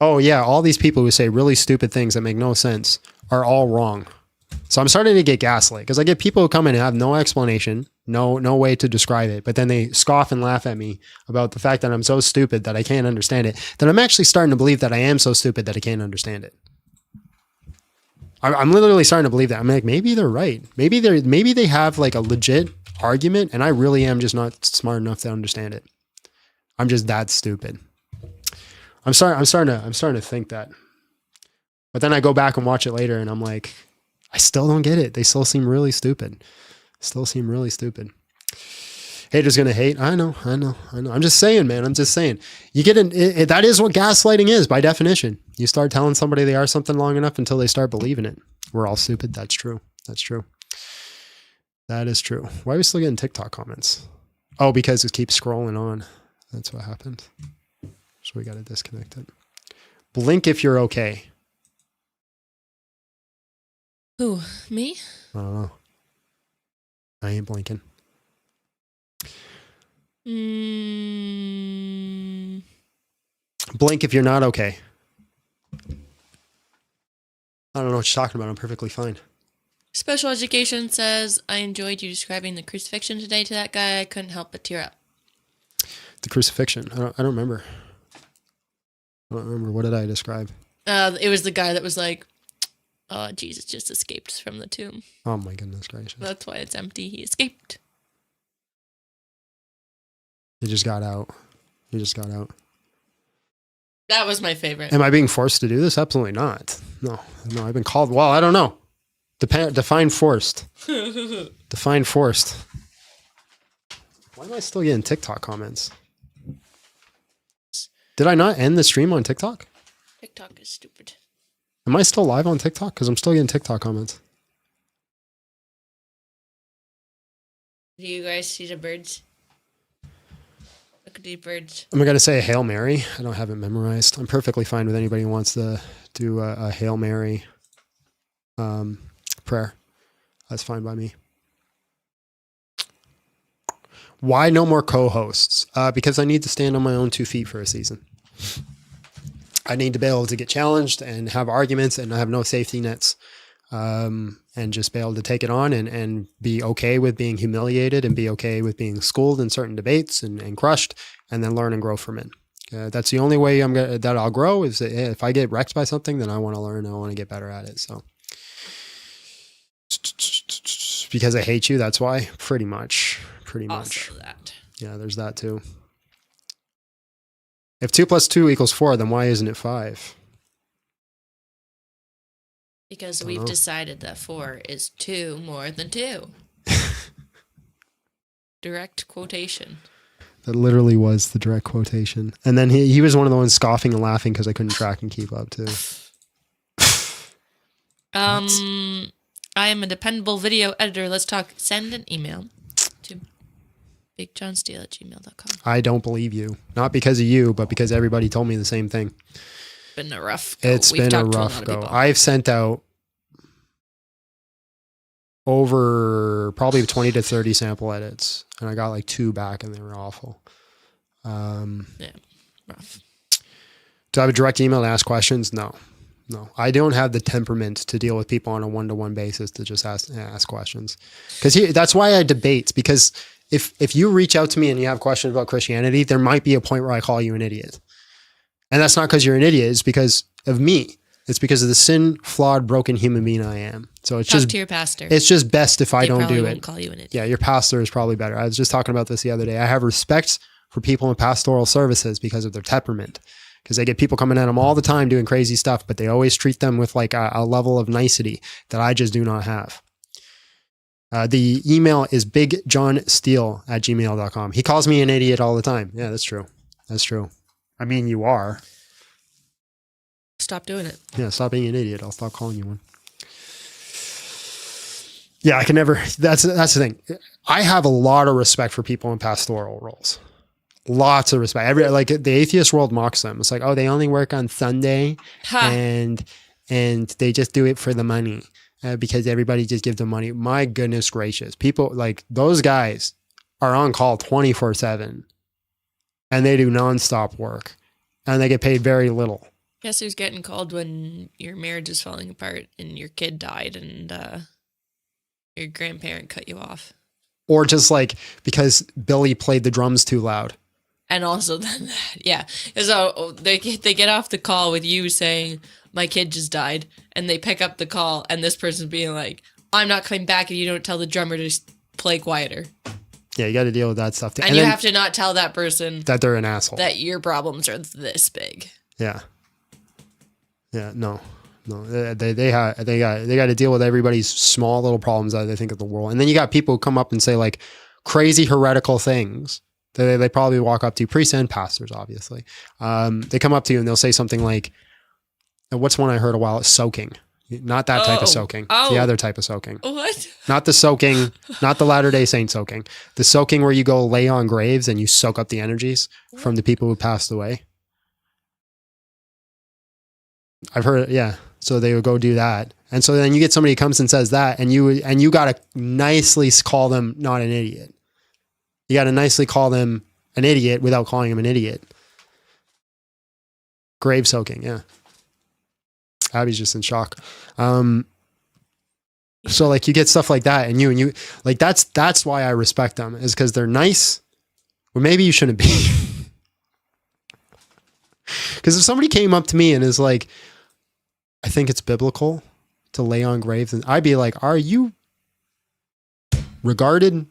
oh yeah, all these people who say really stupid things that make no sense are all wrong. So I'm starting to get gaslit because I get people who come in and have no explanation, no way to describe it, but then they scoff and laugh at me about the fact that I'm so stupid that I can't understand it. Then I'm actually starting to believe that I am so stupid that I can't understand it. I'm literally starting to believe that. I'm like, maybe they're right. Maybe they have like a legit argument, and I really am just not smart enough to understand it. I'm just that stupid. I'm starting to think that. But then I go back and watch it later, and I'm like, I still don't get it. They still seem really stupid. Haters gonna hate. I know. I'm just saying, man. I'm just saying. You get that is what gaslighting is by definition. You start telling somebody they are something long enough until they start believing it. We're all stupid. That's true. That is true. Why are we still getting TikTok comments? Oh, because it keeps scrolling on. That's what happened. So we got to disconnect it. Blink if you're okay. Who? Me? I don't know. I ain't blinking. Blink if you're not okay. I don't know what you're talking about. I'm perfectly fine. Special Education says, I enjoyed you describing the crucifixion today to that guy. I couldn't help but tear up. The crucifixion. I don't remember. What did I describe? It was the guy that was like, oh, Jesus just escaped from the tomb. Oh my goodness gracious. That's why it's empty. He escaped. He just got out. That was my favorite. Am I being forced to do this? Absolutely not. No, I've been called. Well, I don't know. Define forced. Define forced. Why am I still getting TikTok comments? Did I not end the stream on TikTok? TikTok is stupid. Am I still live on TikTok? Because I'm still getting TikTok comments. Do you guys see the birds? Look at these birds. Am I going to say a Hail Mary? I don't have it memorized. I'm perfectly fine with anybody who wants to do a Hail Mary prayer. That's fine by me. Why no more co-hosts? Because I need to stand on my own 2 feet for a season. I need to be able to get challenged and have arguments and have no safety nets. And just be able to take it on and be okay with being humiliated and be okay with being schooled in certain debates and crushed and then learn and grow from it. That's the only way that I'll grow is that if I get wrecked by something, then I want to learn. I want to get better at it. So because I hate you, that's why. Pretty much. Also that. Yeah, there's that too. If 2 + 2 = 4, then why isn't it 5? Because we've decided that 4 is 2 more than 2. Direct quotation. That literally was the direct quotation. And then he was one of the ones scoffing and laughing because I couldn't track and keep up too. I am a dependable video editor. Let's talk. Send an email to bigjohnsteele@gmail.com. I don't believe you. Not because of you, but because everybody told me the same thing. Been a rough go. It's been a rough go. I've sent out over probably 20 to 30 sample edits, and I got like 2 back, and they were awful. Yeah, rough. Do I have a direct email to ask questions? No. No, I don't have the temperament to deal with people on a one-to-one basis to just ask questions. Because that's why I debate. Because if you reach out to me and you have questions about Christianity, there might be a point where I call you an idiot. And that's not because you're an idiot. It's because of me. It's because of the sin, flawed, broken human being I am. So it's Talk just to your pastor. It's just best if I They don't probably do won't it. call you an idiot. Yeah, your pastor is probably better. I was just talking about this the other day. I have respect for people in pastoral services because of their temperament. Because they get people coming at them all the time doing crazy stuff, but they always treat them with like a level of nicety that I just do not have. The email is bigjohnsteele@gmail.com. He calls me an idiot all the time. Yeah, that's true. That's true. I mean, you are. Stop doing it. Yeah, stop being an idiot. I'll stop calling you one. Yeah, I can never. That's the thing. I have a lot of respect for people in pastoral roles. Lots of respect. Like the atheist world mocks them. It's like, oh, they only work on Sunday, and they just do it for the money because everybody just gives them money. My goodness gracious, people like those guys are on call 24/7, and they do nonstop work, and they get paid very little. Guess who's getting called when your marriage is falling apart and your kid died and your grandparent cut you off? Or just like because Billy played the drums too loud. And also then, yeah. So they get off the call with you saying, my kid just died. And they pick up the call and this person's being like, I'm not coming back if you don't tell the drummer to play quieter. Yeah, you got to deal with that stuff too. And you have to not tell that person that they're an asshole. That your problems are this big. Yeah. Yeah, no. They got to deal with everybody's small little problems that they think of the world. And then you got people who come up and say like crazy heretical things. They probably walk up to you, priests and pastors, obviously. They come up to you and they'll say something like, what's one I heard a while? Soaking. Not that type of soaking. The other type of soaking. What? Not the soaking, not the Latter-day Saint soaking. The soaking where you go lay on graves and you soak up the energies from the people who passed away. I've heard, yeah. So they would go do that. And so then you get somebody who comes and says that, and you got to nicely call them not an idiot. You got to nicely call them an idiot without calling them an idiot. Grave soaking, yeah. Abby's just in shock. So like you get stuff like that, and you like that's why I respect them, is because they're nice. Or maybe you shouldn't be. Because if somebody came up to me and is like, I think it's biblical to lay on graves, and I'd be like, are you regarded?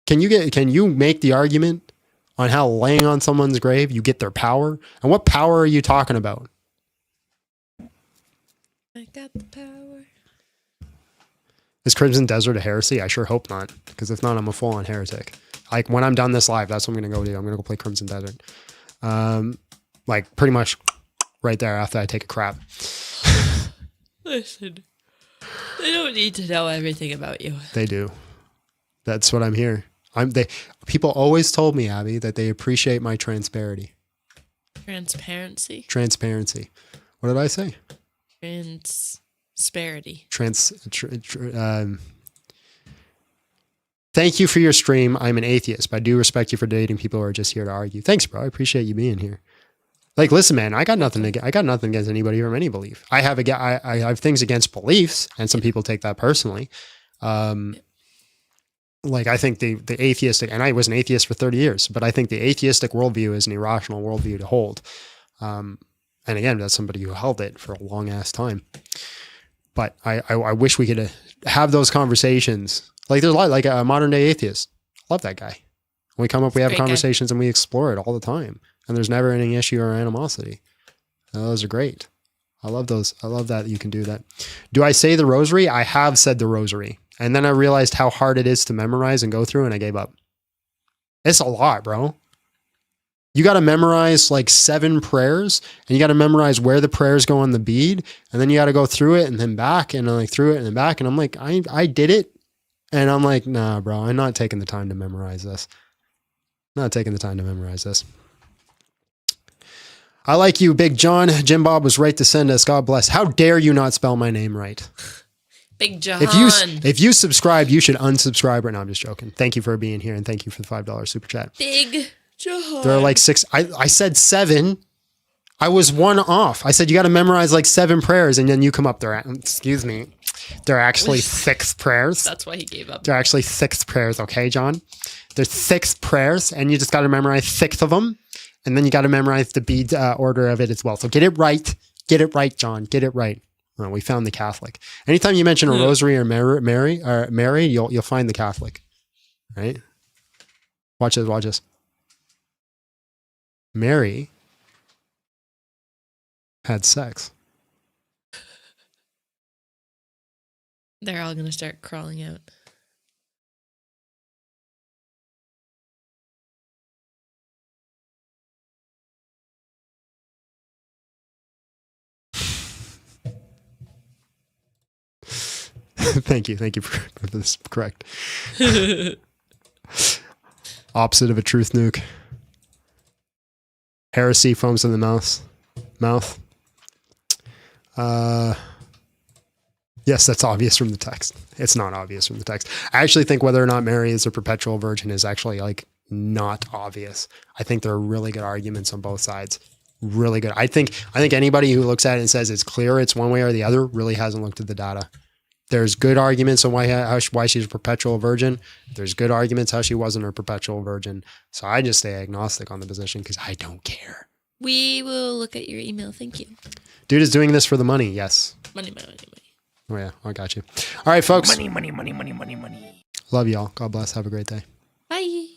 Can you make the argument on how laying on someone's grave, you get their power? And what power are you talking about? I got the power. Is Crimson Desert a heresy? I sure hope not. Because if not, I'm a full-on heretic. Like when I'm done this live, that's what I'm going to go do. I'm going to go play Crimson Desert. Like pretty much right there after I take a crap. Listen, they don't need to know everything about you. They do. That's what I'm here. People always told me, Abby, that they appreciate my transparency. Transparency. Transparency. What did I say? Transparity. Thank you for your stream. I'm an atheist, but I do respect you for dating people who are just here to argue. Thanks, bro. I appreciate you being here. Like, listen, man, I got nothing against anybody from any belief. I have things against beliefs, and some people take that personally. Like I think the atheistic, and I was an atheist for 30 years, but I think the atheistic worldview is an irrational worldview to hold. And again, that's somebody who held it for a long ass time. But I wish we could have those conversations. Like there's a lot, like a modern day atheist. Love that guy. We come up, we have conversations and we explore it all the time. And there's never any issue or animosity. Those are great. I love those. I love that you can do that. Do I say the rosary? I have said the rosary. And then I realized how hard it is to memorize and go through, and I gave up. It's a lot, bro. You got to memorize like 7 prayers, and you got to memorize where the prayers go on the bead, and then you got to go through it and then back, and like through it and then back. And I'm like, I did it. And I'm like, nah, bro, I'm not taking the time to memorize this. Not taking the time to memorize this. I like you, Big John. Jim Bob was right to send us. God bless. How dare you not spell my name right? Big John. If you subscribe, you should unsubscribe. Right now, I'm just joking. Thank you for being here, and thank you for the $5 super chat. Big John. There are like 6. I said 7. I was one off. I said, you got to memorize like 7 prayers. And then you come up there. Excuse me. There are actually 6 prayers. That's why he gave up. There are actually 6 prayers. Okay, John? There's 6 prayers and you just got to memorize 6 of them. And then you got to memorize the bead order of it as well. So get it right. Get it right, John. Get it right. Oh, we found the Catholic. Anytime you mention a rosary or Mary, you'll find the Catholic. Right? Watch this. Watch this. Mary had sex. They're all going to start crawling out. Thank you. Thank you for this. Correct. Opposite of a truth nuke. Heresy foams in the mouth. Yes, that's obvious from the text. It's not obvious from the text. I actually think whether or not Mary is a perpetual virgin is actually like not obvious. I think there are really good arguments on both sides. Really good. I think anybody who looks at it and says it's clear it's one way or the other really hasn't looked at the data. There's good arguments on why she's a perpetual virgin. There's good arguments how she wasn't a perpetual virgin. So I just stay agnostic on the position because I don't care. We will look at your email. Thank you. Dude is doing this for the money. Yes. Money. Oh yeah, I got you. All right, folks. Money. Love y'all. God bless. Have a great day. Bye.